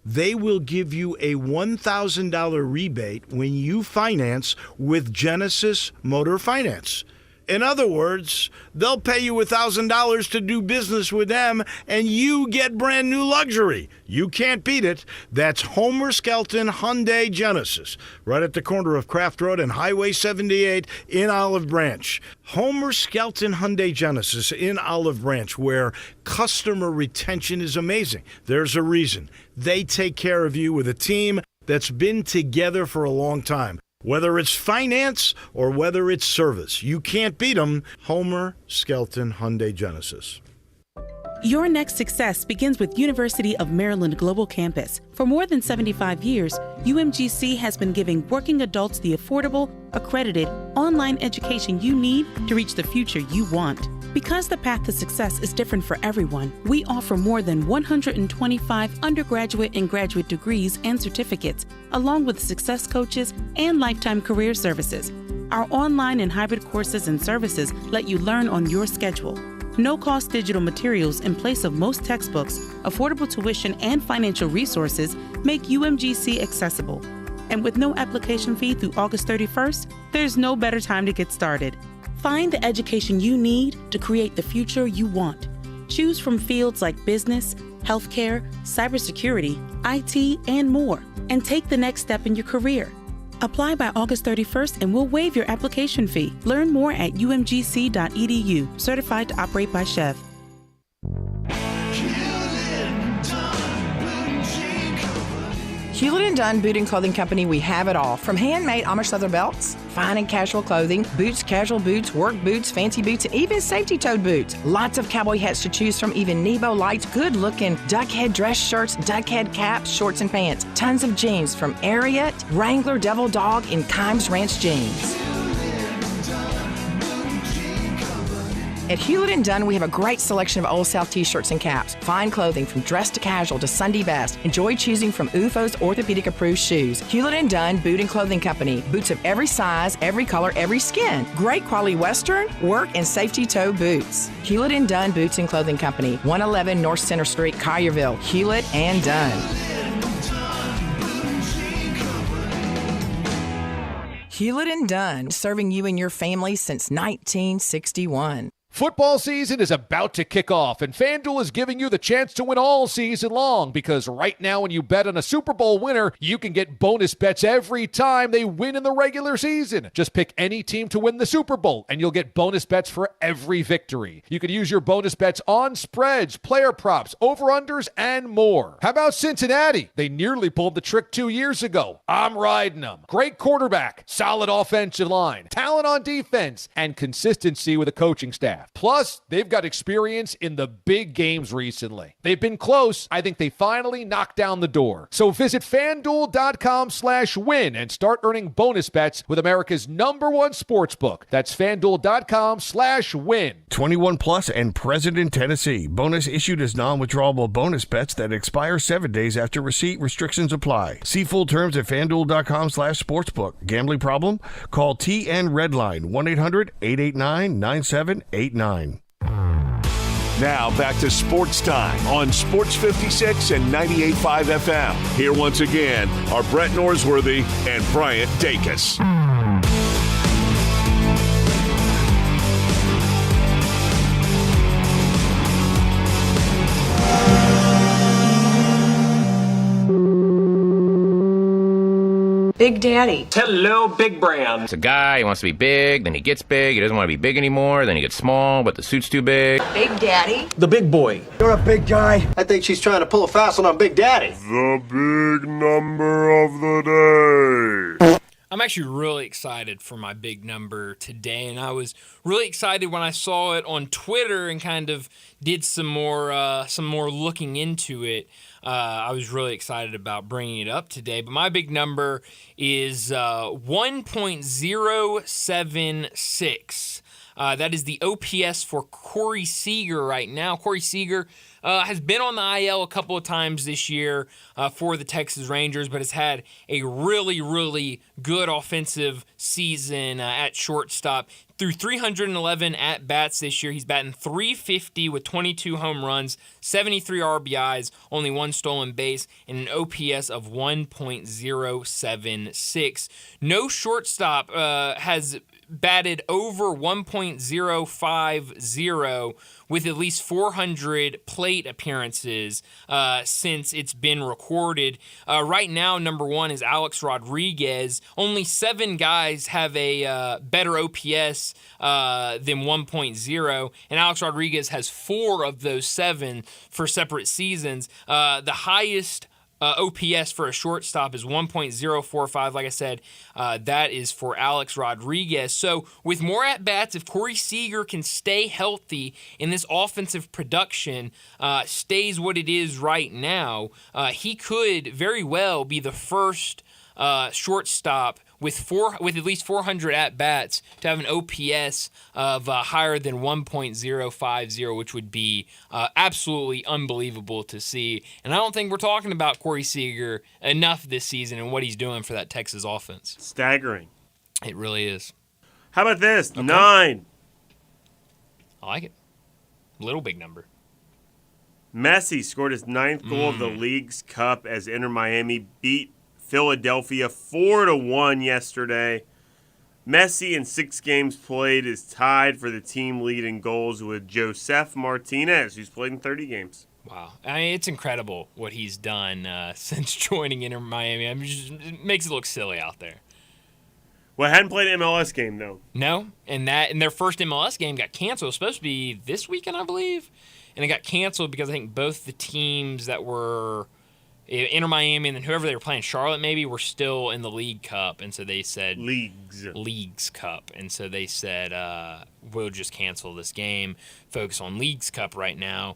they will give you a $1,000 rebate when you finance with Genesis Motor Finance. In other words, they'll pay you $1,000 to do business with them, and you get brand new luxury. You can't beat it. That's Homer Skelton Hyundai Genesis, right at the corner of Craft Road and Highway 78 in Olive Branch. Homer Skelton Hyundai Genesis in Olive Branch, where customer retention is amazing. There's a reason. They take care of you with a team that's been together for a long time. Whether it's finance or whether it's service, you can't beat them. Homer Skelton Hyundai Genesis. Your next success begins with University of Maryland Global Campus. For more than 75 years, UMGC has been giving working adults the affordable, accredited, online education you need to reach the future you want. Because the path to success is different for everyone, we offer more than 125 undergraduate and graduate degrees and certificates, along with success coaches and lifetime career services. Our online and hybrid courses and services let you learn on your schedule. No-cost digital materials in place of most textbooks, affordable tuition, and financial resources make UMGC accessible. And with no application fee through August 31st, there's no better time to get started. Find the education you need to create the future you want. Choose from fields like business, healthcare, cybersecurity, IT, and more, and take the next step in your career. Apply by August 31st and we'll waive your application fee. Learn more at umgc.edu, certified to operate by Chev. Hewlett & Dunn Boot and Clothing Company, we have it all. From handmade Amish leather belts, fine and casual clothing, boots, casual boots, work boots, fancy boots, and even safety-toed boots. Lots of cowboy hats to choose from, even Nebo lights, good-looking duck head dress shirts, duck head caps, shorts, and pants. Tons of jeans from Ariat, Wrangler, Devil Dog, and Kimes Ranch jeans. At Hewlett & Dunn, we have a great selection of Old South t-shirts and caps. Fine clothing from dress to casual to Sunday best. Enjoy choosing from UFO's orthopedic-approved shoes. Hewlett & Dunn Boot and Clothing Company. Boots of every size, every color, every skin. Great quality Western, work, and safety toe boots. Hewlett & Dunn Boots and Clothing Company. 111 North Center Street, Collierville. Hewlett & Dunn. Hewlett & Dunn, serving you and your family since 1961. Football season is about to kick off, and FanDuel is giving you the chance to win all season long because right now when you bet on a Super Bowl winner, you can get bonus bets every time they win in the regular season. Just pick any team to win the Super Bowl, and you'll get bonus bets for every victory. You can use your bonus bets on spreads, player props, over-unders, and more. How about Cincinnati? They nearly pulled the trick 2 years ago. I'm riding them. Great quarterback, solid offensive line, talent on defense, and consistency with a coaching staff. Plus, they've got experience in the big games recently. They've been close. I think they finally knocked down the door. So visit FanDuel.com/win and start earning bonus bets with America's #1 sportsbook. That's FanDuel.com/win. 21 plus and present in Tennessee. Bonus issued as non-withdrawable bonus bets that expire 7 days after receipt. Restrictions apply. See full terms at FanDuel.com/sportsbook. Gambling problem? Call TN Redline 1-800-889-9789. Now back to Sports Time on Sports 56 and 98.5 FM. Here once again are Brett Norsworthy and Bryant Dacus. Big Daddy. Hello, Big Brand. It's a guy, he wants to be big, then he gets big, he doesn't want to be big anymore, then he gets small, but the suit's too big. Big Daddy. The big boy. You're a big guy. I think she's trying to pull a fast one on Big Daddy. The big number of the day. I'm actually really excited for my big number today, and I was really excited when I saw it on Twitter and kind of did some more looking into it. I was really excited about bringing it up today, but my big number is 1.076. That is the OPS for Corey Seager right now. Corey Seager has been on the IL a couple of times this year for the Texas Rangers, but has had a really, really good offensive season at shortstop. Through 311 at-bats this year, he's batting .350 with 22 home runs, 73 RBIs, only one stolen base, and an OPS of 1.076. No shortstop has batted over 1.050 with at least 400 plate appearances since it's been recorded. Right now, number one is Alex Rodriguez. Only 7 guys have a better OPS than 1.0, and Alex Rodriguez has 4 of those 7 for separate seasons. The highest OPS for a shortstop is 1.045. Like I said, that is for Alex Rodriguez. So with more at-bats, if Corey Seager can stay healthy and this offensive production stays what it is right now, he could very well be the first shortstop with at least 400 at-bats to have an OPS of higher than 1.050, which would be absolutely unbelievable to see. And I don't think we're talking about Corey Seager enough this season and what he's doing for that Texas offense. Staggering. It really is. How about this? Okay. 9. I like it. Little big number. Messi scored his 9th goal of the League's Cup as Inter Miami beat Philadelphia 4-1 yesterday. Messi in 6 games played is tied for the team lead in goals with Josef Martinez, who's played in 30 games. Wow. I mean, it's incredible what he's done since joining Inter Miami. I mean, it makes it look silly out there. Well, I hadn't played an MLS game, though. No, and their first MLS game got canceled. It was supposed to be this weekend, I believe, and it got canceled because I think both the teams that were Inter Miami and then whoever they were playing, Charlotte maybe, were still in the League Cup, and so they said Leagues Cup, and so they said we'll just cancel this game, focus on Leagues Cup right now.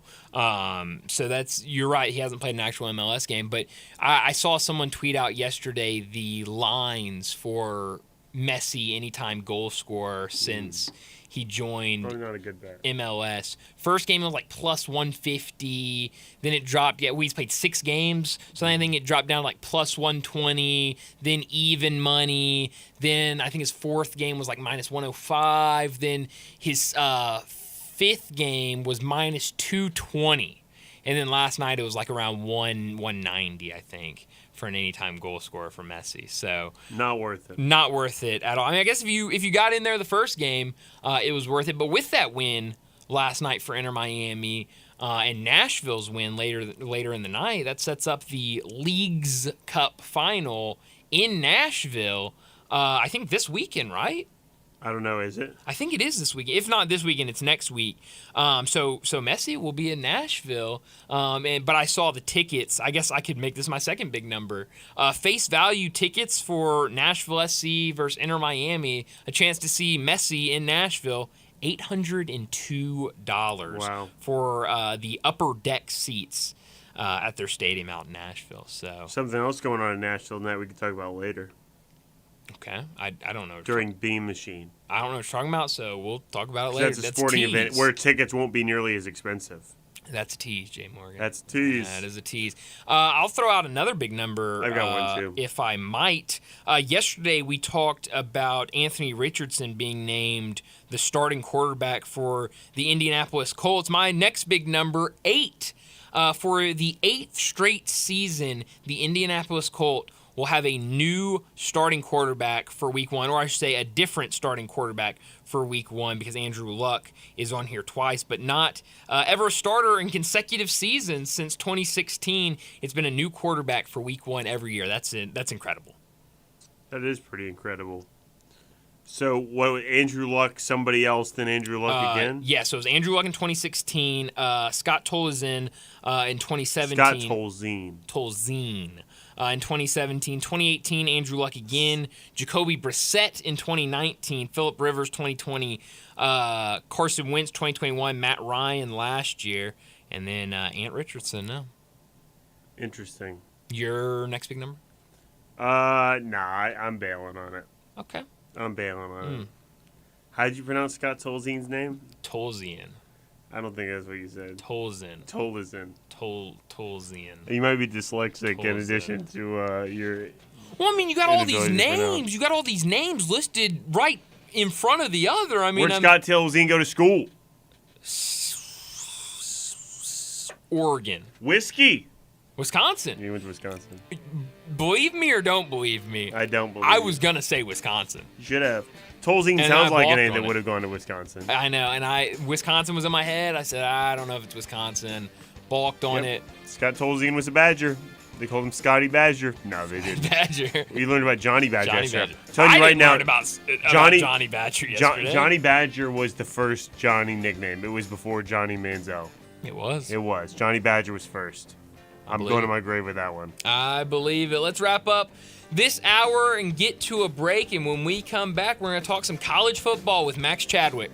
So you're right, he hasn't played an actual MLS game, but I saw someone tweet out yesterday the lines for Messi anytime goal scorer since he joined not a good bet. MLS. First game was like plus 150. Then it dropped. Yeah, he's played 6 games. So I think it dropped down like plus 120. Then even money. Then I think his 4th game was like minus 105. Then his 5th game was minus 220. And then last night it was like around 190, I think, for an anytime goal scorer for Messi. So not worth it. Not worth it at all. I mean, I guess if you got in there the first game, it was worth it. But with that win last night for Inter Miami and Nashville's win later in the night, that sets up the Leagues Cup final in Nashville. I think this weekend, right? I don't know, is it? I think it is this weekend. If not this weekend, it's next week. So Messi will be in Nashville. But I saw the tickets. I guess I could make this my second big number. Face value tickets for Nashville SC versus Inter Miami. A chance to see Messi in Nashville. $802 for the upper deck seats at their stadium out in Nashville. So something else going on in Nashville tonight we can talk about later. Okay, I don't know. During Beam Machine. I don't know what you're talking about, so we'll talk about it later. That's a sporting event where tickets won't be nearly as expensive. That's a tease, Jay Morgan. That's a tease. That is a tease. I'll throw out another big number. I've got one, too. If I might. Yesterday, we talked about Anthony Richardson being named the starting quarterback for the Indianapolis Colts. My next big number, 8. For the 8th straight season, the Indianapolis Colts will have a new starting quarterback for Week 1, or I should say a different starting quarterback for Week 1, because Andrew Luck is on here twice, but not ever a starter in consecutive seasons since 2016. It's been a new quarterback for Week 1 every year. That's incredible. That is pretty incredible. So, what, Andrew Luck, somebody else than Andrew Luck again? Yeah, so it was Andrew Luck in 2016, Scott Tolzien in 2017. Scott Tolzien. In 2017, 2018, Andrew Luck again, Jacoby Brissett in 2019, Phillip Rivers 2020, Carson Wentz 2021, Matt Ryan last year, and then Ant Richardson now. Interesting. Your next big number? I'm bailing on it. Okay. I'm bailing on it. How did you pronounce Scott Tolzien's name? Tolzien. I don't think that's what you said. Tolzien. You might be dyslexic in addition to your. Well, I mean, you got all these names. You got all these names listed right in front of the other. I mean, where'd Scott Tolzien go to school? Oregon. Whiskey. Wisconsin. You went to Wisconsin. Believe me or don't believe me? I don't believe I was going to say Wisconsin. You should have. Tolzien sounds like a name that would have gone to Wisconsin. I know, and Wisconsin was in my head. I said, I don't know if it's Wisconsin. Balked on it. Scott Tolzien was a Badger. They called him Scotty Badger. No, they didn't. Badger. We learned about Johnny Badger. Johnny Badger. Telling you right now, learn about Johnny Badger yesterday. Johnny Badger was the first Johnny nickname. It was before Johnny Manziel. It was? It was. Johnny Badger was first. I'm going to my grave with that one. I believe it. Let's wrap up this hour and get to a break. And when we come back, we're going to talk some college football with Max Chadwick.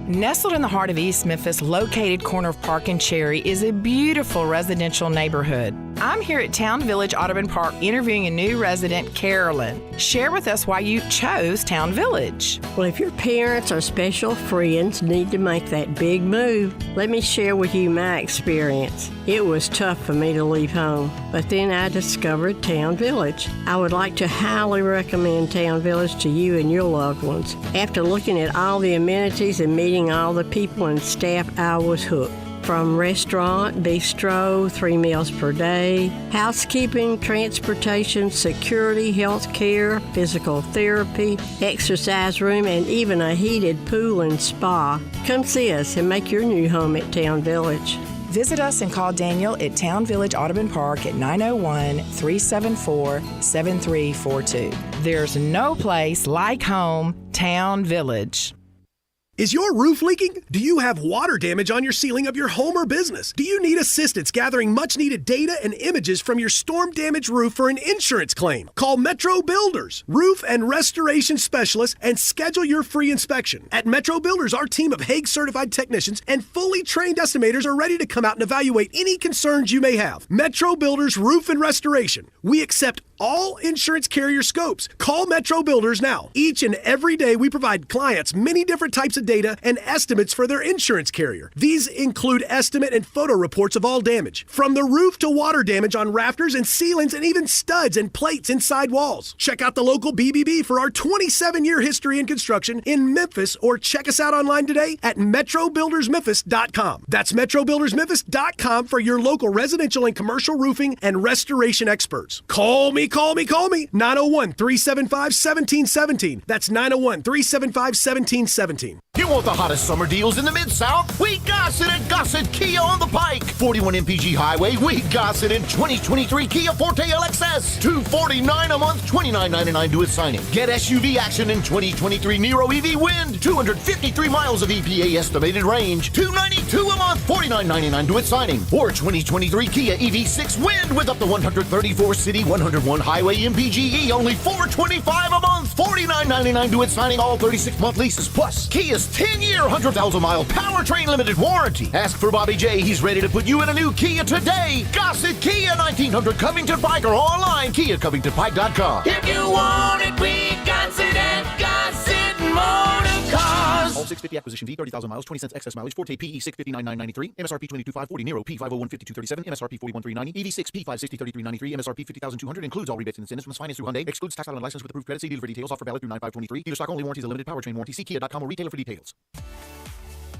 Nestled in the heart of East Memphis, located corner of Park and Cherry, is a beautiful residential neighborhood. I'm here at Town Village Audubon Park interviewing a new resident, Carolyn. Share with us why you chose Town Village. Well, if your parents or special friends need to make that big move, let me share with you my experience. It was tough for me to leave home, but then I discovered Town Village. I would like to highly recommend Town Village to you and your loved ones. After looking at all the amenities and meeting all the people and staff, I was hooked. From restaurant, bistro, 3 meals per day, housekeeping, transportation, security, health care, physical therapy, exercise room, and even a heated pool and spa. Come see us and make your new home at Town Village. Visit us and call Daniel at Town Village Audubon Park at 901-374-7342. There's no place like home, Town Village. Is your roof leaking? Do you have water damage on your ceiling of your home or business? Do you need assistance gathering much-needed data and images from your storm-damaged roof for an insurance claim? Call Metro Builders, roof and restoration specialists, and schedule your free inspection. At Metro Builders, our team of Hague-certified technicians and fully trained estimators are ready to come out and evaluate any concerns you may have. Metro Builders Roof and Restoration. We accept all insurance carrier scopes. Call Metro Builders now. Each and every day, we provide clients many different types of data and estimates for their insurance carrier. These include estimate and photo reports of all damage, from the roof to water damage on rafters and ceilings and even studs and plates inside walls. Check out the local BBB for our 27-year history in construction in Memphis, or check us out online today at metrobuildersmemphis.com. That's metrobuildersmemphis.com for your local residential and commercial roofing and restoration experts. Call me. 901-375-1717. That's 901-375-1717. You want the hottest summer deals in the Mid-South? We got it at Gossett Kia on the Pike. 41 MPG Highway, we got it in 2023 Kia Forte LXS. $249 a month, $29.99 due at signing. Get SUV action in 2023 Nero EV Wind. 253 miles of EPA estimated range. $292 a month, $49.99 due at signing. Or 2023 Kia EV6 Wind with up to 134 city, 101 highway MPGE. Only $425 a month, $49.99 due at signing. All 36-month leases. Plus, Kia's 10-year, 100,000-mile powertrain limited warranty. Ask for Bobby J. He's ready to put you in a new Kia today. Gossett Kia, 1900 Covington Pike, or online, KiaCovingtonPike.com. If you want it, we got it at Gossett Motor Cars. All 650 acquisition fee, 30,000 miles, 20 cents excess mileage. Forte PE 659,993. MSRP 22,540. Nero P 501,5237. MSRP 41,390. EV6 P 560, 3393. MSRP 50,200. Includes all rebates and incentives. Must finance through Hyundai. Excludes tax title and license with approved credit. See dealer for details. Offer valid through 9523. Dealer stock only warranties. A limited powertrain warranty. See Kia.com or retailer for details.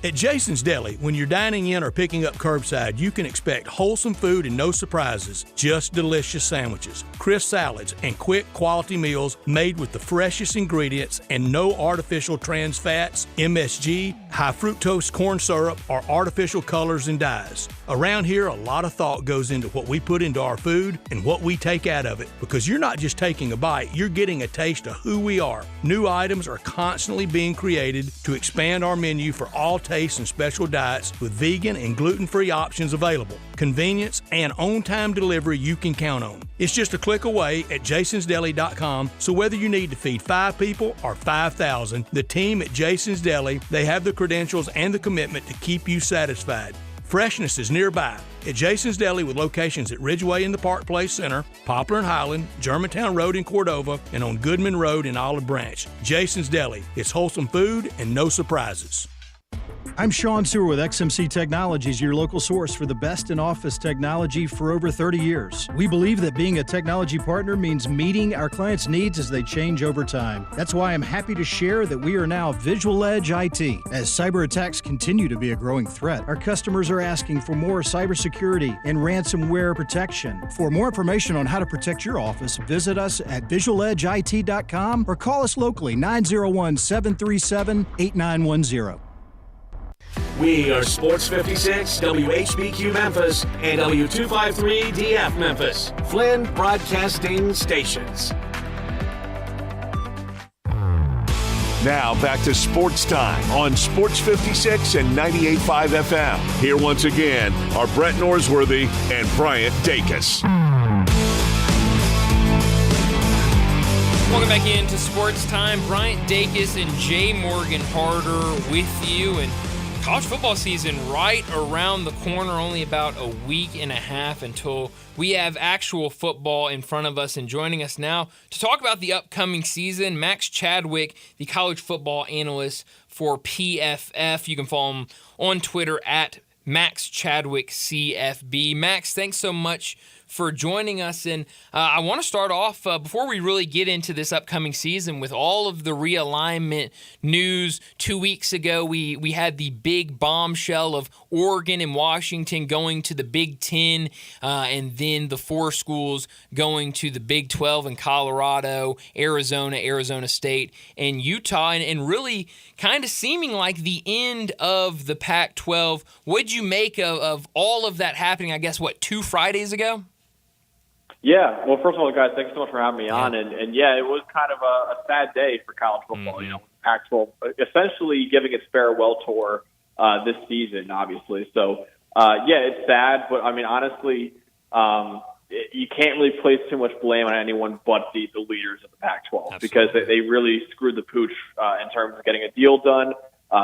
At Jason's Deli, when you're dining in or picking up curbside, you can expect wholesome food and no surprises, just delicious sandwiches, crisp salads, and quick quality meals made with the freshest ingredients and no artificial trans fats, MSG, high fructose corn syrup, or artificial colors and dyes. Around here, a lot of thought goes into what we put into our food and what we take out of it, because you're not just taking a bite, you're getting a taste of who we are. New items are constantly being created to expand our menu for all tastes and special diets, with vegan and gluten-free options available. Convenience and on-time delivery you can count on. It's just a click away at jasonsdeli.com, so whether you need to feed 5 people or 5,000, the team at Jason's Deli, they have the credentials and the commitment to keep you satisfied. Freshness is nearby at Jason's Deli, with locations at Ridgeway in the Park Place Center, Poplar and Highland, Germantown Road in Cordova, and on Goodman Road in Olive Branch. Jason's Deli. It's wholesome food and no surprises. I'm Sean Sewer with XMC Technologies, your local source for the best in office technology for over 30 years. We believe that being a technology partner means meeting our clients' needs as they change over time. That's why I'm happy to share that we are now Visual Edge IT. As cyber attacks continue to be a growing threat, our customers are asking for more cybersecurity and ransomware protection. For more information on how to protect your office, visit us at visualedgeit.com or call us locally 901-737-8910. We are Sports 56, WHBQ Memphis, and W253DF Memphis, Flynn Broadcasting Stations. Now back to Sports Time on Sports 56 and 98.5 FM. Here once again are Brett Norsworthy and Bryant Dacus. Welcome back into Sports Time. Bryant Dacus and Jay Morgan Harder with you. And college football season right around the corner, only about a week and a half until we have actual football in front of us. And joining us now to talk about the upcoming season, Max Chadwick, the college football analyst for PFF. You can follow him on Twitter at Max Chadwick CFB. Max, thanks so much for joining us. And I want to start off, before we really get into this upcoming season, with all of the realignment news. 2 weeks ago, we had the big bombshell of Oregon and Washington going to the Big Ten, and then the 4 schools going to the Big 12 in Colorado, Arizona State, and Utah, and really kind of seeming like the end of the Pac-12. What'd you make of all of that happening, I guess, 2 Fridays ago? Yeah, well, first of all, guys, thanks so much for having me on. And yeah, it was kind of a sad day for college football. You know, Pac-12 essentially giving its farewell tour this season, obviously. So, yeah, it's sad, but I mean, honestly, you can't really place too much blame on anyone but the leaders of the Pac-12 because they really screwed the pooch in terms of getting a deal done.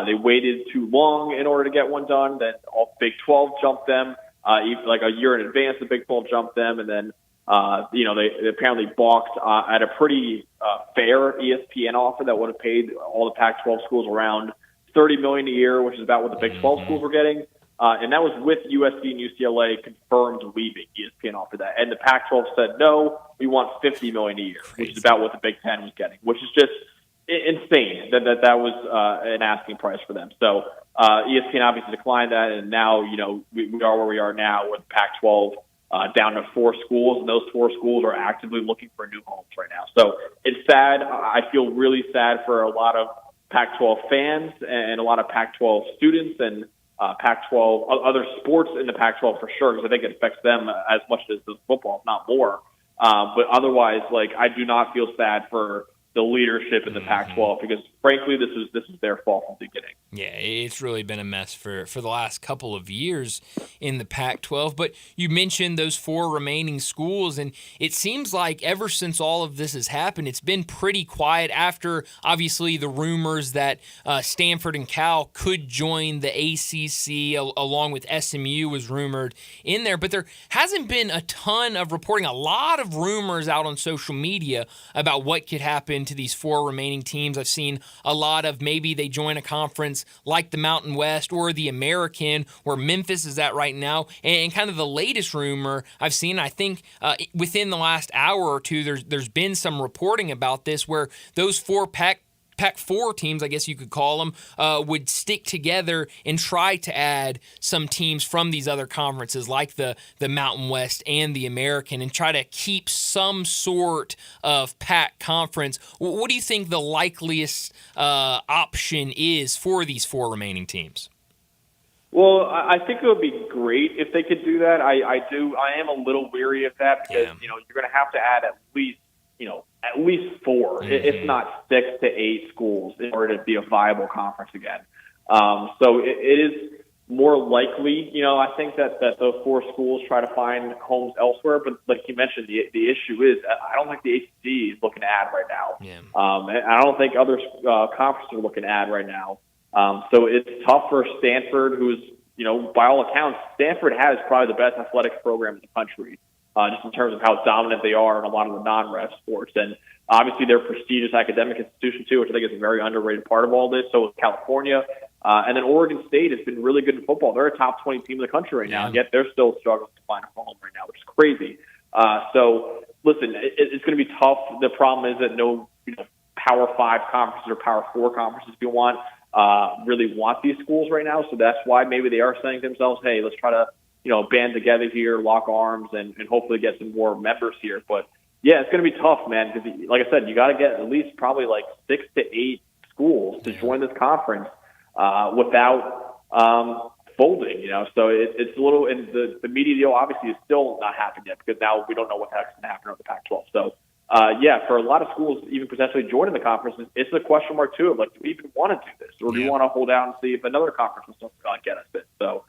They waited too long in order to get one done. Then all Big 12 jumped them, even like a year in advance. The Big 12 jumped them, and then they apparently balked at a pretty fair ESPN offer that would have paid all the Pac-12 schools around $30 million a year, which is about what the Big 12 schools were getting. And that was with USC and UCLA confirmed leaving. ESPN offered that, and the Pac-12 said no, we want $50 million a year, which is about what the Big Ten was getting, which is just insane that was an asking price for them. So ESPN obviously declined that, and now we are where we are now with Pac-12 down to 4 schools, and those 4 schools are actively looking for new homes right now. So it's sad. I feel really sad for a lot of Pac-12 fans and a lot of Pac-12 students and Pac-12 other sports in the Pac-12 for sure, because I think it affects them as much as the football, if not more. But otherwise, I do not feel sad for the leadership in the Pac-12 because, frankly, this is their fault from the beginning. Yeah, it's really been a mess for the last couple of years in the Pac-12. But you mentioned those 4 remaining schools, and it seems like ever since all of this has happened, it's been pretty quiet after, obviously, the rumors that Stanford and Cal could join the ACC along with SMU was rumored in there. But there hasn't been a ton of reporting, a lot of rumors out on social media about what could happen to these 4 remaining teams. I've seen a lot of maybe they join a conference like the Mountain West or the American, where Memphis is at right now. And kind of the latest rumor I've seen, I think within the last hour or two, there's been some reporting about this where those 4 Pac-4 teams, I guess you could call them, would stick together and try to add some teams from these other conferences like the Mountain West and the American and try to keep some sort of Pac conference. What do you think the likeliest option is for these 4 remaining teams? Well, I think it would be great if they could do that. I am a little weary of that because, you're going to have to add at least 4, if not 6 to 8 schools in order to be a viable conference again. So it is more likely, I think that those 4 schools try to find homes elsewhere. But like you mentioned, the issue is I don't think the ACC is looking to add right now. And I don't think other conferences are looking to add right now. So it's tough for Stanford, who's, by all accounts, Stanford has probably the best athletics program in the country. Just in terms of how dominant they are in a lot of the non-ref sports. And obviously they're a prestigious academic institution too, which I think is a very underrated part of all this. So is California. And then Oregon State has been really good in football. They're a top 20 team in the country right now, and yet they're still struggling to find a home right now, which is crazy. So listen, it's going to be tough. The problem is that no Power 5 conferences or Power 4 conferences, if you want, really want these schools right now. So that's why maybe they are saying to themselves, hey, let's try to band together here, lock arms, and hopefully get some more members here. But, yeah, it's going to be tough, man, because, like I said, you got to get at least probably 6 to 8 schools to join this conference without folding, So it's a little – and the media deal obviously is still not happened yet because now we don't know what's going to happen with the Pac-12. So, yeah, for a lot of schools even potentially joining the conference, it's a question mark, too, of, do we even want to do this? Or do we want to hold out and see if another conference will still get us in? So,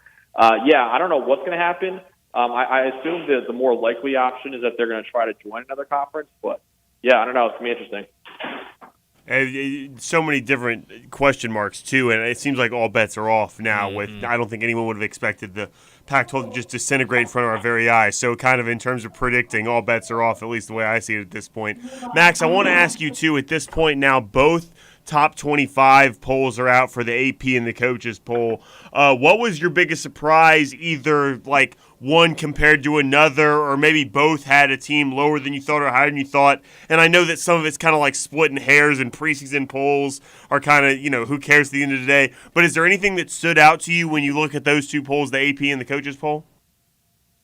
yeah, I don't know what's going to happen. I assume that the more likely option is that they're going to try to join another conference. But, yeah, I don't know. It's going to be interesting. So many different question marks, too, and it seems like all bets are off now. I don't think anyone would have expected the Pac-12 to just disintegrate in front of our very eyes. So kind of in terms of predicting, all bets are off, at least the way I see it at this point. Max, I want to ask you, too, at this point now, both top 25 polls are out for the AP and the coaches poll. What was your biggest surprise, either like one compared to another, or maybe both had a team lower than you thought or higher than you thought? And I know that some of it's kind of like splitting hairs, and preseason polls are kind of, who cares at the end of the day. But is there anything that stood out to you when you look at those two polls, the AP and the coaches poll?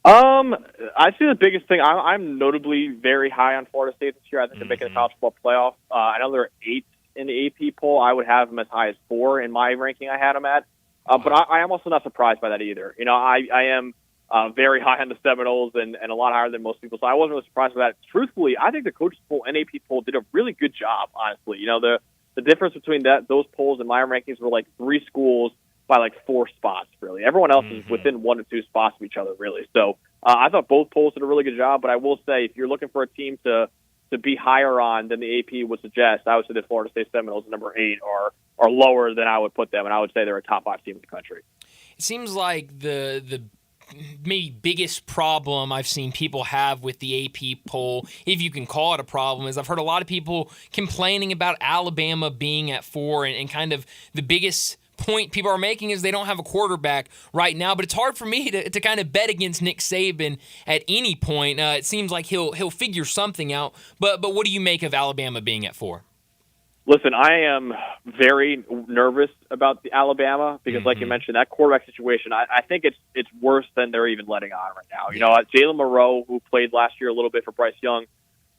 I see the biggest thing. I'm notably very high on Florida State this year. I think they're making the college football playoff. I know they're 8 in the AP poll. I would have them as high as 4 in my ranking I had them at. But I am also not surprised by that either. I am very high on the Seminoles and a lot higher than most people. So I wasn't really surprised by that. Truthfully, I think the coaches poll and AP poll did a really good job, honestly. The difference between those polls and my rankings were like 3 schools by like 4 spots, really. Everyone else is within 1 to 2 spots of each other, really. So I thought both polls did a really good job, but I will say if you're looking for a team to be higher on than the AP would suggest, I would say the Florida State Seminoles, number 8, are lower than I would put them, and I would say they're a top 5 team in the country. It seems like the maybe biggest problem I've seen people have with the AP poll, if you can call it a problem, is I've heard a lot of people complaining about Alabama being at 4, and kind of the biggest point people are making is they don't have a quarterback right now. But it's hard for me to kind of bet against Nick Saban at any point. It seems like he'll figure something out. But what do you make of Alabama being at 4? Listen, I am very nervous about the Alabama because, like you mentioned, that quarterback situation, I think it's worse than they're even letting on right now. Jalen Moreau, who played last year a little bit for Bryce Young,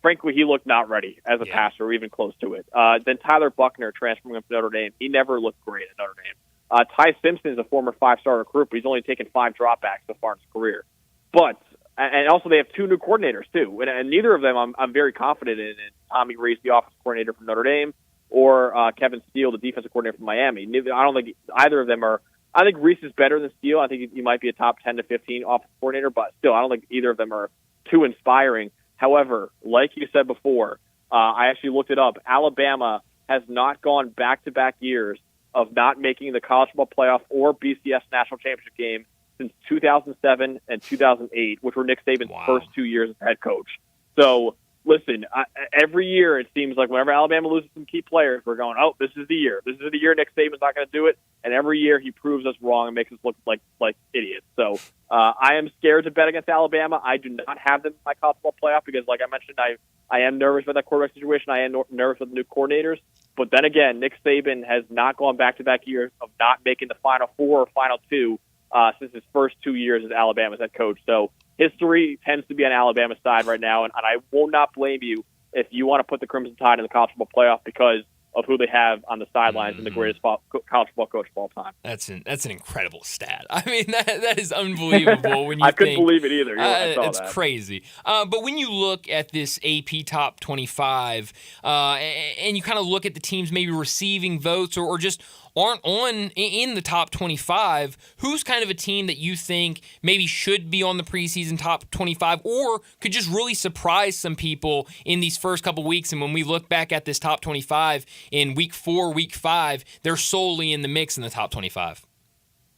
frankly, he looked not ready as a passer or even close to it. Then Tyler Buckner transferring him to Notre Dame. He never looked great at Notre Dame. Ty Simpson is a former 5-star recruit, but he's only taken 5 dropbacks so far in his career. And also they have 2 new coordinators, too. And neither of them I'm very confident in. Tommy Rees, the offensive coordinator from Notre Dame, or Kevin Steele, the defensive coordinator from Miami. I don't think either of them are. I think Rees is better than Steele. I think he might be a top 10 to 15 offensive coordinator, but still, I don't think either of them are too inspiring. However, like you said before, I actually looked it up. Alabama has not gone back-to-back years of not making the college football playoff or BCS national championship game since 2007 and 2008, which were Nick Saban's first 2 years as head coach. So, listen, every year it seems like whenever Alabama loses some key players, we're going, oh, this is the year. This is the year Nick Saban's not going to do it. And every year he proves us wrong and makes us look like idiots. So I am scared to bet against Alabama. I do not have them in my college football playoff because, like I mentioned, I am nervous about that quarterback situation. I am nervous with the new coordinators. But then again, Nick Saban has not gone back-to-back years of not making the Final Four or Final Two since his first 2 years as Alabama's head coach. So history tends to be on Alabama's side right now, and I will not blame you if you want to put the Crimson Tide in the college football playoff because of who they have on the sidelines and the greatest college football coach of all time. That's an incredible stat. I mean, that is unbelievable. When you I couldn't believe it either. It's crazy. But when you look at this AP Top 25 and you kind of look at the teams maybe receiving votes or just aren't in the top 25, who's kind of a team that you think maybe should be on the preseason top 25 or could just really surprise some people in these first couple weeks? And when we look back at this top 25 in week 4, week 5, they're solely in the mix in the top 25.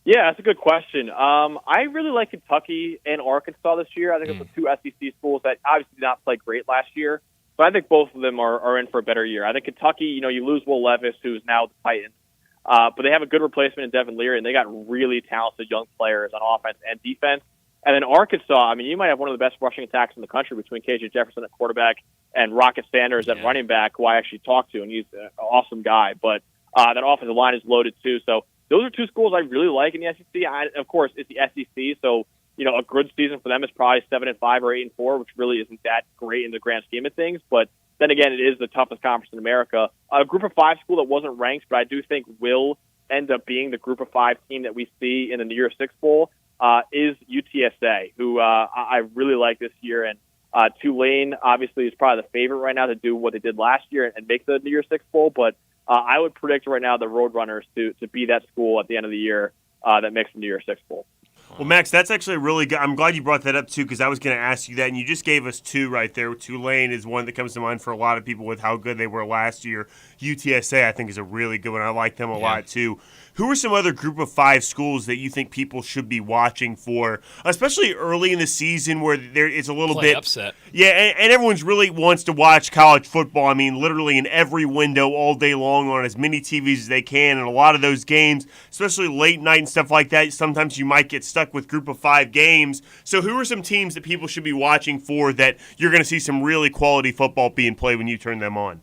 Yeah, that's a good question. I really like Kentucky and Arkansas this year. I think it's the 2 SEC schools that obviously did not play great last year, but I think both of them are in for a better year. I think Kentucky, you lose Will Levis, who's now the Titans. But they have a good replacement in Devin Leary, and they got really talented young players on offense and defense. And then Arkansas, I mean, you might have one of the best rushing attacks in the country between KJ Jefferson at quarterback and Rocket Sanders at running back, who I actually talked to, and he's an awesome guy. But that offensive line is loaded too. So those are 2 schools I really like in the SEC. Of course, it's the SEC, so a good season for them is probably 7-5 or 8-4, which really isn't that great in the grand scheme of things. But then again, it is the toughest conference in America. A Group of 5 school that wasn't ranked, but I do think will end up being the Group of 5 team that we see in the New Year's Six Bowl is UTSA, who I really like this year. And Tulane, obviously, is probably the favorite right now to do what they did last year and make the New Year's Six Bowl. But I would predict right now the Roadrunners to be that school at the end of the year that makes the New Year's Six Bowl. Well, Max, that's actually really good. I'm glad you brought that up, too, because I was going to ask you that, and you just gave us 2 right there. Tulane is one that comes to mind for a lot of people with how good they were last year. UTSA, I think, is a really good one. I like them a lot, too. who are some other Group of 5 schools that you think people should be watching for, especially early in the season where it's a little bit upset? Yeah, and everyone's really wants to watch college football. I mean, literally in every window all day long on as many TVs as they can, and a lot of those games, especially late night and stuff like that, sometimes you might get stuck with Group of 5 games. So who are some teams that people should be watching for that you're going to see some really quality football being played when you turn them on?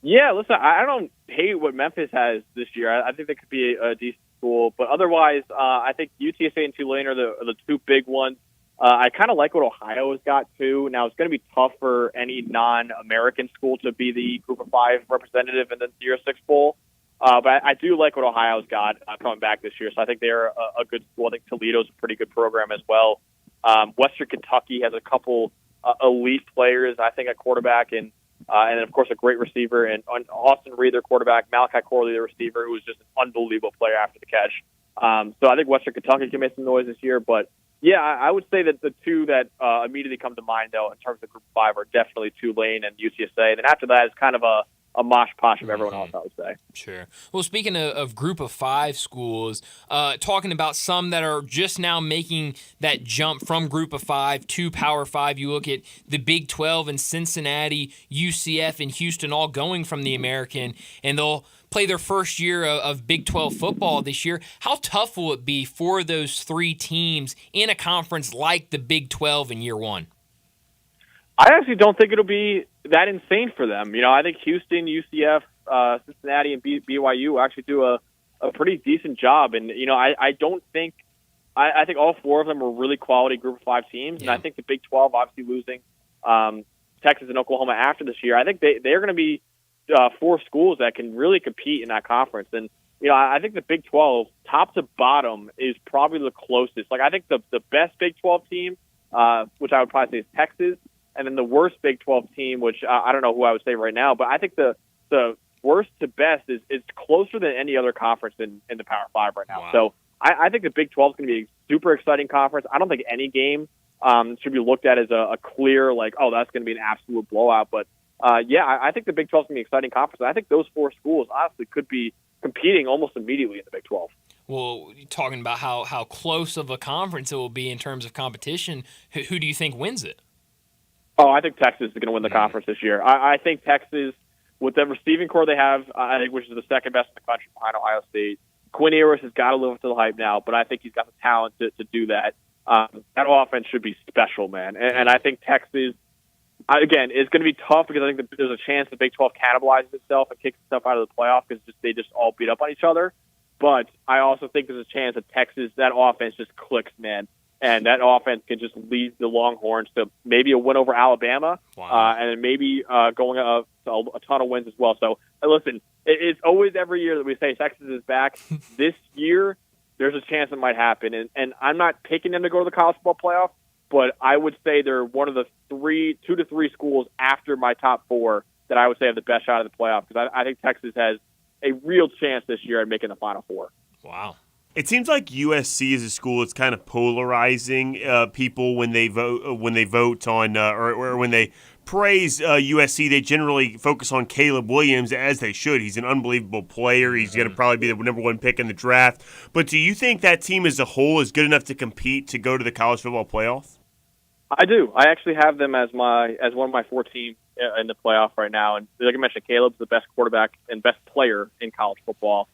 Yeah, listen, I don't hate what Memphis has this year. I think they could be a decent school. But otherwise, I think UTSA and Tulane are the two big ones. I kind of like what Ohio has got, too. Now, it's going to be tough for any non-American school to be the Group of 5 representative in the Year 6 Bowl. But I do like what Ohio's got coming back this year. So I think they're a good school. I think Toledo's a pretty good program as well. Western Kentucky has a couple elite players, I think, at quarterback, and then, of course, a great receiver. And Austin Reed, their quarterback, Malachi Corley, their receiver, who was just an unbelievable player after the catch. So I think Western Kentucky can make some noise this year. But, yeah, I would say that the two that immediately come to mind, though, in terms of Group 5 are definitely Tulane and UTSA. And then after that, it's kind of a mosh-posh of everyone else, I would say. Sure. Well, speaking of Group of 5 schools, talking about some that are just now making that jump from Group of 5 to Power 5, you look at the Big 12 and Cincinnati, UCF, and Houston all going from the American, and they'll play their first year of Big 12 football this year. How tough will it be for those three teams in a conference like the Big 12 in year one? I actually don't think it'll be that insane for them. You know, I think Houston, UCF, Cincinnati, and BYU actually do a pretty decent job. And, you know, I don't think – I think all four of them are really quality Group of 5 teams. And I think the Big 12, obviously losing Texas and Oklahoma after this year, I think they're going to be four schools that can really compete in that conference. And, you know, I think the Big 12, top to bottom, is probably the closest. Like, I think the best Big 12 team, which I would probably say is Texas, and then the worst Big 12 team, which I don't know who I would say right now, but I think the worst to best is closer than any other conference in the Power 5 right now. Wow. So I think the Big 12 is going to be a super exciting conference. I don't think any game should be looked at as a clear, like, oh, that's going to be an absolute blowout. But, I think the Big 12 is going to be an exciting conference. I think those four schools, honestly, could be competing almost immediately in the Big 12. Well, talking about how close of a conference it will be in terms of competition, who do you think wins it? Oh, I think Texas is going to win the conference this year. I think Texas, with the receiving core they have, I think which is the second best in the country behind Ohio State. Quinn Ewers has got to live up to the hype now, but I think he's got the talent to do that. That offense should be special, man. And I think Texas, again, is going to be tough because I think there's a chance the Big 12 cannibalizes itself and kicks itself out of the playoff because they just all beat up on each other. But I also think there's a chance that Texas, that offense just clicks, man. And that offense can just lead the Longhorns to maybe a win over Alabama, and then maybe going a ton of wins as well. So, listen, it's always every year that we say Texas is back. This year, there's a chance it might happen. And I'm not picking them to go to the college football playoff, but I would say they're one of the 2 to 3 schools after my top 4 that I would say have the best shot at the playoff because I think Texas has a real chance this year at making the Final Four. Wow. It seems like USC is a school that's kind of polarizing people when they vote on or when they praise USC. They generally focus on Caleb Williams, as they should. He's an unbelievable player. He's going to probably be the number 1 pick in the draft. But do you think that team as a whole is good enough to compete to go to the college football playoff? I do. I actually have them as one of my 4 teams in the playoff right now. And like I mentioned, Caleb's the best quarterback and best player in college football.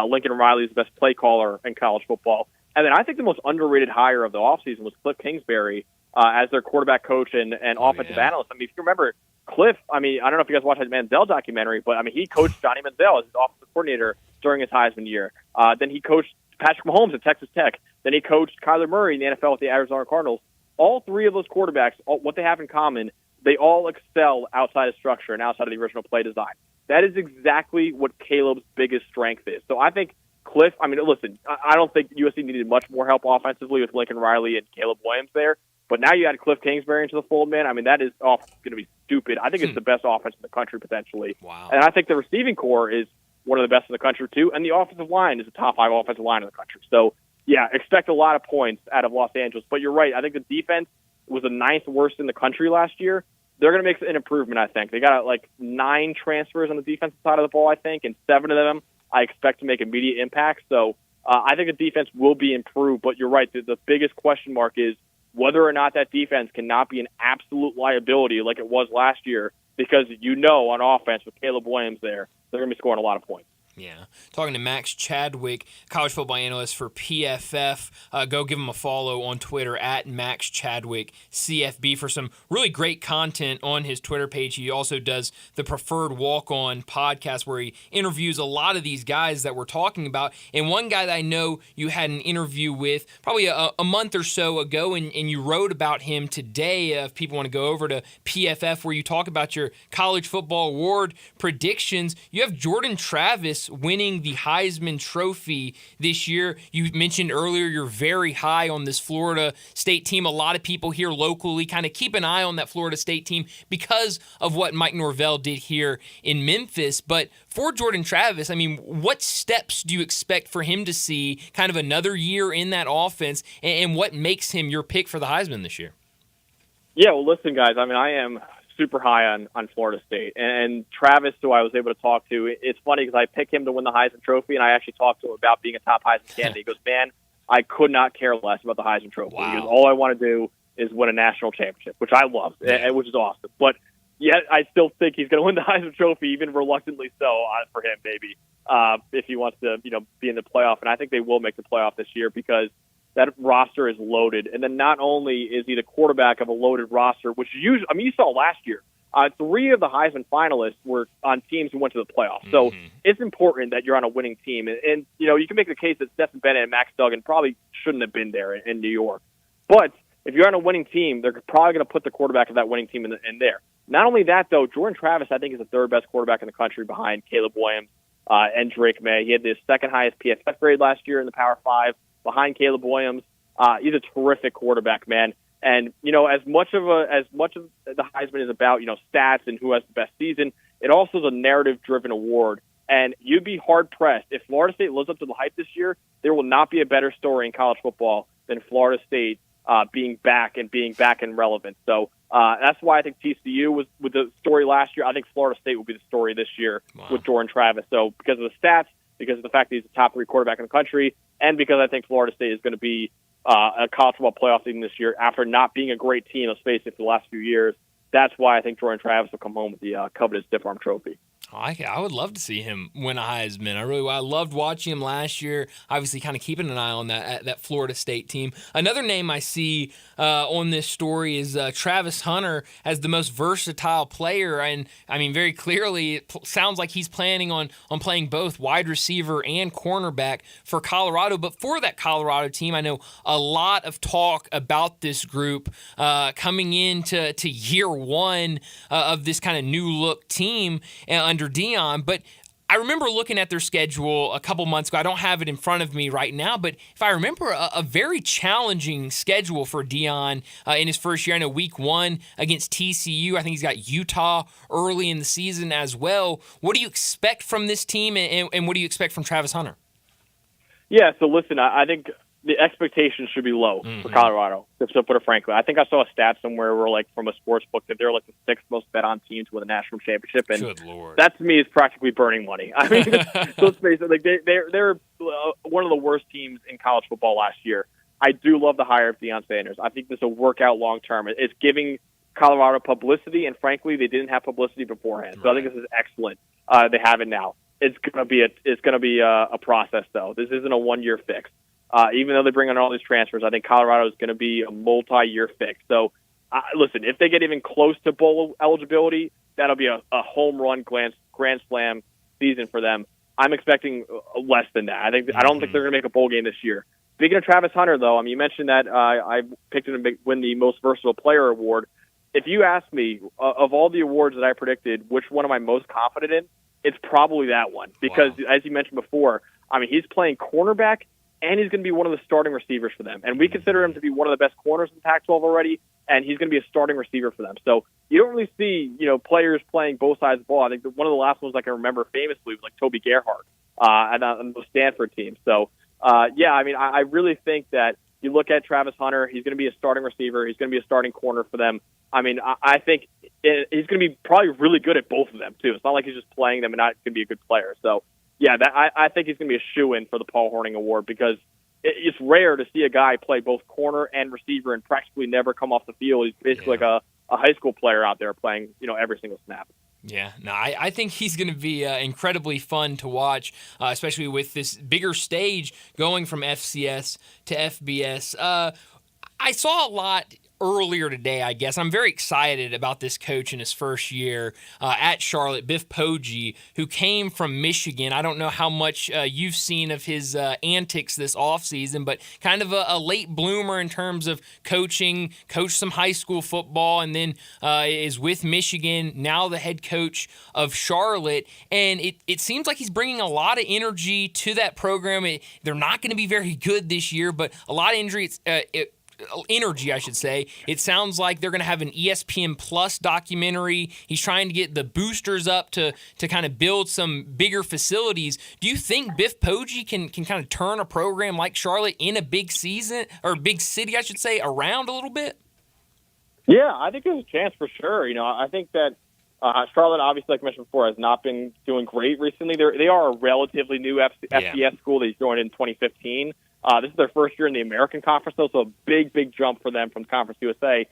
Lincoln Riley is the best play caller in college football. And then I think the most underrated hire of the offseason was Cliff Kingsbury as their quarterback coach and offensive analyst. I mean, if you remember, Cliff, I mean, I don't know if you guys watched that Manziel documentary, but I mean, he coached Johnny Manziel as his offensive coordinator during his Heisman year. Then he coached Patrick Mahomes at Texas Tech. Then he coached Kyler Murray in the NFL with the Arizona Cardinals. All 3 of those quarterbacks, what they have in common, they all excel outside of structure and outside of the original play design. That is exactly what Caleb's biggest strength is. So I think Cliff, I mean, listen, I don't think USC needed much more help offensively with Lincoln Riley and Caleb Williams there. But now you add Cliff Kingsbury into the fold, man. I mean, that is going to be stupid. I think it's the best offense in the country, potentially. Wow. And I think the receiving core is one of the best in the country, too. And the offensive line is a top 5 offensive line in the country. So, yeah, expect a lot of points out of Los Angeles. But you're right. I think the defense was the 9th worst in the country last year. They're going to make an improvement, I think. They got 9 transfers on the defensive side of the ball, I think, and 7 of them I expect to make immediate impact. So I think the defense will be improved. But you're right. The biggest question mark is whether or not that defense cannot be an absolute liability like it was last year, because on offense with Caleb Williams there, they're going to be scoring a lot of points. Yeah. Talking to Max Chadwick, college football analyst for PFF. Go give him a follow on Twitter at Max Chadwick CFB for some really great content on his Twitter page. He also does the Preferred Walk-On podcast where he interviews a lot of these guys that we're talking about. And one guy that I know you had an interview with probably a month or so ago, and you wrote about him today. If people want to go over to PFF where you talk about your college football award predictions, you have Jordan Travis winning the Heisman Trophy this year. You mentioned earlier you're very high on this Florida State team. A lot of people here locally kind of keep an eye on that Florida State team because of what Mike Norvell did here in Memphis. But for Jordan Travis, I mean, what steps do you expect for him to see kind of another year in that offense, and what makes him your pick for the Heisman this year? Yeah, well, listen, guys, I mean, I am super high on Florida State. And Travis, who I was able to talk to, it's funny because I picked him to win the Heisman Trophy, and I actually talked to him about being a top Heisman candidate. He goes, man, I could not care less about the Heisman Trophy. Wow. He goes, all I want to do is win a national championship, which I love, which is awesome. But yet I still think he's going to win the Heisman Trophy, even reluctantly so for him, maybe, if he wants to be in the playoff. And I think they will make the playoff this year because that roster is loaded. And then not only is he the quarterback of a loaded roster, which usually, I mean, you saw last year, 3 of the Heisman finalists were on teams who went to the playoffs. So it's important that you're on a winning team. And you can make the case that Stephen Bennett and Max Duggan probably shouldn't have been there in New York. But if you're on a winning team, they're probably going to put the quarterback of that winning team in there. Not only that, though, Jordan Travis, I think, is the third best quarterback in the country behind Caleb Williams and Drake May. He had the second highest PFF grade last year in the Power 5 behind Caleb Williams. He's a terrific quarterback, man. And, as much of the Heisman is about, stats and who has the best season, it also is a narrative-driven award. And you'd be hard-pressed. If Florida State lives up to the hype this year, there will not be a better story in college football than Florida State being back and relevant. So that's why I think TCU was with the story last year. I think Florida State will be the story this year with Jordan Travis. So because of the stats, because of the fact that he's the top 3 quarterback in the country, and because I think Florida State is going to be a college football playoff team this year after not being a great team, let's face it, for the last few years. That's why I think Jordan Travis will come home with the coveted stiff arm trophy. I would love to see him win a Heisman. I loved watching him last year. Obviously, kind of keeping an eye on that Florida State team. Another name I see on this story is Travis Hunter as the most versatile player, and I mean very clearly it sounds like he's planning on playing both wide receiver and cornerback for Colorado. But for that Colorado team, I know a lot of talk about this group coming into year one of this kind of new look team under Dion, but I remember looking at their schedule a couple months ago. I don't have it in front of me right now, but if I remember, a very challenging schedule for Dion in his first year. I know week 1 against TCU. I think he's got Utah early in the season as well. What do you expect from this team, and what do you expect from Travis Hunter? Yeah, so listen, I think the expectations should be low for Colorado, to put it frankly. I think I saw a stat somewhere where, from a sports book, that they're the 6th most bet on team to win a national championship, and good Lord, that to me is practically burning money. I mean, let's face it, they're one of the worst teams in college football last year. I do love the hire of Deion Sanders. I think this will work out long term. It's giving Colorado publicity, and frankly, they didn't have publicity beforehand. So I think this is excellent. They have it now. It's gonna be a process, though. This isn't a 1-year fix. Even though they bring on all these transfers, I think Colorado is going to be a multi-year fix. So, listen, if they get even close to bowl eligibility, that'll be a home run grand slam season for them. I'm expecting less than that. I don't think they're going to make a bowl game this year. Speaking of Travis Hunter, though, I mean, you mentioned that I picked him to win the most versatile player award. If you ask me, of all the awards that I predicted, which one am I most confident in, it's probably that one. Because, as you mentioned before, I mean, he's playing cornerback, and he's going to be one of the starting receivers for them. And we consider him to be one of the best corners in Pac-12 already, and he's going to be a starting receiver for them. So you don't really see, players playing both sides of the ball. I think one of the last ones I can remember famously was Toby Gerhart on the Stanford team. So, I mean, I really think that you look at Travis Hunter, he's going to be a starting receiver. He's going to be a starting corner for them. I mean, I think he's going to be probably really good at both of them, too. It's not like he's just playing them and not going to be a good player. So, I think he's going to be a shoo-in for the Paul Hornung Award because it's rare to see a guy play both corner and receiver and practically never come off the field. He's basically like a high school player out there playing, every single snap. Yeah, no, I think he's going to be incredibly fun to watch, especially with this bigger stage going from FCS to FBS. I saw a lot earlier today, I guess. I'm very excited about this coach in his first year at Charlotte, Biff Poggi, who came from Michigan. I don't know how much you've seen of his antics this offseason, but kind of a late bloomer in terms of coaching, coached some high school football, and then is with Michigan, now the head coach of Charlotte. And it seems like he's bringing a lot of energy to that program. They're not going to be very good this year, but a lot of energy, I should say. It sounds like they're going to have an ESPN Plus documentary. He's trying to get the boosters up to kind of build some bigger facilities. Do you think Biff Poggi can kind of turn a program like Charlotte in a big season, or big city, I should say, around a little bit? Yeah, I think there's a chance for sure. I think that Charlotte, obviously, like I mentioned before, has not been doing great recently. They are a relatively new FBS school. They joined in 2015. This is their first year in the American Conference, though, so a big, big jump for them from Conference USA.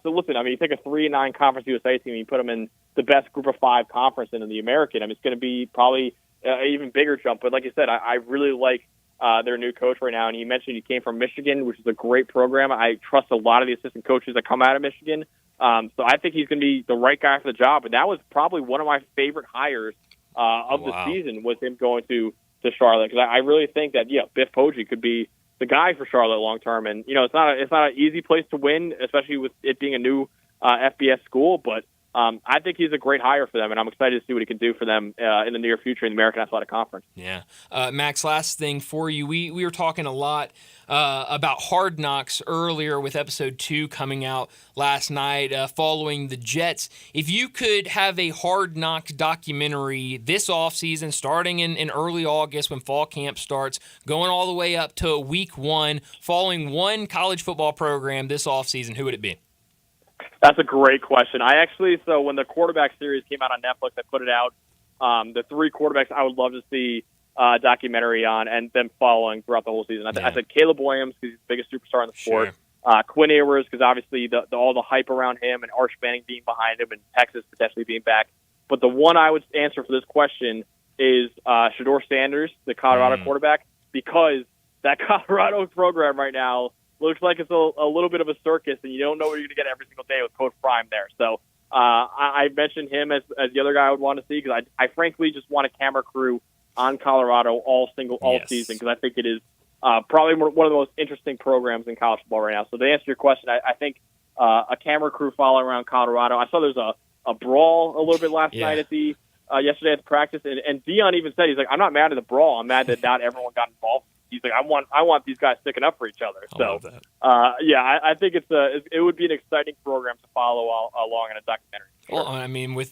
So listen, you take a 3-9 Conference USA team and you put them in the best Group of 5 conference in the American. It's going to be probably an even bigger jump. But like you said, I really like their new coach right now. And you mentioned he came from Michigan, which is a great program. I trust a lot of the assistant coaches that come out of Michigan. So I think he's going to be the right guy for the job. And that was probably one of my favorite hires of the season, was him going to Charlotte, because I really think that Biff Poggi could be the guy for Charlotte long term. And it's not an easy place to win, especially with it being a new FBS school. But I think he's a great hire for them, and I'm excited to see what he can do for them in the near future in the American Athletic Conference. Yeah, Max. Last thing for you, we were talking a lot about Hard Knocks earlier with episode 2 coming out last night following the Jets. If you could have a Hard Knocks documentary this offseason, starting in early August when fall camp starts, going all the way up to week 1, following one college football program this offseason, who would it be? That's a great question. So when the quarterback series came out on Netflix, I put it out. The 3 quarterbacks I would love to see a documentary on, and them following throughout the whole season. I said Caleb Williams, because he's the biggest superstar in the sport. Sure. Quinn Ewers, because obviously all the hype around him, and Arch Manning being behind him, and Texas potentially being back. But the one I would answer for this question is Shedeur Sanders, the Colorado quarterback, because that Colorado program right now looks like it's a little bit of a circus, and you don't know what you're going to get every single day with Coach Prime there. So I mentioned him as the other guy I would want to see, because I frankly just want a camera crew on Colorado all season, because I think it is probably one of the most interesting programs in college football right now. So to answer your question, I think a camera crew following around Colorado. I saw there's a brawl a little bit last night at the yesterday at the practice, and Dion even said, he's like, I'm not mad at the brawl. I'm mad that not everyone got involved. He's like, I want these guys sticking up for each other. So, I think it would be an exciting program to follow along in a documentary. Sure. Well,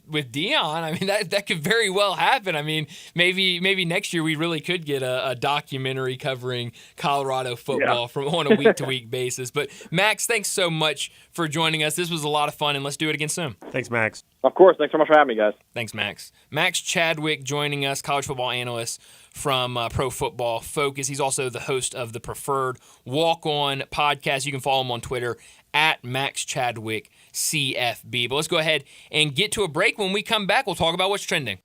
with Dion, that could very well happen. Maybe next year we really could get a documentary covering Colorado football from on a week-to-week basis. But Max, thanks so much for joining us. This was a lot of fun, and let's do it again soon. Thanks, Max. Of course. Thanks so much for having me, guys. Thanks, Max. Max Chadwick joining us, college football analyst from Pro Football Focus. He's also the host of the Preferred Walk-On podcast. You can follow him on Twitter at Max Chadwick CFB. But let's go ahead and get to a break. When we come back, we'll talk about what's trending.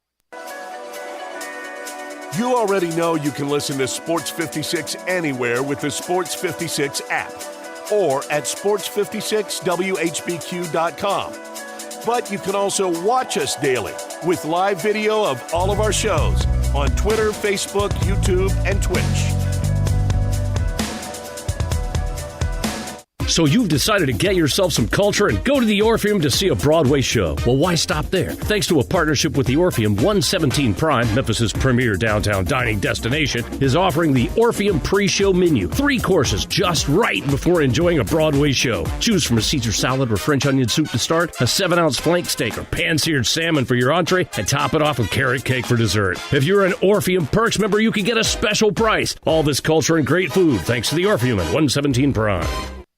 You already know you can listen to Sports 56 anywhere with the Sports 56 app or at sports56whbq.com. But you can also watch us daily with live video of all of our shows on Twitter, Facebook, YouTube, and Twitch. So you've decided to get yourself some culture and go to the Orpheum to see a Broadway show. Well, why stop there? Thanks to a partnership with the Orpheum, 117 Prime, Memphis' premier downtown dining destination, is offering the Orpheum pre-show menu. 3 courses just right before enjoying a Broadway show. Choose from a Caesar salad or French onion soup to start, a 7-ounce flank steak or pan-seared salmon for your entree, and top it off with carrot cake for dessert. If you're an Orpheum Perks member, you can get a special price. All this culture and great food thanks to the Orpheum at 117 Prime.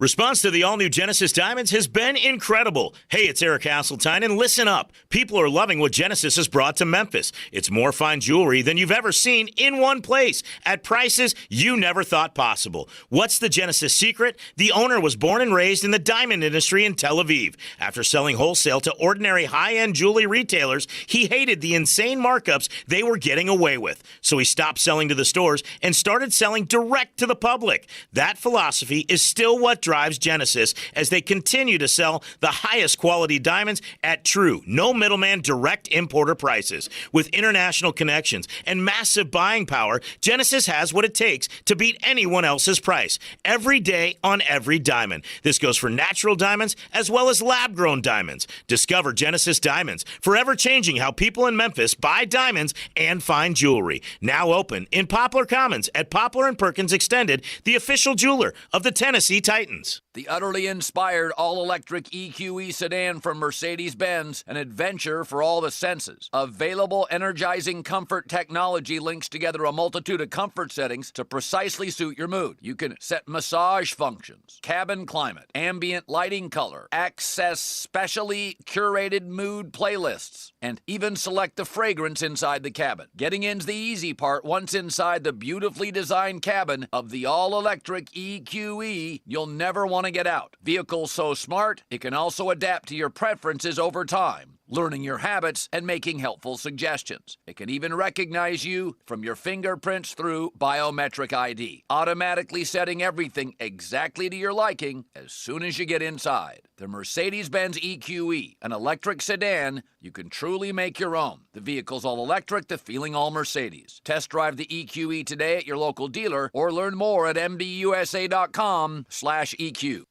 Response to the all-new Genesis Diamonds has been incredible. Hey, it's Eric Hasseltine, and listen up. People are loving what Genesis has brought to Memphis. It's more fine jewelry than you've ever seen in one place at prices you never thought possible. What's the Genesis secret? The owner was born and raised in the diamond industry in Tel Aviv. After selling wholesale to ordinary high-end jewelry retailers, he hated the insane markups they were getting away with. So he stopped selling to the stores and started selling direct to the public. That philosophy is still what drives Genesis as they continue to sell the highest quality diamonds at true, no middleman direct importer prices. With international connections and massive buying power, Genesis has what it takes to beat anyone else's price every day on every diamond. This goes for natural diamonds as well as lab-grown diamonds. Discover Genesis Diamonds, forever changing how people in Memphis buy diamonds and fine jewelry. Now open in Poplar Commons at Poplar and Perkins Extended, the official jeweler of the Tennessee Titans. The utterly inspired all-electric EQE sedan from Mercedes-Benz, an adventure for all the senses. Available energizing comfort technology links together a multitude of comfort settings to precisely suit your mood. You can set massage functions, cabin climate, ambient lighting color, access specially curated mood playlists, and even select the fragrance inside the cabin. Getting in's the easy part. Once inside the beautifully designed cabin of the all-electric EQE, you'll never want to get out. Vehicle so smart, it can also adapt to your preferences over time, learning your habits and making helpful suggestions. It can even recognize you from your fingerprints through biometric ID, automatically setting everything exactly to your liking as soon as you get inside. The Mercedes-Benz EQE, an electric sedan you can truly make your own. The vehicle's all electric, the feeling all Mercedes. Test drive the EQE today at your local dealer or learn more at mbusa.com/EQ.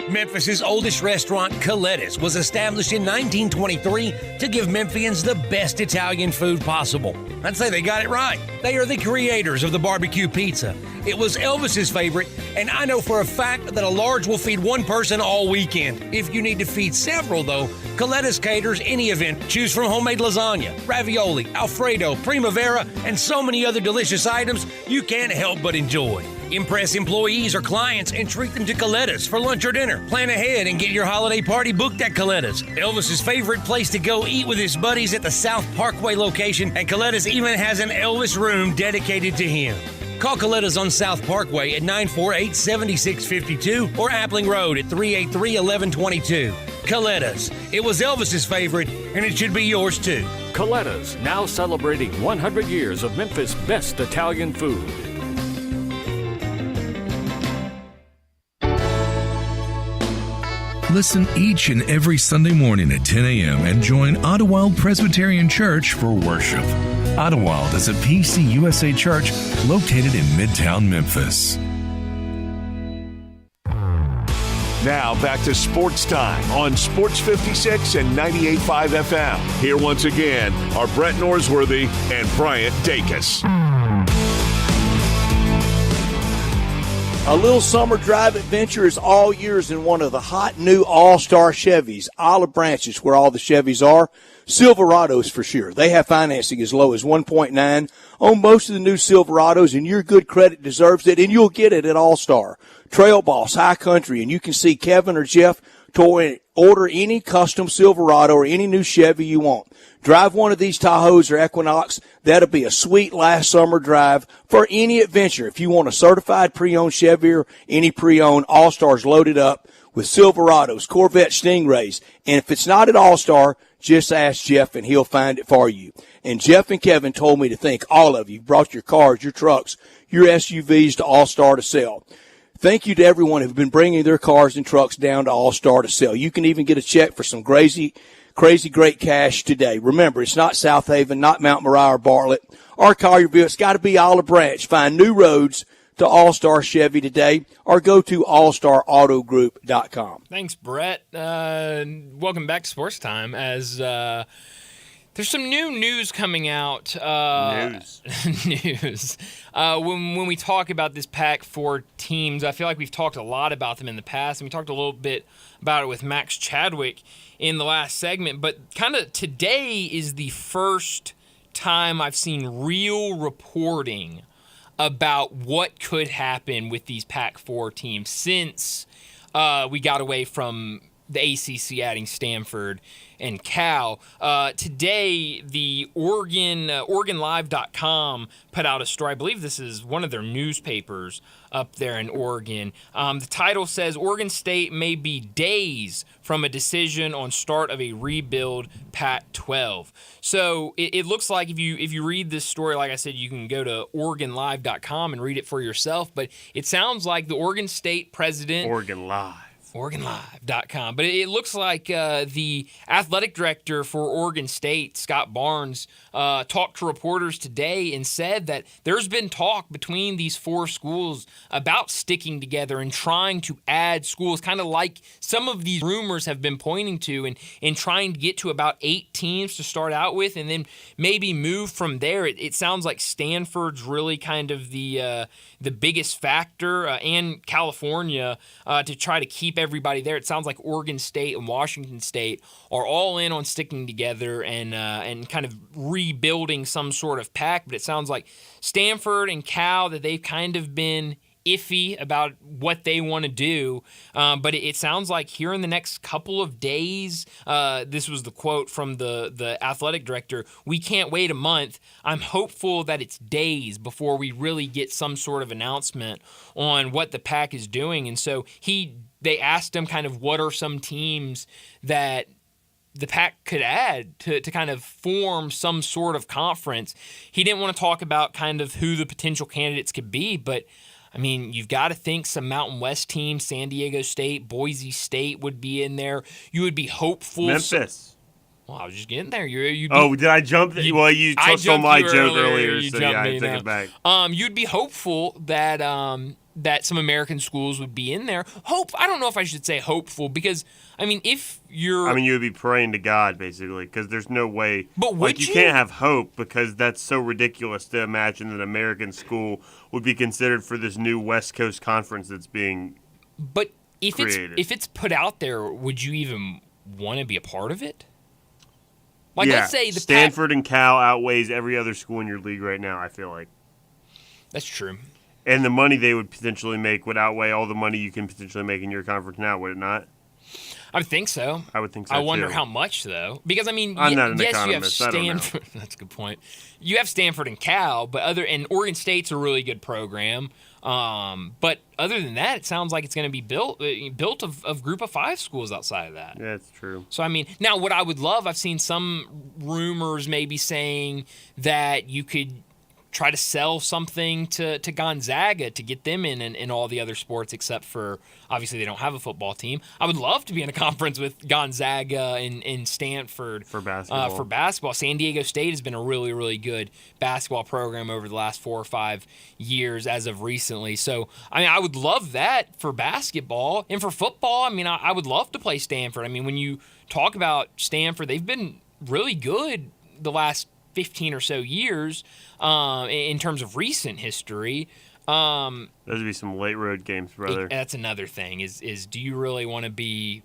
Memphis' oldest restaurant, Coletta's, was established in 1923 to give Memphians the best Italian food possible. I'd say they got it right. They are the creators of the barbecue pizza. It was Elvis's favorite, and I know for a fact that a large will feed one person all weekend. If you need to feed several, though, Coletta's caters any event. Choose from homemade lasagna, ravioli, Alfredo, primavera, and so many other delicious items you can't help but enjoy. Impress employees or clients and treat them to Coletta's for lunch or dinner. Plan ahead and get your holiday party booked at Coletta's. Elvis's favorite place to go eat with his buddies at the South Parkway location, and Coletta's even has an Elvis room dedicated to him. Call Coletta's on South Parkway at 948-7652 or Appling Road at 383-1122. Coletta's. It was Elvis's favorite, and it should be yours too. Coletta's, now celebrating 100 years of Memphis' best Italian food. Listen each and every Sunday morning at 10 a.m. and join Ottawild Presbyterian Church for worship. Ottawild is a PCUSA church located in Midtown Memphis. Now back to Sports Time on Sports 56 and 98.5 FM. Here once again are Brett Norsworthy and Bryant Dacus. A little summer drive adventure is all yours in one of the hot new all-star Chevys. Olive Branch is where all the Chevys are. Silverados for sure. They have financing as low as 1.9 on most of the new Silverados, and your good credit deserves it, and you'll get it at All-Star. Trail Boss, High Country, and you can see Kevin or Jeff to order any custom Silverado or any new Chevy you want. Drive one of these Tahoes or Equinox. That'll be a sweet last summer drive for any adventure. If you want a certified pre-owned Chevy or any pre-owned, All-Stars loaded up with Silverados, Corvette Stingrays. And if it's not at All-Star, just ask Jeff and he'll find it for you. And Jeff and Kevin told me to thank all of you. Brought your cars, your trucks, your SUVs to All-Star to sell. Thank you to everyone who've been bringing their cars and trucks down to All-Star to sell. You can even get a check for some crazy great cash today. Remember, it's not South Haven, not Mount Moriah or Bartlett or Collierville. It's got to be Olive Branch. Find new roads to All-Star Chevy today or go to allstarautogroup.com. Thanks, Brett. Welcome back to Sports Time. As there's some new news coming out. News. When we talk about this Pac-4 teams, I feel like we've talked a lot about them in the past, and we talked a little bit about it with Max Chadwick in the last segment. But kind of today is the first time I've seen real reporting about what could happen with these Pac-4 teams since we got away from the ACC adding Stanford and Cal. Today, the OregonLive.com put out a story. I believe this is one of their newspapers up there in Oregon. The title says, Oregon State may be days from a decision on start of a rebuild Pac-12. So it looks like if you read this story, like I said, you can go to OregonLive.com and read it for yourself. But it sounds like the Oregon State president... Oregon Live. OregonLive.com. But it looks like the athletic director for Oregon State, Scott Barnes, talked to reporters today and said that there's been talk between these 4 schools about sticking together and trying to add schools, kind of like some of these rumors have been pointing to, and trying to get to about 8 teams to start out with and then maybe move from there. It sounds like Stanford's really kind of the biggest factor, and California, to try to keep everybody there. It sounds like Oregon State and Washington State are all in on sticking together and kind of rebuilding some sort of pack. But it sounds like Stanford and Cal, that they've kind of been iffy about what they want to do. But it sounds like here in the next couple of days, this was the quote from the athletic director, "We can't wait a month. I'm hopeful that it's days before we really get some sort of announcement on what the pack is doing." And so they asked him kind of what are some teams that the pack could add to kind of form some sort of conference. He didn't want to talk about kind of who the potential candidates could be, but I mean, you've got to think some Mountain West teams, San Diego State, Boise State would be in there. You would be hopeful. Memphis. Well, I was just getting there. Did I jump? Well, you stole my joke earlier, so yeah, I took it back. You'd be hopeful that that some American schools would be in there. I don't know if I should say hopeful, because, I mean, if you're... I mean, you would be praying to God, basically, because there's no way... But would you can't have hope, because that's so ridiculous to imagine that an American school would be considered for this new West Coast conference that's being But if created. if it's put out there, would you even want to be a part of it? Like, yeah, let's say the Stanford and Cal outweighs every other school in your league right now, I feel like. That's true. And the money they would potentially make would outweigh all the money you can potentially make in your conference now, would it not? I would think so. I would think so, I wonder too. how much, though. Because, I mean, I'm not an yes, economist. you have I don't know. Stanford. That's a good point. You have Stanford and Cal, and Oregon State's a really good program. But other than that, it sounds like it's going to be built of group of 5 schools outside of that. Yeah, that's true. So, I mean, now what I would love, I've seen some rumors maybe saying that you could try to sell something to Gonzaga to get them in all the other sports, except for, obviously, they don't have a football team. I would love to be in a conference with Gonzaga and Stanford. For basketball. For basketball. San Diego State has been a really, really good basketball program over the last 4 or 5 years as of recently. So, I mean, I would love that for basketball. And for football, I mean, I would love to play Stanford. I mean, when you talk about Stanford, they've been really good the last 15 or so years in terms of recent history. Those would be some late road games, brother. That's another thing is do you really want to be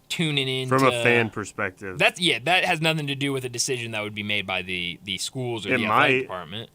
tuning in from a fan perspective? That has nothing to do with a decision that would be made by the schools or the athletic department.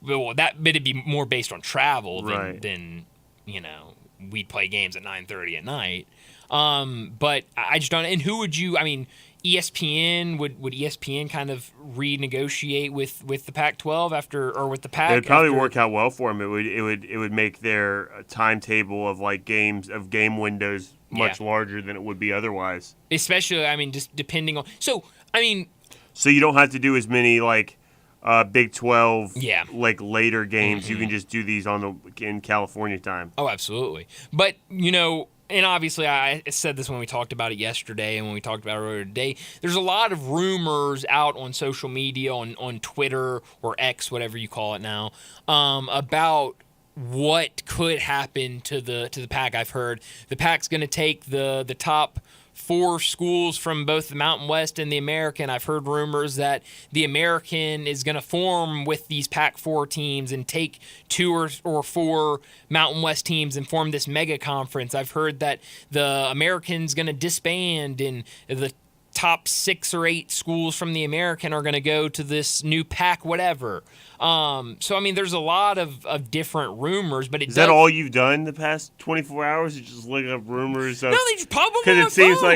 But it'd be more based on travel than we'd play games at 9:30 at night. But I just don't. And who would you? I mean, ESPN would ESPN kind of renegotiate with the Pac-12 or with the Pac? It would probably work out well for them. It would make their timetable of game windows much larger than it would be otherwise. Especially, I mean, just depending on. So I mean. So you don't have to do as many Big 12 later games. Mm-hmm. You can just do these in California time. Oh, absolutely. But and obviously, I said this when we talked about it yesterday and when we talked about it earlier today, there's a lot of rumors out on social media, on Twitter or X, whatever you call it now, about what could happen to the Pac. I've heard the Pac's going to take the top 4 schools from both the Mountain West and the American. I've heard rumors that the American is going to form with these Pac-4 teams and take 2 or 4 Mountain West teams and form this mega conference. I've heard that the American's going to disband and the top 6 or 8 schools from the American are going to go to this new Pac whatever. So, I mean, there's a lot of different rumors, but Is that all you've done the past 24 hours? You just look up rumors? No, they just pop them on my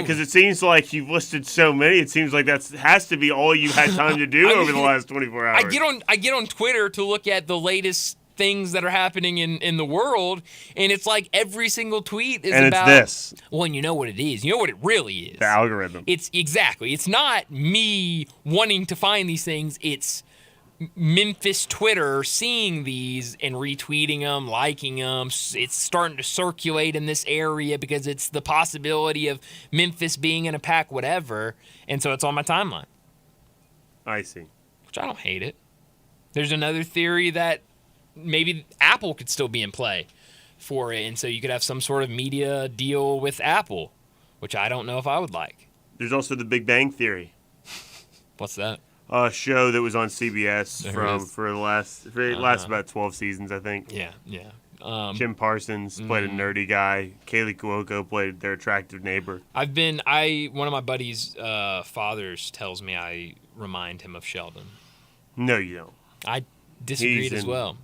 Because it seems like you've listed so many. It seems like that has to be all you've had time to do over the last 24 hours. I get on Twitter to look at the latest things that are happening in the world, and it's like every single tweet is about it's this. Well, and you know what it is. You know what it really is. The algorithm. It's exactly. It's not me wanting to find these things. It's Memphis Twitter seeing these and retweeting them, liking them. It's starting to circulate in this area because it's the possibility of Memphis being in a Pac whatever, and so it's on my timeline. I see. Which I don't hate it. There's another theory that maybe Apple could still be in play for it, and so you could have some sort of media deal with Apple, which I don't know if I would like. There's also the Big Bang Theory. What's that? A show that was on CBS for the last about 12 seasons, I think. Yeah. Jim Parsons played a nerdy guy. Kaylee Cuoco played their attractive neighbor. One of my buddies' fathers tells me I remind him of Sheldon. No, you don't. I disagreed as well.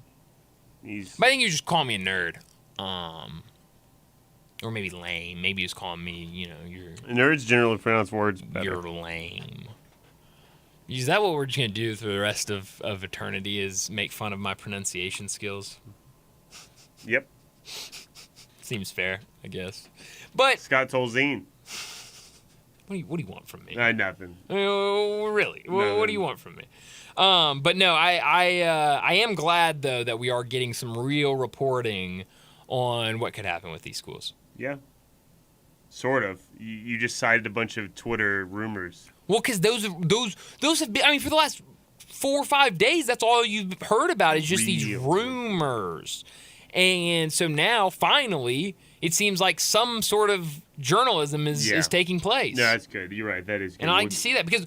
But I think you just call me a nerd. Or maybe lame. Maybe he was calling me, you're... Nerds generally pronounce words better. You're lame. Is that what we're just going to do for the rest of eternity, is make fun of my pronunciation skills? Yep. Seems fair, I guess. But Scott Tolzien. What do you want from me? Nothing. Really? Nothing. What do you want from me? But no, I am glad, though, that we are getting some real reporting on what could happen with these schools. Yeah. Sort of. You just cited a bunch of Twitter rumors. Well, because those have been, I mean, for the last 4 or 5 days, that's all you've heard about is just these rumors. And so now, finally, it seems like some sort of journalism is taking place. No, that's good. You're right. That is good. And I like to see that because,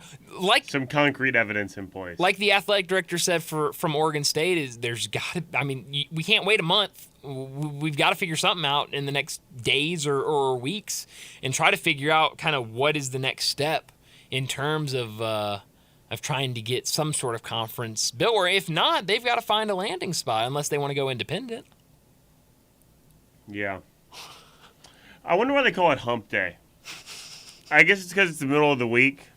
some concrete evidence in place. Like the athletic director said from Oregon State, we can't wait a month. We've got to figure something out in the next days or weeks and try to figure out kind of what is the next step in terms of trying to get some sort of conference built. Or if not, they've got to find a landing spot unless they want to go independent. Yeah. I wonder why they call it Hump Day. I guess it's because it's the middle of the week,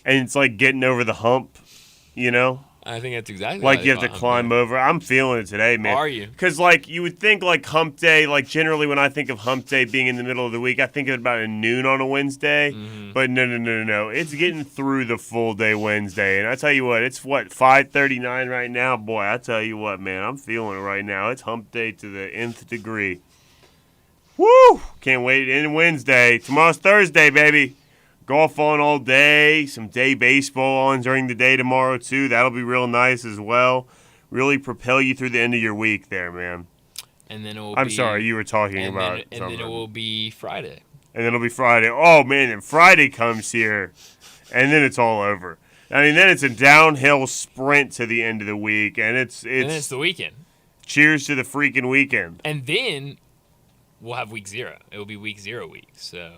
and it's like getting over the hump, I think that's exactly like you have to climb over. I'm feeling it today, man. Are you? Because you would think Hump Day, generally when I think of Hump Day being in the middle of the week, I think of about noon on a Wednesday. Mm-hmm. But no. It's getting through the full day Wednesday, and I tell you what, it's 5:39 right now, boy. I tell you what, man, I'm feeling it right now. It's Hump Day to the nth degree. Woo! Can't wait. And Wednesday. Tomorrow's Thursday, baby. Golf on all day. Some day baseball on during the day tomorrow, too. That'll be real nice as well. Really propel you through the end of your week there, man. And then it will I'm sorry, you were talking about something. And then it will be Friday. And then it'll be Friday. Oh, man, and Friday comes here. And then it's all over. I mean, then it's a downhill sprint to the end of the week. And it's the weekend. Cheers to the freaking weekend. And then we'll have week 0. It will be week 0 week. So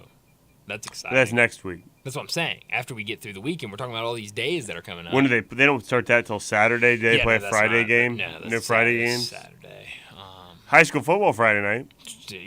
that's exciting. That's next week. That's what I'm saying. After we get through the weekend, we're talking about all these days that are coming up. When do they don't start that till Saturday? Do they play a Friday game? No, Friday games? Saturday. High school football Friday night.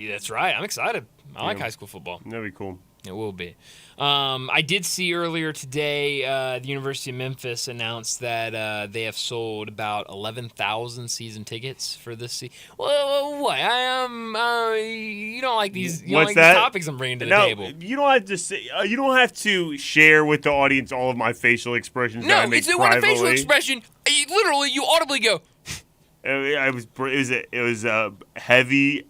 That's right. I'm excited. I like high school football. That'd be cool. It will be. I did see earlier today the University of Memphis announced that they have sold about 11,000 season tickets for this season. Well, what? You don't like these? You don't like these topics I'm bringing to the table? You don't have to say. You don't have to share with the audience all of my facial expressions. No, it's a facial expression. You audibly go. It was a heavy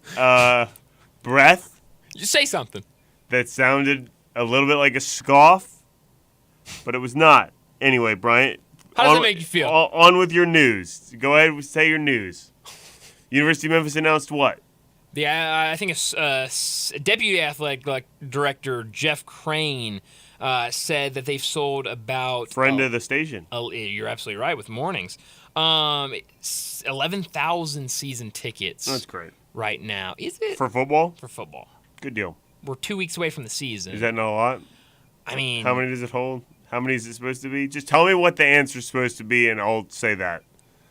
breath. Just say something. That sounded a little bit like a scoff, but it was not. Anyway, Bryant. How does that make you feel? On with your news. Go ahead and say your news. University of Memphis announced what? I think Deputy Athletic Director Jeff Crane said that they've sold about... Friend of the station. You're absolutely right, with mornings. 11,000 season tickets. That's great. Right now. Is it? For football? For football. Good deal. We're 2 weeks away from the season. Is that not a lot? I mean, how many does it hold? How many is it supposed to be? Just tell me what the answer's supposed to be, and I'll say that.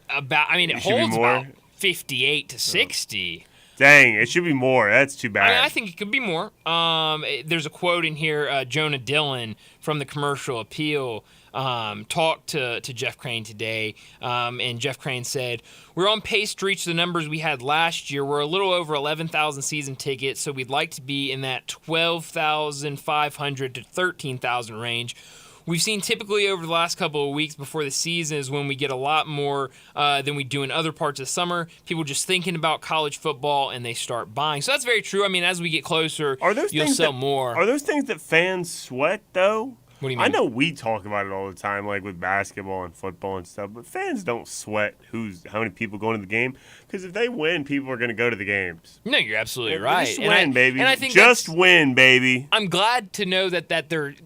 It holds about 58 to 60. Dang, it should be more. That's too bad. I think it could be more. There's a quote in here. Jonah Dillon from the Commercial Appeal talked to Jeff Crane today, and Jeff Crane said, "We're on pace to reach the numbers we had last year. We're a little over 11,000 season tickets, so we'd like to be in that 12,500 to 13,000 range. We've seen typically over the last couple of weeks before the season is when we get a lot more than we do in other parts of summer. People just thinking about college football and they start buying." So that's very true. I mean, as we get closer, you'll sell more. Are those things that fans sweat, though? What do you mean? I know we talk about it all the time, like with basketball and football and stuff, but fans don't sweat how many people go into the game, because if they win, people are going to go to the games. No, you're absolutely right. Just win, baby. And I think just win, baby. I'm glad to know that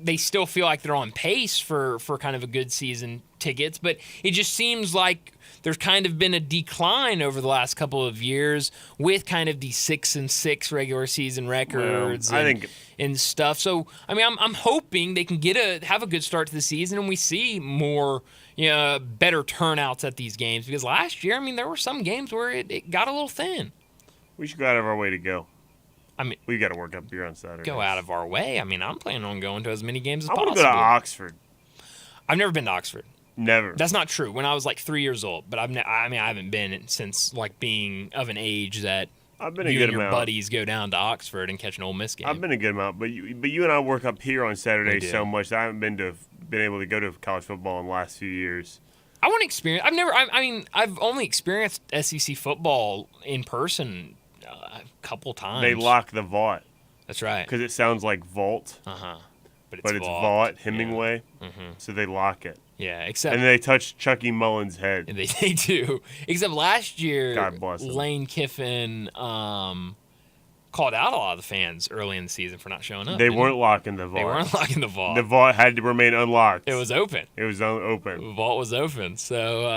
they still feel like they're on pace for kind of a good season tickets, but it just seems like there's kind of been a decline over the last couple of years with kind of the 6-6 regular season records and stuff. So I mean, I'm hoping they can have a good start to the season and we see more better turnouts at these games, because last year, I mean, there were some games where it got a little thin. We should go out of our way to go. I mean, we got to work up here on Saturday. Go out of our way. I mean, I'm planning on going to as many games as possible. possible. I want to go to Oxford. I've never been to Oxford. Never. That's not true. When I was like 3 years old, but I haven't been since like being of an age that I've been a you good and your amount. buddies go down to Oxford and catch an Ole Miss game. I've been a good amount, but you and I work up here on Saturday We do. so much that I haven't been able to go to college football in the last few years. I want to experience. I've only experienced SEC football in person a couple times. They lock the vault. That's right. Because it sounds like vault. But it's vault Hemingway. Yeah. So they lock it. Yeah, except and they touch Chucky Mullen's head. And they do. Except last year, God bless him. Lane Kiffin called out a lot of the fans early in the season for not showing up. They weren't locking the vault. They weren't locking the vault. The vault had to remain unlocked. It was open. It was open. The vault was open. So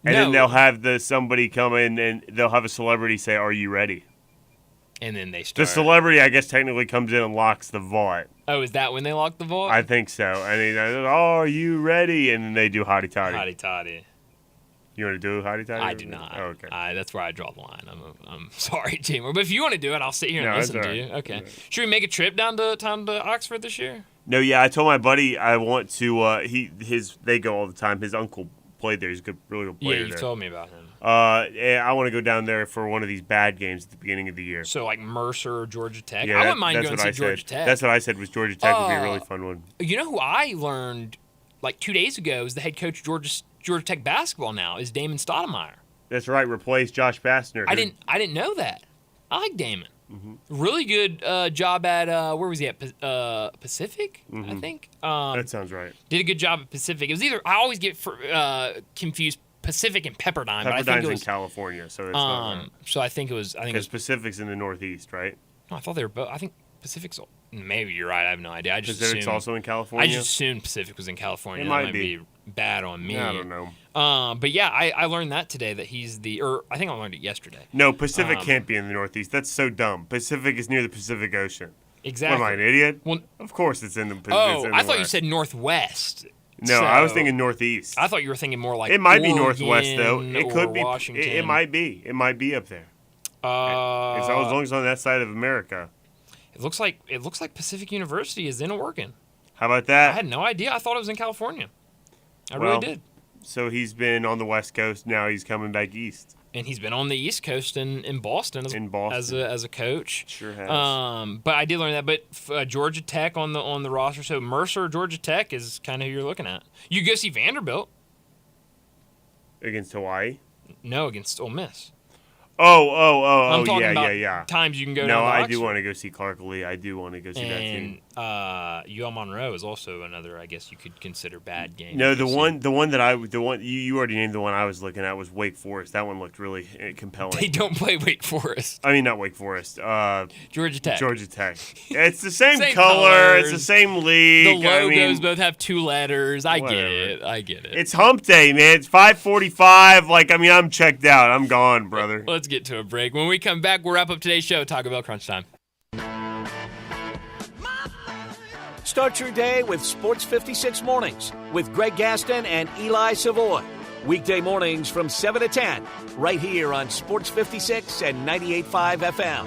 and then they'll have somebody come in and they'll have a celebrity say, "Are you ready?" And then they start. The celebrity, I guess, technically comes in and locks the vault. Oh, is that when they lock the vault? I think so. And they go, "Oh, are you ready?" And then they do hotty toddy. Hotty toddy. You want to do hotty toddy? I do not. Oh, okay. That's where I draw the line. I'm sorry, Timur. But if you want to do it, I'll sit here and listen to you. Okay. Should we make a trip down to Oxford this year? No, yeah. I told my buddy I want to. They go all the time. His uncle played there. He's a good, really good player. Yeah, you told me about him. I want to go down there for one of these bad games at the beginning of the year. So like Mercer or Georgia Tech? Yeah, I wouldn't mind going to see Georgia Tech. That's what I said was Georgia Tech would be a really fun one. You know who I learned like 2 days ago is the head coach of Georgia Tech basketball now is Damon Stoudemire. That's right. Replaced Josh Bastner. I didn't know that. I like Damon. Mm-hmm. Really good job at where was he at? Pacific, I think. That sounds right. Did a good job at Pacific. It was either I always get confused Pacific and Pepperdine. But I think it was in California, so that's not right. So I think it was. Because Pacific's in the Northeast, right? No, I thought they were both. I think Pacific's. Maybe you're right. I have no idea. I just Pacific's assumed, also in California. I just assumed Pacific was in California. It that might be bad on me. I don't know. But yeah, I learned that today that he's I think I learned it yesterday. No, Pacific can't be in the Northeast. That's so dumb. Pacific is near the Pacific Ocean. Exactly. What am I, an idiot? Well, of course it's in the Pacific. Oh, I thought you said Northwest. No, I was thinking Northeast. I thought you were thinking more like it might Oregon be Northwest though. It could be Washington. It might be. It might be up there. As long as it's on that side of America. It looks like Pacific University is in Oregon. How about that? I had no idea. I thought it was in California. I really did. So he's been on the West Coast. Now he's coming back east. And he's been on the East Coast in Boston as a coach. Sure has. But I did learn that. But Georgia Tech on the roster. So Mercer, Georgia Tech is kind of who you're looking at. You go see Vanderbilt against Hawaii. No, against Ole Miss. Oh, about yeah. Times you can go No, down to I Oxford. do want to go see Clark Lee. I do want to go see that team. And UL Monroe is also another, I guess you could consider bad game. No, the one you already named the one I was looking at was Wake Forest. That one looked really compelling. They don't play Wake Forest. I mean, not Wake Forest. Georgia Tech. Georgia Tech. It's the same, Same color. colors. It's the same league. The logos both have 2 letters. I get it. It's hump day, man. It's 5:45. I'm checked out. I'm gone, brother. Let's get to a break. When we come back, we'll wrap up today's show. Taco Bell Crunch Time. Start your day with Sports 56 Mornings with Greg Gaston and Eli Savoy. Weekday mornings from 7 to 10, right here on Sports 56 and 98.5 FM.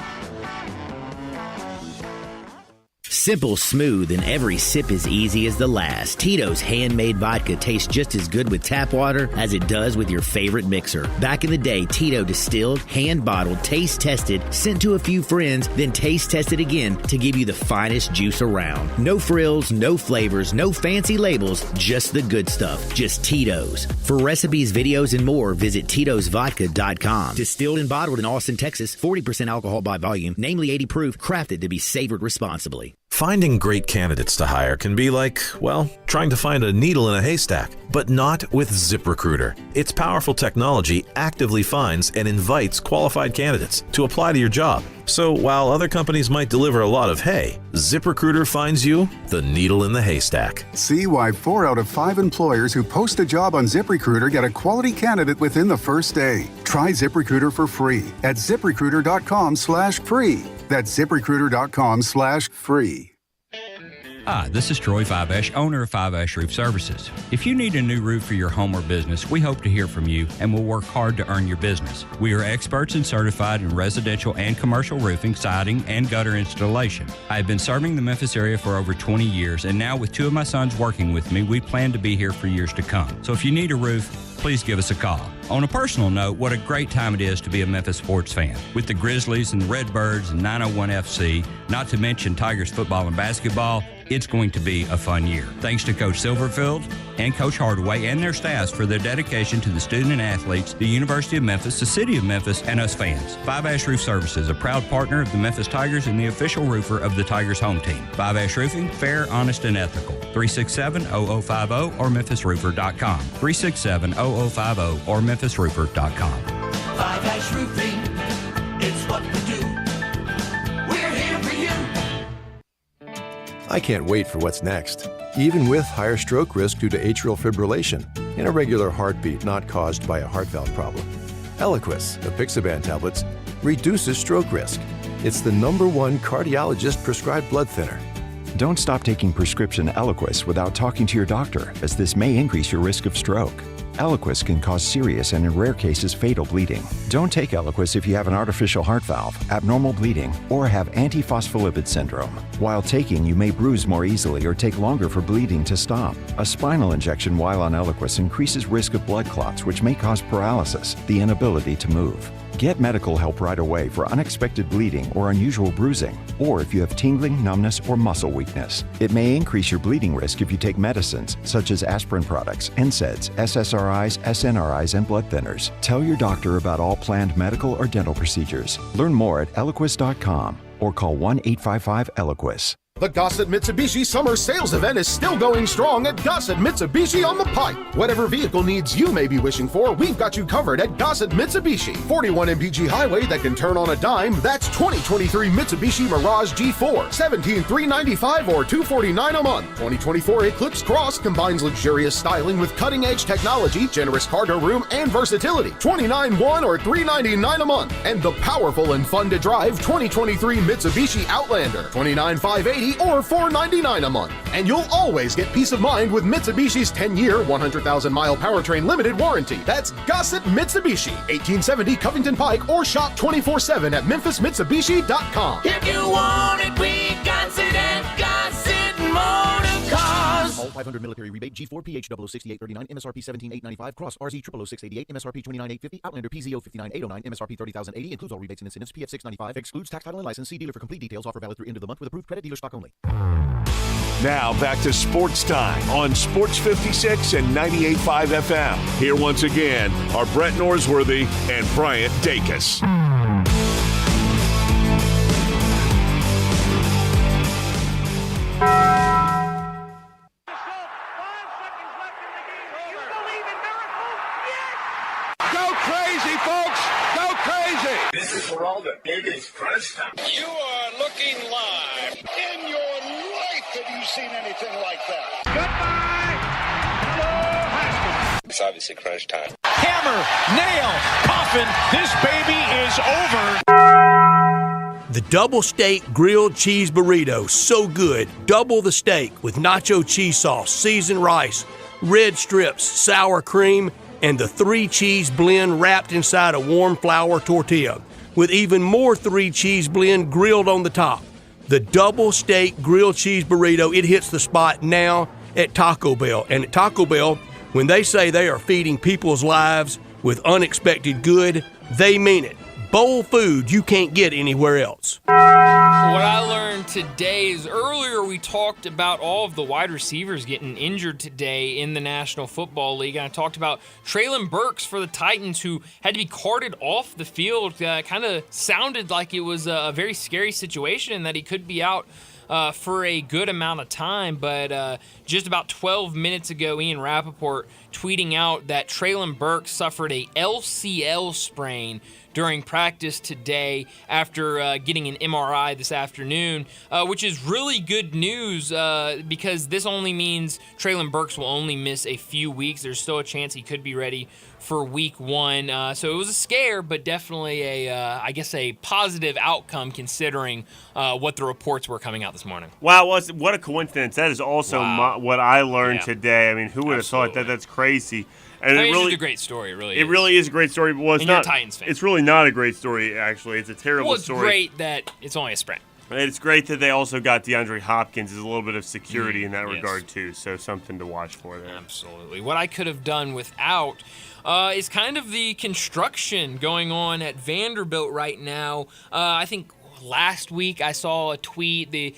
Simple, smooth, and every sip is easy as the last. Tito's handmade vodka tastes just as good with tap water as it does with your favorite mixer. Back in the day, Tito distilled, hand-bottled, taste-tested, sent to a few friends, then taste-tested again to give you the finest juice around. No frills, no flavors, no fancy labels, just the good stuff. Just Tito's. For recipes, videos, and more, visit Tito'sVodka.com. Distilled and bottled in Austin, Texas, 40% alcohol by volume, namely 80 proof, crafted to be savored responsibly. Finding great candidates to hire can be like, well, trying to find a needle in a haystack, but not with ZipRecruiter. Its powerful technology actively finds and invites qualified candidates to apply to your job. So while other companies might deliver a lot of hay, ZipRecruiter finds you the needle in the haystack. See why 4 out of 5 employers who post a job on ZipRecruiter get a quality candidate within the first day. Try ZipRecruiter for free at ZipRecruiter.com/free. That's ZipRecruiter.com/free. Hi, this is Troy Fivesh, owner of Fivesh Roof Services. If you need a new roof for your home or business, we hope to hear from you and will work hard to earn your business. We are experts and certified in residential and commercial roofing, siding, and gutter installation. I have been serving the Memphis area for over 20 years, and now with 2 of my sons working with me, we plan to be here for years to come. So if you need a roof, please give us a call. On a personal note, what a great time it is to be a Memphis sports fan. With the Grizzlies and the Redbirds and 901 FC, not to mention Tigers football and basketball, it's going to be a fun year. Thanks to Coach Silverfield and Coach Hardaway and their staffs for their dedication to the student and athletes, the University of Memphis, the City of Memphis, and us fans. Five Ash Roof Services, a proud partner of the Memphis Tigers and the official roofer of the Tigers home team. Five Ash Roofing, fair, honest, and ethical. 367-0050 or MemphisRoofer.com. 367-0050 or MemphisRoofer.com. Five Ash Roofing, it's what we do. We're here for you. I can't wait for what's next, even with higher stroke risk due to atrial fibrillation and irregular heartbeat not caused by a heart valve problem. Eliquis, apixaban tablets, reduces stroke risk. It's the #1 cardiologist-prescribed blood thinner. Don't stop taking prescription Eliquis without talking to your doctor, as this may increase your risk of stroke. Eliquis can cause serious and in rare cases fatal bleeding. Don't take Eliquis if you have an artificial heart valve, abnormal bleeding, or have antiphospholipid syndrome. While taking, you may bruise more easily or take longer for bleeding to stop. A spinal injection while on Eliquis increases risk of blood clots, which may cause paralysis, the inability to move. Get medical help right away for unexpected bleeding or unusual bruising, or if you have tingling, numbness, or muscle weakness. It may increase your bleeding risk if you take medicines such as aspirin products, NSAIDs, SSRIs, SNRIs, and blood thinners. Tell your doctor about all planned medical or dental procedures. Learn more at Eliquis.com or call 1-855-ELIQUIS. The Gossett Mitsubishi Summer Sales Event is still going strong at Gossett Mitsubishi on the Pike. Whatever vehicle needs you may be wishing for, we've got you covered at Gossett Mitsubishi. 41 MPG Highway that can turn on a dime, that's 2023 Mitsubishi Mirage G4. $17,395 or $249 a month. 2024 Eclipse Cross combines luxurious styling with cutting-edge technology, generous cargo room, and versatility. $29,100 or $399 a month. And the powerful and fun to drive 2023 Mitsubishi Outlander. $29,580 or $499 a month. And you'll always get peace of mind with Mitsubishi's 10-year, 100,000-mile powertrain limited warranty. That's Gossett Mitsubishi, 1870 Covington Pike, or shop 24/7 at MemphisMitsubishi.com. If you want it, we got it at Gossett Motor Cars. All 500 military rebate, G4 PH 06839, MSRP 17895, Cross RZ 00688, MSRP 29850, Outlander PZO 59809, MSRP 30080, includes all rebates and incentives, PF 695, excludes tax, title, and license. See dealer for complete details. Offer valid through end of the month with approved credit dealer stock only. Now back to Sports Time on Sports 56 and 98.5 FM. Here once again are Brett Norsworthy and Bryant Dacus. Go crazy, folks! Go crazy! This is for all the biggest crunch time. You are looking live. In your life have you seen anything like that? Goodbye! Hello, Haskins. It's obviously crunch time. Hammer, nail, coffin, this baby is over. The double steak grilled cheese burrito, so good. Double the steak with nacho cheese sauce, seasoned rice, red strips, sour cream, and the 3-cheese blend wrapped inside a warm flour tortilla, with even more 3-cheese blend grilled on the top. The double steak grilled cheese burrito, it hits the spot now at Taco Bell. And at Taco Bell, when they say they are feeding people's lives with unexpected good, they mean it. Bowl food you can't get anywhere else. What I learned today is earlier we talked about all of the wide receivers getting injured today in the National Football League. And I talked about Treylon Burks for the Titans, who had to be carted off the field. Kind of sounded like it was a very scary situation and that he could be out for a good amount of time. But just about 12 minutes ago, Ian Rappaport tweeting out that Treylon Burks suffered a LCL sprain during practice today after getting an MRI this afternoon, which is really good news because this only means Treylon Burks will only miss a few weeks. There's still a chance he could be ready for week 1. So it was a scare, but definitely I guess a positive outcome considering what the reports were coming out this morning. Wow, what a coincidence. That is also what I learned today. I mean, who would have thought that? That's crazy. And I mean, it's a great story, really. It really is a great story. Well, it's and not. You're a Titans fan. It's really not a great story, actually. It's a terrible story. Well, it's great that it's only a sprain. It's great that they also got DeAndre Hopkins as a little bit of security in that regard, too. So something to watch for there. Absolutely. What I could have done without is kind of the construction going on at Vanderbilt right now. I think last week I saw a tweet.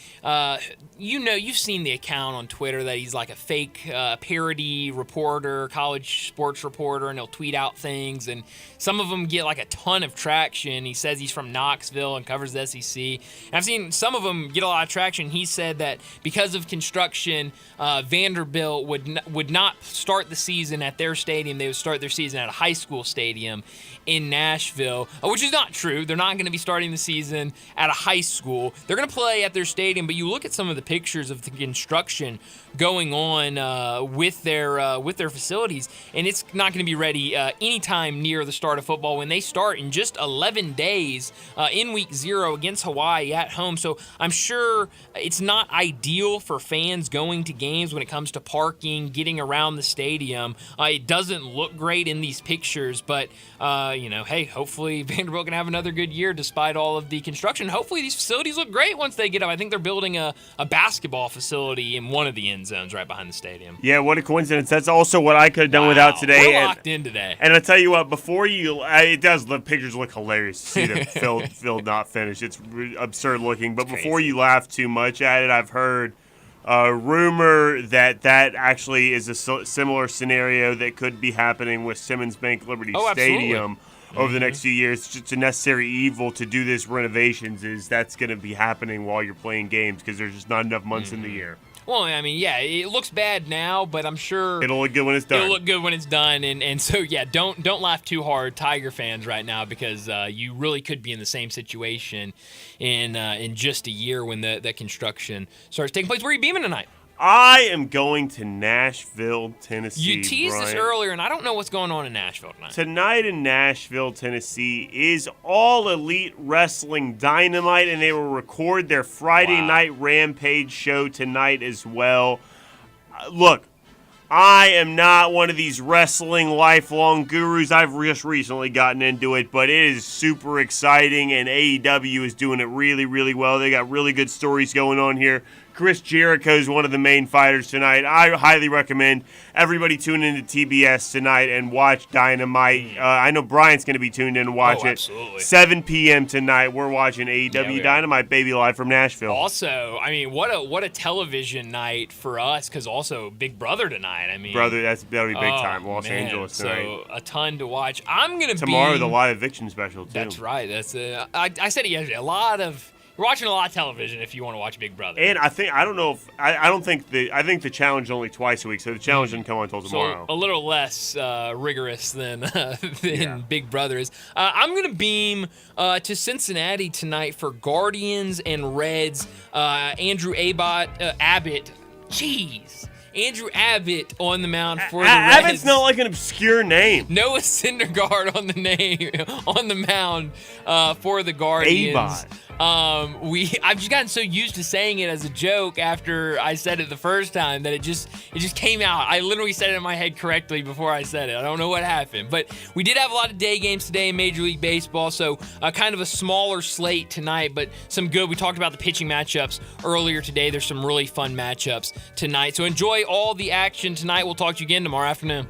You've seen the account on Twitter that he's like a fake parody reporter, college sports reporter, and he'll tweet out things, and some of them get like a ton of traction. He says he's from Knoxville and covers the SEC. And I've seen some of them get a lot of traction. He said that because of construction, Vanderbilt would not start the season at their stadium. They would start their season at a high school stadium in Nashville, which is not true. They're not going to be starting the season at a high school. They're going to play at their stadium, but you look at some of the pictures of the construction going on with their facilities, and it's not going to be ready anytime near the start of football when they start in just 11 days in week 0 against Hawaii at home. So I'm sure it's not ideal for fans going to games when it comes to parking, getting around the stadium. It doesn't look great in these pictures, but hey, hopefully Vanderbilt can have another good year despite all of the construction. Hopefully these facilities look great once they get up. I think they're building a basketball facility in one of the end zones right behind the stadium. Yeah, what a coincidence. That's also what I could have done without today. We're locked in today. And I'll tell you what, the pictures look hilarious to see them filled, not finished. It's absurd looking. But before you laugh too much at it, I've heard a rumor that actually is a similar scenario that could be happening with Simmons Bank Liberty Stadium over the next few years. It's just a necessary evil to do this renovations is that's going to be happening while you're playing games because there's just not enough months in the year. Well, I mean, yeah, it looks bad now, but I'm sure it'll look good when it's done. It'll look good when it's done, and so yeah, don't laugh too hard, Tiger fans, right now, because you really could be in the same situation in just a year when the construction starts taking place. Where are you beaming tonight? I am going to Nashville, Tennessee. You teased this earlier, and I don't know what's going on in Nashville tonight. Tonight in Nashville, Tennessee is All Elite Wrestling Dynamite, and they will record their Friday Night Rampage show tonight as well. Look, I am not one of these wrestling lifelong gurus. I've just recently gotten into it, but it is super exciting, and AEW is doing it really, really well. They got really good stories going on here. Chris Jericho is one of the main fighters tonight. I highly recommend everybody tune into TBS tonight and watch Dynamite. I know Brian's going to be tuned in to watch it. Absolutely. 7 p.m. tonight, we're watching AEW Dynamite, baby, live from Nashville. Also, I mean, what a television night for us, because also Big Brother tonight. I mean, that'll be big time. Los Angeles tonight. So a ton to watch. I'm going to tomorrow the live eviction special too. That's right. That's I said it yesterday. We're watching a lot of television if you want to watch Big Brother. And I think the challenge is only twice a week, so the challenge doesn't come on until tomorrow. So a little less rigorous than Big Brother is. I'm going to beam to Cincinnati tonight for Guardians and Reds. Andrew Abbott. Jeez. Andrew Abbott on the mound for the Reds. Abbott's not like an obscure name. Noah Syndergaard on the mound for the Guardians. I've just gotten so used to saying it as a joke after I said it the first time that it just came out. I literally said it in my head correctly before I said it. I don't know what happened, but we did have a lot of day games today in Major League Baseball, so kind of a smaller slate tonight, but some good. We talked about the pitching matchups earlier today. There's some really fun matchups tonight, so enjoy all the action tonight. We'll talk to you again tomorrow afternoon.